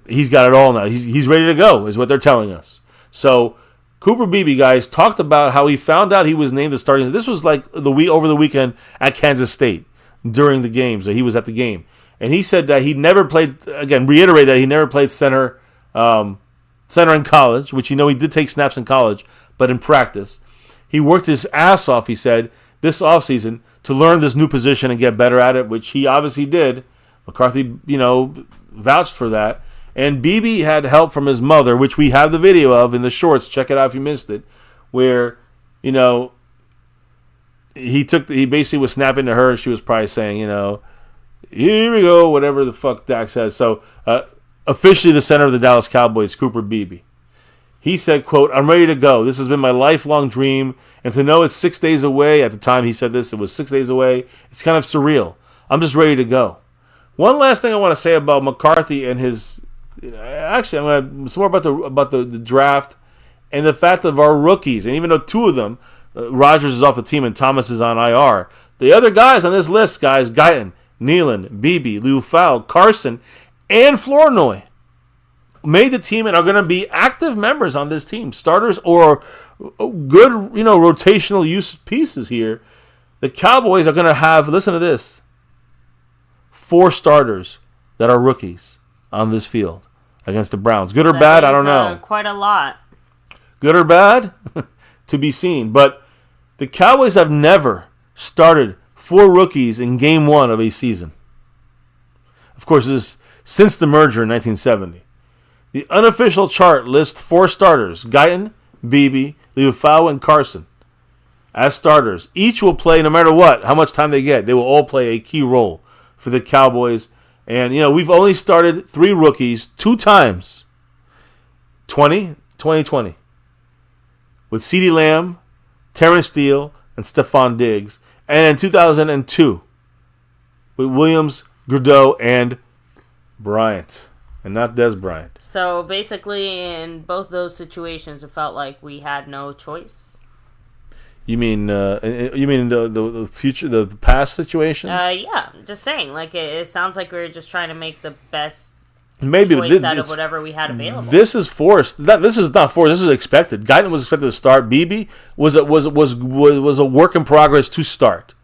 He's got it all now. He's ready to go, is what they're telling us. So Cooper Beebe, guys, talked about how he found out he was named the starting. This was like over the weekend at Kansas State during the game. So he was at the game, and he said that he never played. Again, reiterate that he never played center in college, which he did take snaps in college, but in practice, he worked his ass off. He said this offseason to learn this new position and get better at it, which he obviously did. McCarthy, vouched for that. And Beebe had help from his mother, which we have the video of in the shorts. Check it out if you missed it, where he basically was snapping to her. She was probably saying, here we go, whatever the fuck Dak says. So officially the center of the Dallas Cowboys, Cooper Beebe. He said, quote, I'm ready to go. This has been my lifelong dream. And to know it's 6 days away, at the time he said this, it was 6 days away. It's kind of surreal. I'm just ready to go. One last thing I want to say about McCarthy and his... Actually, I'm going to some more about the draft and the fact of our rookies. And even though 2 of them, Rodgers is off the team and Thomas is on IR, the other guys on this list, guys, Guyton, Nealon, Beebe, Liufau, Carson, and Flournoy, made the team and are going to be active members on this team, starters or good, rotational use pieces here. The Cowboys are going to have, listen to this, 4 starters that are rookies on this field against the Browns. Good or bad, I don't know. Quite a lot. Good or bad, to be seen. But the Cowboys have never started 4 rookies in game 1 of a season. Of course, this is since the merger in 1970. The unofficial chart lists 4 starters, Guyton, Beebe, Liufau, and Carson, as starters. Each will play no matter what, how much time they get. They will all play a key role for the Cowboys. And, we've only started 3 rookies 2 times. 2020. With CeeDee Lamb, Terrence Steele, and Stephon Diggs. And in 2002, with Williams, Grudeau, and Bryant. And not Des Bryant. So, basically, in both those situations, it felt like we had no choice. You mean the future, the past situations? Yeah, just saying. Like it sounds like we were just trying to make the best maybe choice out of whatever we had available. This is forced. This is not forced. This is expected. Guyton was expected to start. Beebe was a work in progress to start.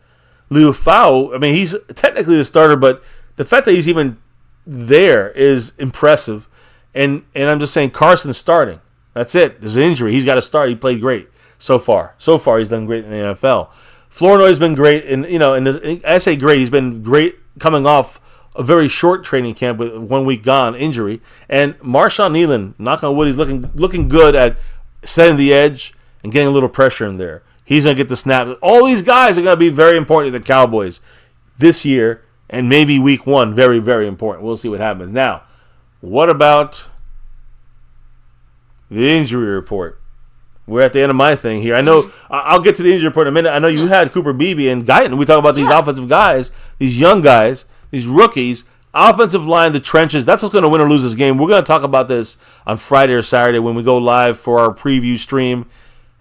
Liu Fao, I mean, he's technically the starter, but the fact that he's even there is impressive. And I'm just saying, Carson's starting. That's it. There's an injury. He's got to start. He played great so far. So far, he's done great in the NFL. Flournoy's been great, and I say great. He's been great coming off a very short training camp with 1 week gone injury. And Marshawn Nealon, knock on wood, he's looking good at setting the edge and getting a little pressure in there. He's going to get the snap. All these guys are going to be very important to the Cowboys this year, and maybe week 1, very, very important. We'll see what happens. Now, what about the injury report? We're at the end of my thing here. I know I'll get to the injury report in a minute. I know you had Cooper Beebe and Guyton. We talk about these offensive guys, these young guys, these rookies, offensive line, the trenches. That's what's going to win or lose this game. We're going to talk about this on Friday or Saturday when we go live for our preview stream.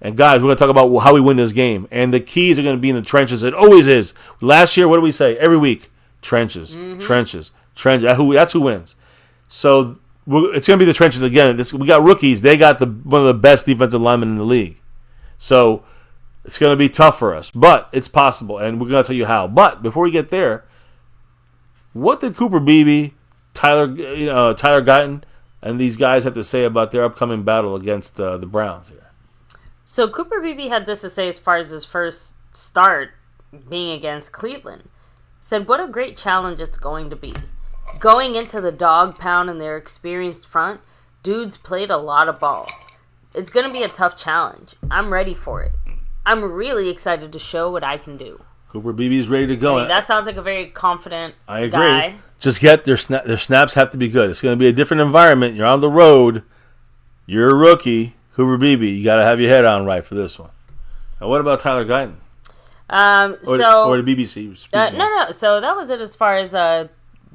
And guys, we're going to talk about how we win this game. And the keys are going to be in the trenches. It always is. Last year, what do we say? Every week, trenches, trenches. That's who wins. So it's going to be the trenches again. We got rookies. They got one of the best defensive linemen in the league. So it's going to be tough for us. But it's possible. And we're going to tell you how. But before we get there, what did Cooper Beebe, Tyler Guyton, and these guys have to say about their upcoming battle against the Browns here? So Cooper Beebe had this to say as far as his first start being against Cleveland. Said, what a great challenge it's going to be. Going into the dog pound and their experienced front, dudes played a lot of ball. It's going to be a tough challenge. I'm ready for it. I'm really excited to show what I can do. Cooper Beebe's ready to go. I mean, that sounds like a very confident I agree. guy. Just get their snaps have to be good. It's going to be a different environment. You're on the road. You're a rookie. Cooper Beebe, you got to have your head on right for this one. Now, what about Tyler Guyton? Or the BBC? No. So that was it as far as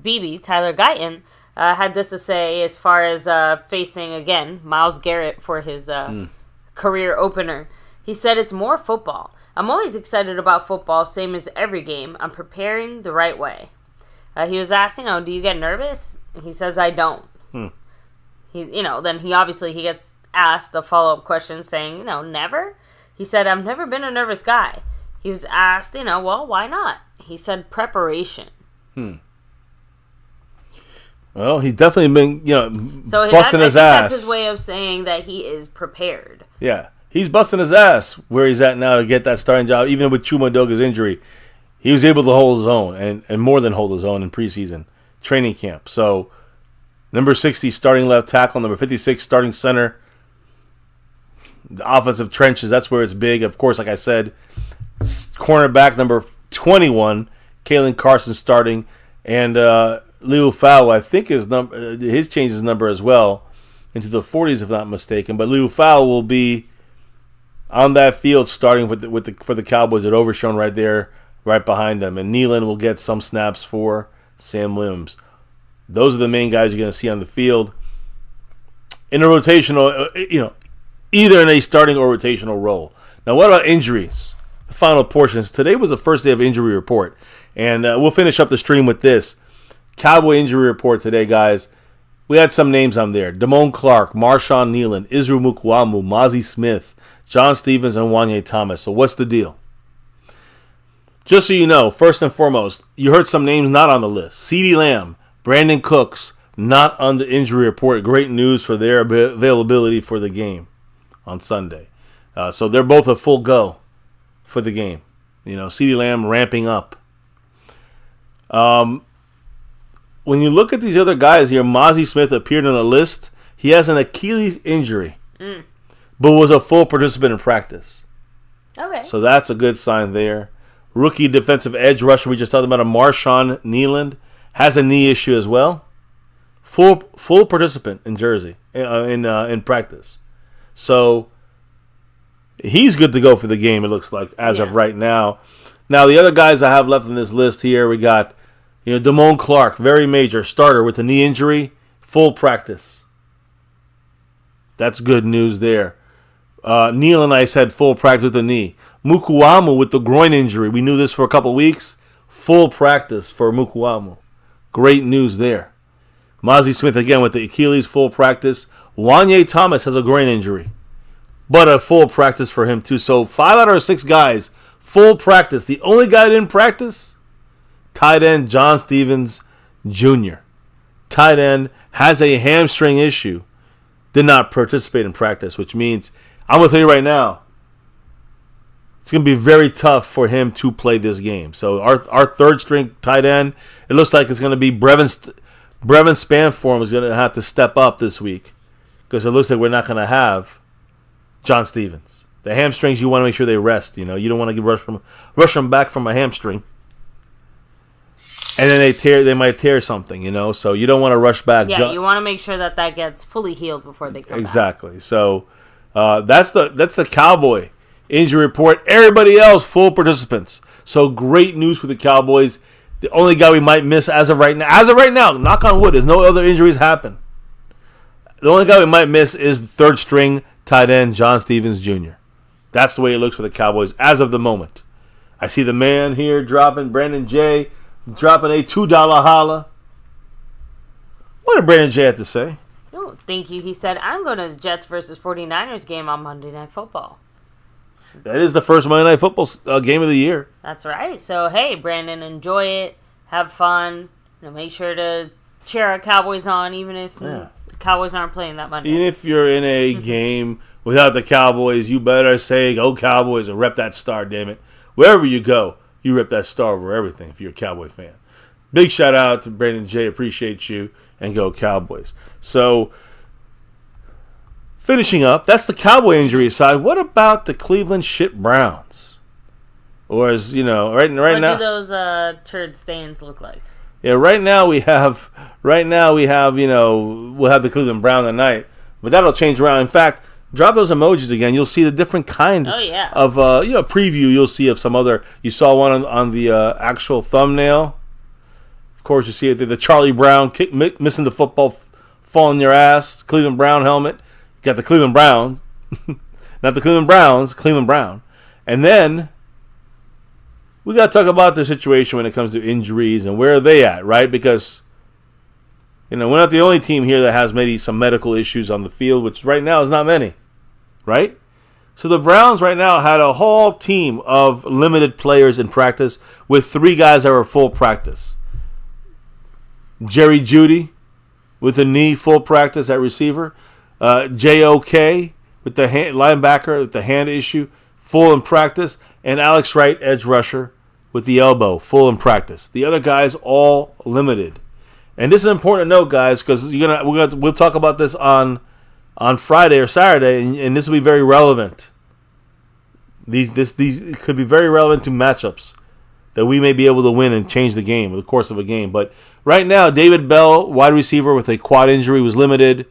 Beebe, Tyler Guyton, had this to say as far as facing, again, Myles Garrett for his career opener. He said, it's more football. I'm always excited about football, same as every game. I'm preparing the right way. He was asked, do you get nervous? He says, I don't. Then he gets asked a follow-up question saying, never? He said, I've never been a nervous guy. He was asked, well, why not? He said, preparation. Well, he's definitely been, so busting his ass. That's his way of saying that he is prepared. Yeah. He's busting his ass where he's at now to get that starting job. Even with Chuma Doga's injury, he was able to hold his own and more than hold his own in preseason training camp. So, number 60 starting left tackle, number 56 starting center. The offensive trenches, that's where it's big. Of course, like I said, cornerback number 21, Kalen Carson starting, and Liu Fao, I think his changes his number as well into the 40s, if not mistaken. But Liu Fao will be on that field starting for the Cowboys at Overshown right there, right behind them, and Nealon will get some snaps for Sam Williams. Those are the main guys you're going to see on the field in a rotational, either in a starting or rotational role. Now, what about injuries? The final portions. Today was the first day of injury report, and we'll finish up the stream with this. Cowboy injury report today, guys. We had some names on there. Damone Clark, Marshawn Nealon, Israel Mukuamu, Mozzie Smith, John Stevens, and Wanye Thomas. So what's the deal? Just so you know, first and foremost, you heard some names not on the list. CeeDee Lamb, Brandon Cooks, not on the injury report. Great news for their availability for the game on Sunday. So they're both a full go for the game. CeeDee Lamb ramping up. When you look at these other guys here, Mozzie Smith appeared on the list. He has an Achilles injury, but was a full participant in practice. Okay. So that's a good sign there. Rookie defensive edge rusher, we just talked about, Marshawn Nealon, has a knee issue as well. Full participant in Jersey in practice. So he's good to go for the game, it looks like, as of right now. Now, the other guys I have left on this list here, we got Damone Clark, very major starter with a knee injury, full practice. That's good news there. Nealon, I said, full practice with the knee. Mukuamu with the groin injury. We knew this for a couple weeks. Full practice for Mukuamu. Great news there. Mozzie Smith, again, with the Achilles, full practice. Wanye Thomas has a groin injury, but a full practice for him, too. So 5 out of 6 guys, full practice. The only guy that didn't practice, tight end John Stevens Jr. Tight end has a hamstring issue, did not participate in practice, which means, I'm going to tell you right now, it's going to be very tough for him to play this game. So our third string tight end, it looks like it's going to be Brevin Spanform is going to have to step up this week because it looks like we're not going to have John Stevens. The hamstrings, you want to make sure they rest. You don't want to rush them back from a hamstring, and then they might tear something. So you don't want to rush back. Yeah, you want to make sure that gets fully healed before they come back. Exactly. So that's the Cowboy injury report. Everybody else, full participants. So great news for the Cowboys. The only guy we might miss as of right now, knock on wood, there's no other injuries happen. The only guy we might miss is the third string tight end, John Stevens Jr. That's the way it looks for the Cowboys as of the moment. I see the man here Brandon J, dropping a $2 holla. What did Brandon J have to say? Oh, thank you. He said, I'm going to the Jets versus 49ers game on Monday Night Football. That is the first Monday Night Football game of the year. That's right. So, hey, Brandon, enjoy it. Have fun. Make sure to cheer our Cowboys on, even if the Cowboys aren't playing that Monday. Even if you're in a game without the Cowboys, you better say, go Cowboys, and rep that star, damn it. Wherever you go, you rep that star over everything if you're a Cowboy fan. Big shout out to Brandon J. Appreciate you, and go Cowboys. So, finishing up, that's the Cowboy injury side. What about the Cleveland shit Browns? Or as right now, what do those turd stains look like? Yeah, right now we have we'll have the Cleveland Brown tonight, but that'll change around. In fact, drop those emojis again. You'll see the different kind of preview. You'll see of some other. You saw one on the actual thumbnail. Of course, you see it. The Charlie Brown missing the football, falling your ass. Cleveland Brown helmet. You got the Cleveland Browns, not the Cleveland Browns. Cleveland Brown, and then we got to talk about the situation when it comes to injuries and where are they at, right? Because we're not the only team here that has maybe some medical issues on the field, which right now is not many, right? So the Browns right now had a whole team of limited players in practice with 3 guys that were full practice. Jerry Jeudy with a knee, full practice at receiver. JOK with the linebacker with the hand issue, full in practice. And Alex Wright, edge rusher, with the elbow, full in practice. The other guys all limited. And this is important to note, guys, because we'll talk about this on Friday or Saturday, and this will be very relevant. These could be very relevant to matchups that we may be able to win and change the game, the course of a game. But right now, David Bell, wide receiver with a quad injury, was limited.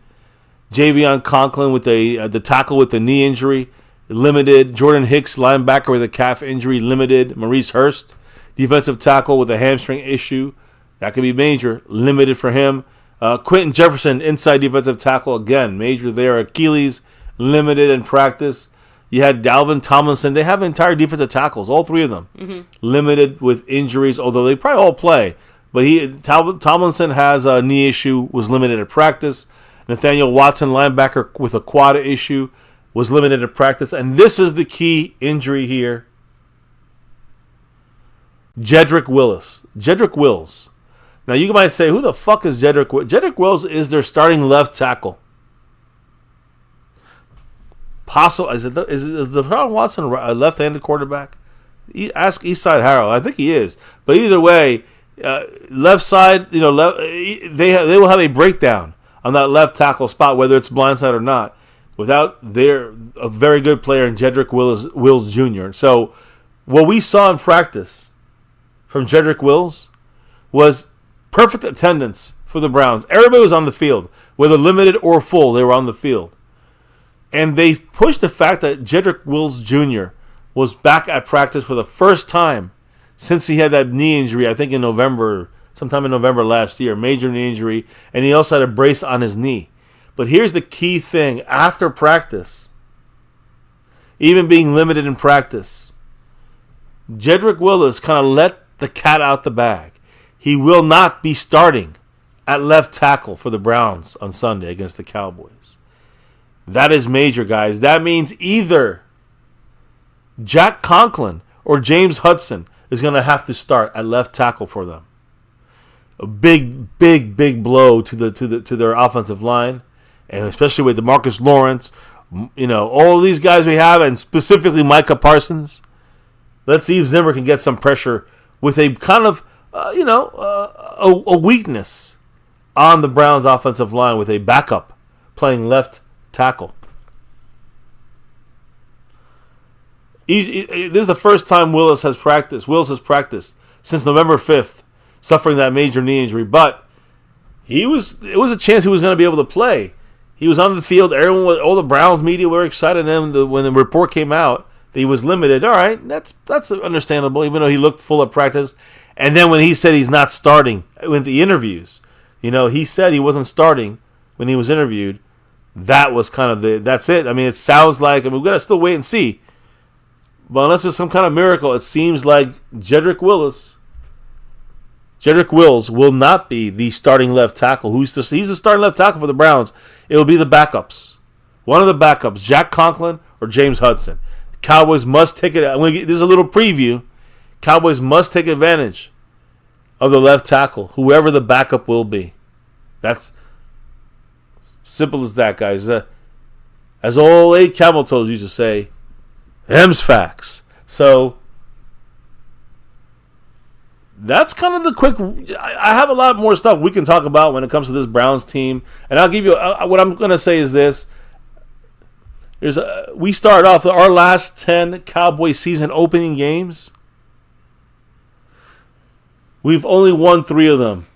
Javion Conklin with the tackle with the knee injury, limited. Jordan Hicks, linebacker with a calf injury, limited. Maurice Hurst, defensive tackle with a hamstring issue. That could be major. Limited for him. Quentin Jefferson, inside defensive tackle, again, major there. Achilles, limited in practice. You had Dalvin Tomlinson. They have entire defensive tackles, all 3 of them, limited with injuries, although they probably all play. But Tomlinson has a knee issue, was limited at practice. Nathaniel Watson, linebacker with a quad issue, was limited at practice. And this is the key injury here. Jedrick Wills. Now, you might say, who the fuck is Jedrick Wills? Jedrick Wills is their starting left tackle. Is Deshaun Watson a left-handed quarterback? Ask Eastside Harold. I think he is. But either way, left side, they will have a breakdown on that left tackle spot, whether it's blindside or not, without a very good player in Jedrick Wills Jr. So what we saw in practice from Jedrick Wills was perfect attendance for the Browns. Everybody was on the field, whether limited or full, they were on the field. And they pushed the fact that Jedrick Wills Jr. was back at practice for the first time since he had that knee injury, I think sometime in November last year, major knee injury, and he also had a brace on his knee. But here's the key thing. After practice, even being limited in practice, Jedrick Wills kind of let the cat out the bag. He will not be starting at left tackle for the Browns on Sunday against the Cowboys. That is major, guys. That means either Jack Conklin or James Hudson is going to have to start at left tackle for them. A big blow to their offensive line, and especially with DeMarcus Lawrence, all these guys we have, and specifically Micah Parsons. Let's see if Zimmer can get some pressure with a kind of a weakness on the Browns' offensive line with a backup playing left tackle. This is the first time Willis has practiced. Willis has practiced since November 5th, suffering that major knee injury. But it was a chance he was going to be able to play. He was on the field. All the Browns media were excited. And then when the report came out that he was limited, all right, that's understandable, even though he looked full of practice. And then when he said he's not starting with the interviews, he said he wasn't starting when he was interviewed. That was kind of that's it. I mean, it sounds like, we've got to still wait and see. But unless there's some kind of miracle, it seems like Jedrick Wills will not be the starting left tackle. He's the starting left tackle for the Browns. It will be the backups. One of the backups, Jack Conklin or James Hudson. Cowboys must take it. This is a little preview. Cowboys must take advantage of the left tackle, whoever the backup will be. That's simple as that, guys. As old Abe Campbell used to say, M's facts. So that's kind of the quick. I have a lot more stuff we can talk about when it comes to this Browns team, and I'll give you what I'm going to say is this. We started off our last 10 Cowboy season opening games. We've only won 3 of them.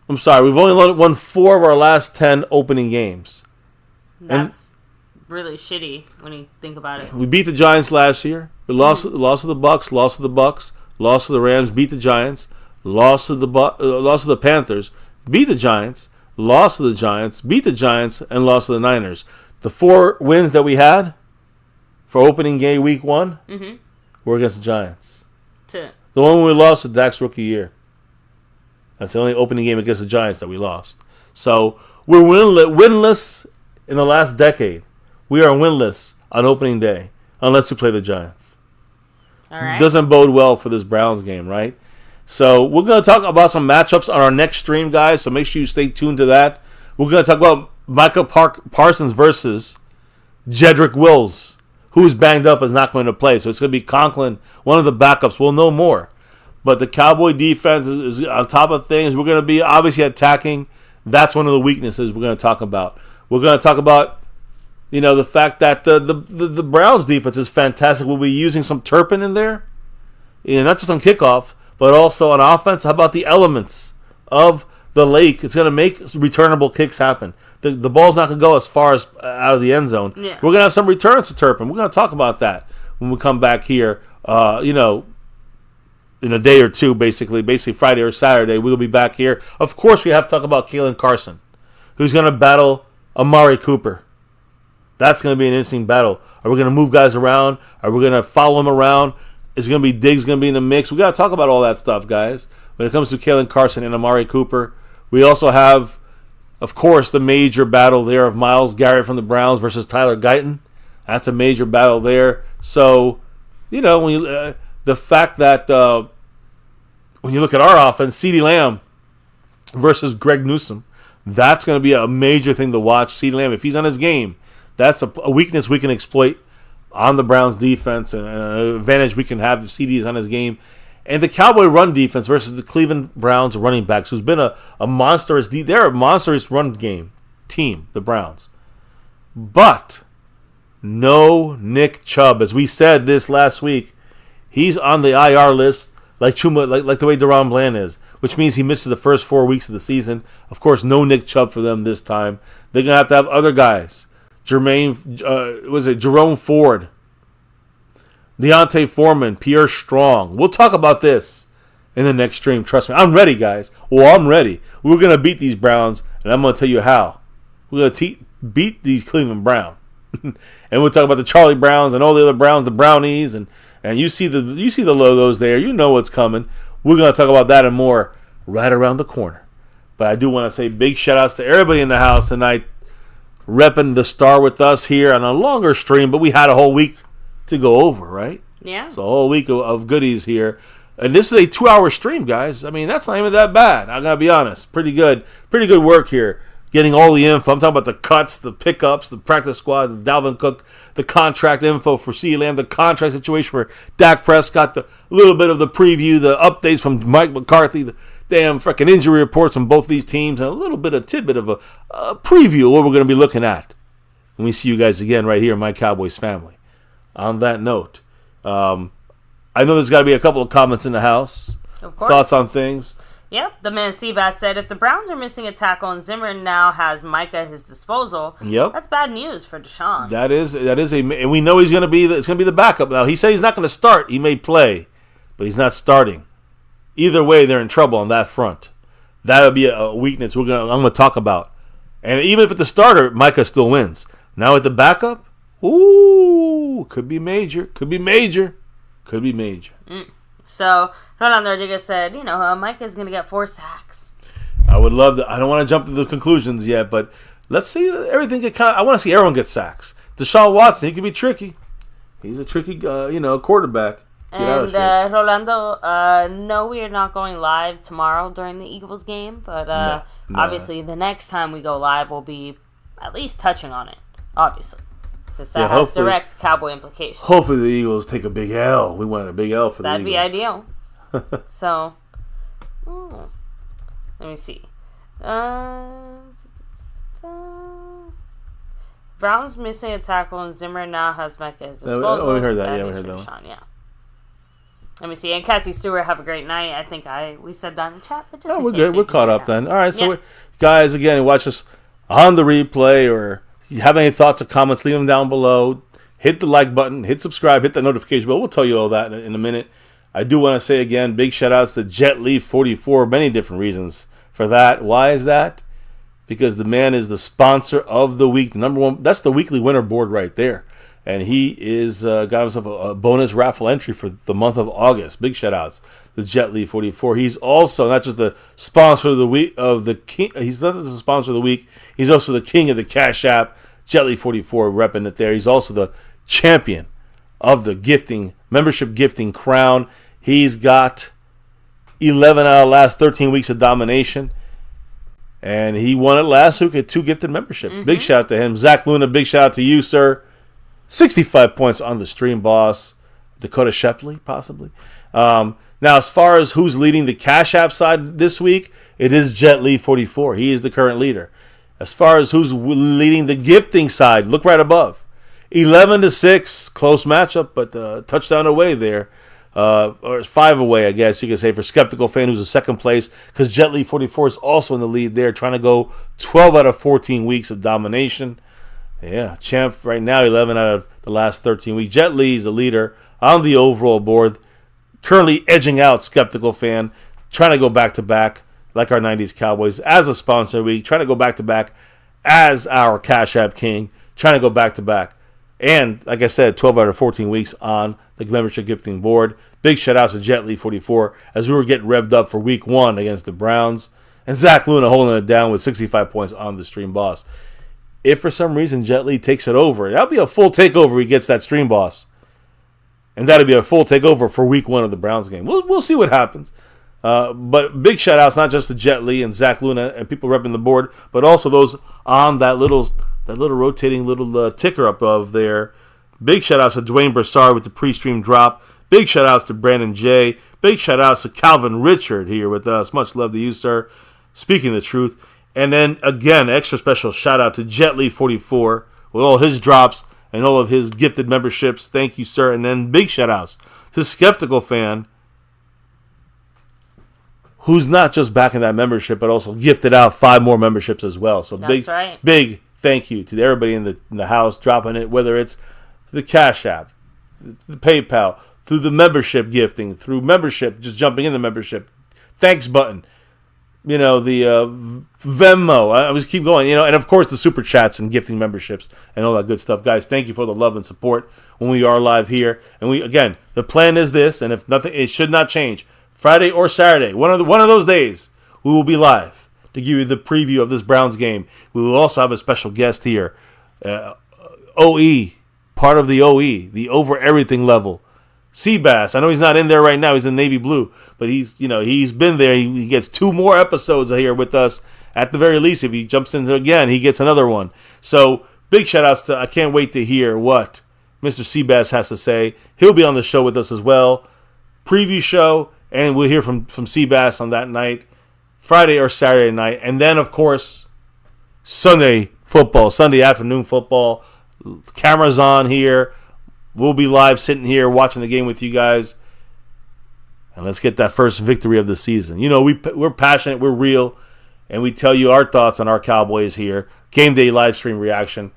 I'm sorry, we've only won 4 of our last 10 opening games. That's really shitty when you think about it. We beat the Giants last year. We lost to the Bucs, lost to the Rams, beat the Giants, lost to the Panthers, beat the Giants, lost to the Giants, beat the Giants, and lost to the Niners. The 4 wins that we had for opening game week 1 were against the Giants. That's it. The one we lost to Dak's rookie year. That's the only opening game against the Giants that we lost. So we're winless in the last decade. We are winless on opening day unless we play the Giants. All right. Doesn't bode well for this Browns game, right? So we're going to talk about some matchups on our next stream, guys. So make sure you stay tuned to that. We're going to talk about Micah Parsons versus Jedrick Wills, who's banged up is not going to play. So it's going to be Conklin, one of the backups. We'll know more. But the Cowboy defense is on top of things. We're going to be obviously attacking. That's one of the weaknesses we're going to talk about. We're going to talk about, the fact that the Browns defense is fantastic. We'll be using some Turpin in there. Not just on kickoff, but also on offense. How about the elements of the lake? It's going to make returnable kicks happen. The ball's not going to go as far as out of the end zone. Yeah. We're going to have some returns to Turpin. We're going to talk about that when we come back here, in a day or two, basically Friday or Saturday. We'll be back here. Of course, we have to talk about Kalen Carson, who's going to battle Amari Cooper. That's going to be an interesting battle. Are we going to move guys around? Are we going to follow him around? Is going to be Diggs going to be in the mix? We got to talk about all that stuff, guys. When it comes to Kalen Carson and Amari Cooper, we also have, of course, the major battle there of Myles Garrett from the Browns versus Tyler Guyton. That's a major battle there. So, when you the fact that when you look at our offense, CeeDee Lamb versus Greg Newsome, that's going to be a major thing to watch. CeeDee Lamb, if he's on his game, that's a weakness we can exploit on the Browns defense and an advantage we can have if CeeDee is on his game. And the Cowboy run defense versus the Cleveland Browns running backs, who's been a monstrous, they're a monstrous run game team, the Browns. But no Nick Chubb. As we said this last week, he's on the IR list like Chuma, like the way Deron Bland is, which means he misses the first 4 weeks of the season. Of course, no Nick Chubb for them this time. They're going to have other guys. Jerome Ford, Deontay Foreman, Pierre Strong. We'll talk about this in the next stream. Trust me. I'm ready, guys. Well, I'm ready. We're going to beat these Browns, and I'm going to tell you how. We're going to beat these Cleveland Browns. And we'll talk about the Charlie Browns and all the other Browns, the Brownies, and you see the logos there. You know what's coming. We're going to talk about that and more right around the corner. But I do want to say big shout-outs to everybody in the house tonight, repping the star with us here on a longer stream, but we had a whole week to go over, right? Yeah. So a whole week of goodies here. And this is a 2-hour stream, guys. I mean, that's not even that bad. I got to be honest. Pretty good work here. Getting all the info. I'm talking about the cuts, the pickups, the practice squad, the Dalvin Cook, the contract info for CeeDee Lamb, the contract situation for Dak Prescott, the little bit of the preview, the updates from Mike McCarthy, the damn freaking injury reports from both these teams, and a little bit of tidbit of a preview of what we're going to be looking at. And we see you guys again right here in My Cowboys Family. On that note, I know there's got to be a couple of comments in the house. Of course. Thoughts on things. Yep, the man Seabass said, if the Browns are missing a tackle and Zimmer now has Micah at his disposal, that's bad news for Deshaun. That is and we know he's going to be it's going to be the backup. Now, he said he's not going to start. He may play, but he's not starting. Either way, they're in trouble on that front. That would be a weakness I'm going to talk about. And even if it's the starter, Micah still wins. Now with the backup, could be major. So, Ronald Rodriguez said, Micah's going to get 4 sacks. I would love to. I don't want to jump to the conclusions yet, but let's see everything get I want to see everyone get sacks. Deshaun Watson, he can be tricky. He's a tricky, quarterback. And Rolando, no, we are not going live tomorrow during the Eagles game, but obviously the next time we go live will be at least touching on it, obviously. Since that has direct Cowboy implications. Hopefully the Eagles take a big L. We want a big L for the Eagles. That'd be ideal. So, let me see. Brown's missing a tackle and Zimmer now has Micah at his disposal. We heard that. Yeah, we heard that one. Yeah. Let me see. And Cassie Stewart, have a great night. I think we said that in the chat. But just we're good. We're caught up then. All right. So, guys, again, watch us on the replay, or if you have any thoughts or comments, leave them down below. Hit the like button. Hit subscribe. Hit the notification bell. We'll tell you all that in a minute. I do want to say again, big shout outs to JetLeaf44. Many different reasons for that. Why is that? Because the man is the sponsor of the week. The number one. That's the weekly winner board right there. And he is got himself a bonus raffle entry for the month of August. Big shout outs to JetLeaf44. He's also not just the sponsor of the week of the king. He's not just the sponsor of the week. He's also the king of the Cash App. JetLeaf44 repping it there. He's also the champion of the membership gifting crown. He's got 11 out of the last 13 weeks of domination. And he won it last week at 2 gifted memberships. Mm-hmm. Big shout out to him. Zach Luna, big shout out to you, sir. 65 points on the stream boss. Dakota Shepley, possibly. Now, as far as who's leading the Cash App side this week, it is JetLeaf44. He is the current leader. As far as who's leading the gifting side, look right above. 11-6, close matchup, but touchdown away there. Or 5 away, I guess you could say, for Skeptical Fan, who's in second place, because JetLeaf44 is also in the lead there, trying to go 12 out of 14 weeks of domination. Yeah, champ right now, 11 out of the last 13 weeks. Jet Li is the leader on the overall board, currently edging out Skeptical Fan, trying to go back-to-back like our 90s Cowboys as a sponsor week, trying to go back-to-back as our Cash App King, trying to go back-to-back. And, like I said, 12 out of 14 weeks on the membership gifting board. Big shout-outs to JetLeaf44 as we were getting revved up for week 1 against the Browns. And Zach Luna holding it down with 65 points on the stream boss. If for some reason Jet Li takes it over, that'll be a full takeover. He gets that stream boss. And that'll be a full takeover for week 1 of the Browns game. We'll see what happens. But big shout-outs not just to Jet Li and Zach Luna and people repping the board, but also those on that little rotating little ticker up of there. Big shout-outs to Dwayne Broussard with the pre-stream drop. Big shout-outs to Brandon J. Big shout-outs to Calvin Richard here with us. Much love to you, sir. Speaking the truth. And then, again, extra special shout-out to JetLeaf44 with all his drops and all of his gifted memberships. Thank you, sir. And then big shout-outs to Skeptical Fan, who's not just backing that membership, but also gifted out 5 more memberships as well. So big thank you to everybody in the house dropping it, whether it's the Cash App, the PayPal, through the membership gifting, through membership, just jumping in the membership, thanks button, the Venmo. I just keep going, and of course the super chats and gifting memberships and all that good stuff. Guys, thank you for the love and support when we are live here. And the plan is this, and if nothing, it should not change. Friday or Saturday, one of those days, we will be live to give you the preview of this Browns game. We will also have a special guest here, OE, part of the OE, the over everything level. Seabass. I know he's not in there right now. He's in navy blue, but he's been there. He gets 2 more episodes here with us at the very least. If he jumps in again, he gets another one. So big shout outs to. I can't wait to hear what Mr. Seabass has to say. He'll be on the show with us as well. Preview show, and we'll hear from Seabass on that night, Friday or Saturday night, and then of course Sunday afternoon football. Cameras on here. We'll be live sitting here watching the game with you guys. And let's get that first victory of the season. You know, we're passionate, we're real, and we tell you our thoughts on our Cowboys here. Game day live stream reaction,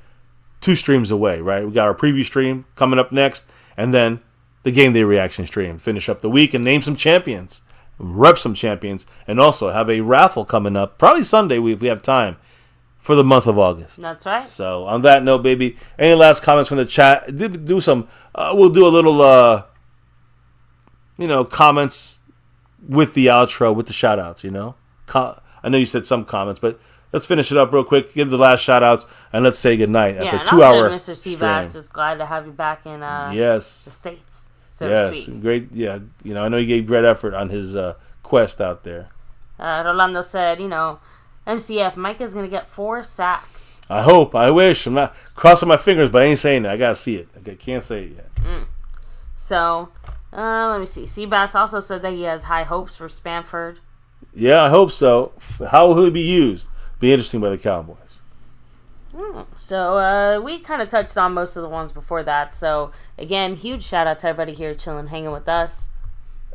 2 streams away, right? We got our preview stream coming up next, and then the game day reaction stream. Finish up the week and name some champions, rep some champions, and also have a raffle coming up, probably Sunday if we have time, for the month of August. That's right. So on that note, baby, any last comments from the chat? Do some. We'll do a little, comments with the outro, with the shout outs, I know you said some comments, but let's finish it up real quick. Give the last shout outs, and let's say goodnight after a 2-hour Mr. Seabass is glad to have you back in the States, so to speak. Great. Yeah, I know you gave great effort on his quest out there. Rolando said, MCF, Mike is going to get 4 sacks. I hope. I wish. I'm not crossing my fingers, but I ain't saying that. I got to see it. I can't say it yet. So, let me see. Seabass also said that he has high hopes for Spanford. Yeah, I hope so. How will he be used? Be interesting by the Cowboys. So, we kind of touched on most of the ones before that. So, again, huge shout out to everybody here chilling, hanging with us.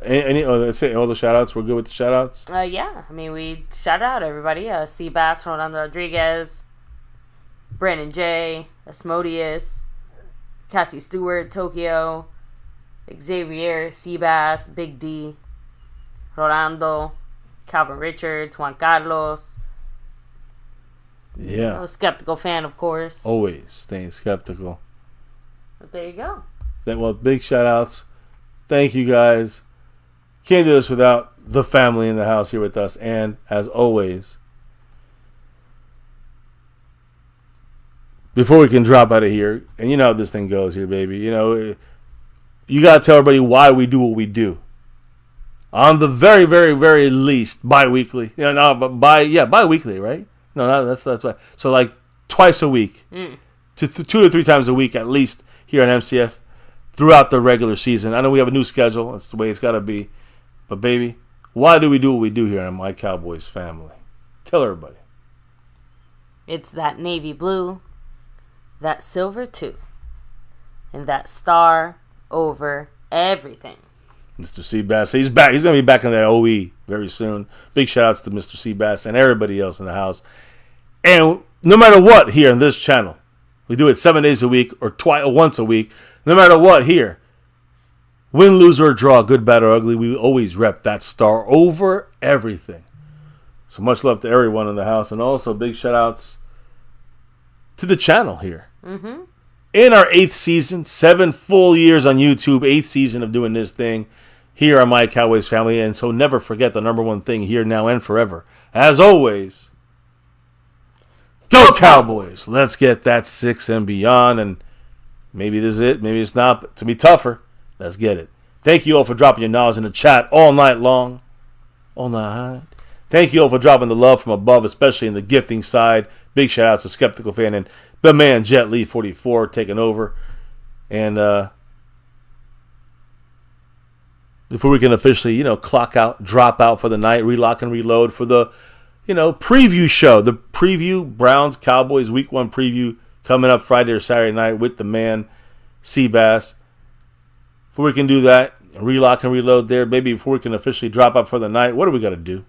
Let's say all the shout outs. We're good with the shout outs? Yeah. I mean, we shout out everybody. Seabass, Rolando Rodriguez, Brandon J, Asmodeus, Cassie Stewart, Tokyo, Xavier, Seabass, Big D, Rolando, Calvin Richards, Juan Carlos. Yeah. A skeptical fan, of course. Always staying skeptical. But there you go. Big shout outs. Thank you guys. Can't do this without the family in the house here with us. And as always, before we can drop out of here, and you know how this thing goes here, baby. You got to tell everybody why we do what we do. On the very, very, very least, bi-weekly. Bi-weekly, right? No, that's right. So like twice a week. 2 to 3 times a week at least here on MCF throughout the regular season. I know we have a new schedule. That's the way it's got to be. But, baby, why do we do what we do here on My Cowboys Family? Tell everybody. It's that navy blue, that silver too, and that star over everything. Mr. Seabass, he's back. He's going to be back in that OE very soon. Big shout-outs to Mr. Seabass and everybody else in the house. And no matter what here on this channel, we do it 7 days a week or once a week. No matter what here, win, lose, or draw, good, bad, or ugly, we always rep that star over everything. So much love to everyone in the house. And also big shout-outs to the channel here. Mm-hmm. In our 8th season, 7 full years on YouTube, 8th season of doing this thing here on My Cowboys Family. And so never forget the number one thing here, now, and forever. As always, go Cowboys! Let's get that 6 and beyond. And maybe this is it. Maybe it's not. But to be tougher. Let's get it. Thank you all for dropping your knowledge in the chat all night long. All night. Thank you all for dropping the love from above, especially in the gifting side. Big shout out to Skeptical Fan and the man Jet Lee 44 taking over. And before we can officially, clock out, drop out for the night, relock and reload for the, preview show. The preview, Browns Cowboys Week 1 preview coming up Friday or Saturday night with the man Seabass. Before we can do that, relock and reload there, baby, before we can officially drop out for the night, what do we got to do?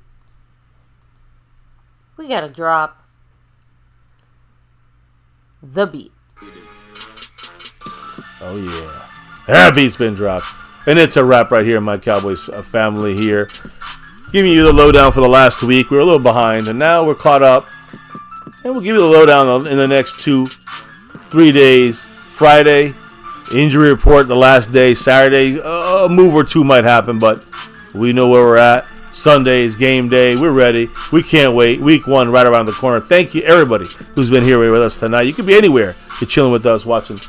We got to drop the beat. Oh, yeah. That beat's been dropped. And it's a wrap right here in My Cowboys Family here. Giving you the lowdown for the last week. We were a little behind, and now we're caught up. And we'll give you the lowdown in the next 2-3 days. Friday, injury report the last day. Saturday, a move or two might happen, but We know where we're at. Sunday's game day. We're ready. We can't wait. Week 1 right around the corner. Thank you, everybody who's been here with us tonight. You could be anywhere. You're chilling with us, watching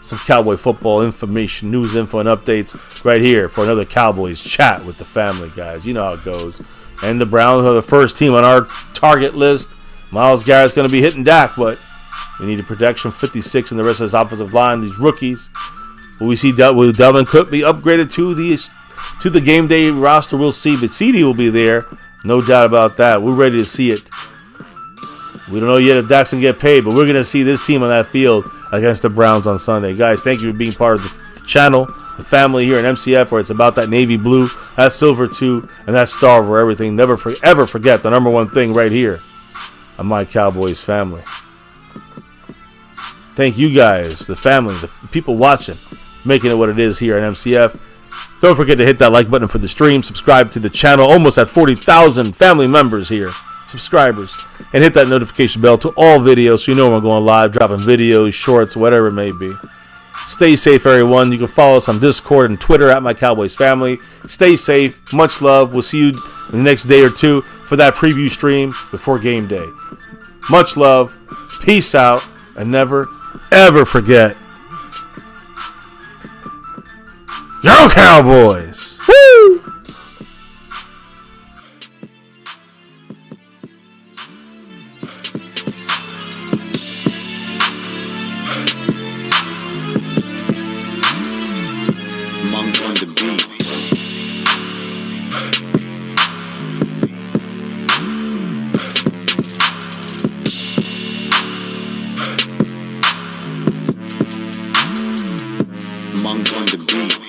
some Cowboy football information, news, info, and updates right here for another Cowboys chat with the family, guys. You know how it goes. And the Browns are the first team on our target list. Myles Garrett's going to be hitting DAK, but we need a protection 56 in the rest of this offensive line. These rookies. Will we see will Delvin Cook be upgraded to the game day roster? We'll see. But CD will be there. No doubt about that. We're ready to see it. We don't know yet if Dak's going to get paid, but we're going to see this team on that field against the Browns on Sunday. Guys, thank you for being part of the channel, the family here in MCF, where it's about that navy blue, that silver too, and that star over everything. Never ever forget the number one thing right here on My Cowboys Family. Thank you guys, the family, the people watching, making it what it is here at MCF. Don't forget to hit that like button for the stream. Subscribe to the channel. Almost at 40,000 family members here, subscribers. And hit that notification bell to all videos so you know when we're going live, dropping videos, shorts, whatever it may be. Stay safe, everyone. You can follow us on Discord and Twitter at MyCowboysFamily. Stay safe. Much love. We'll see you in the next day or two for that preview stream before game day. Much love. Peace out. And never, ever forget, Go Cowboys! Woo! Monk on the beat. Monk on the beat.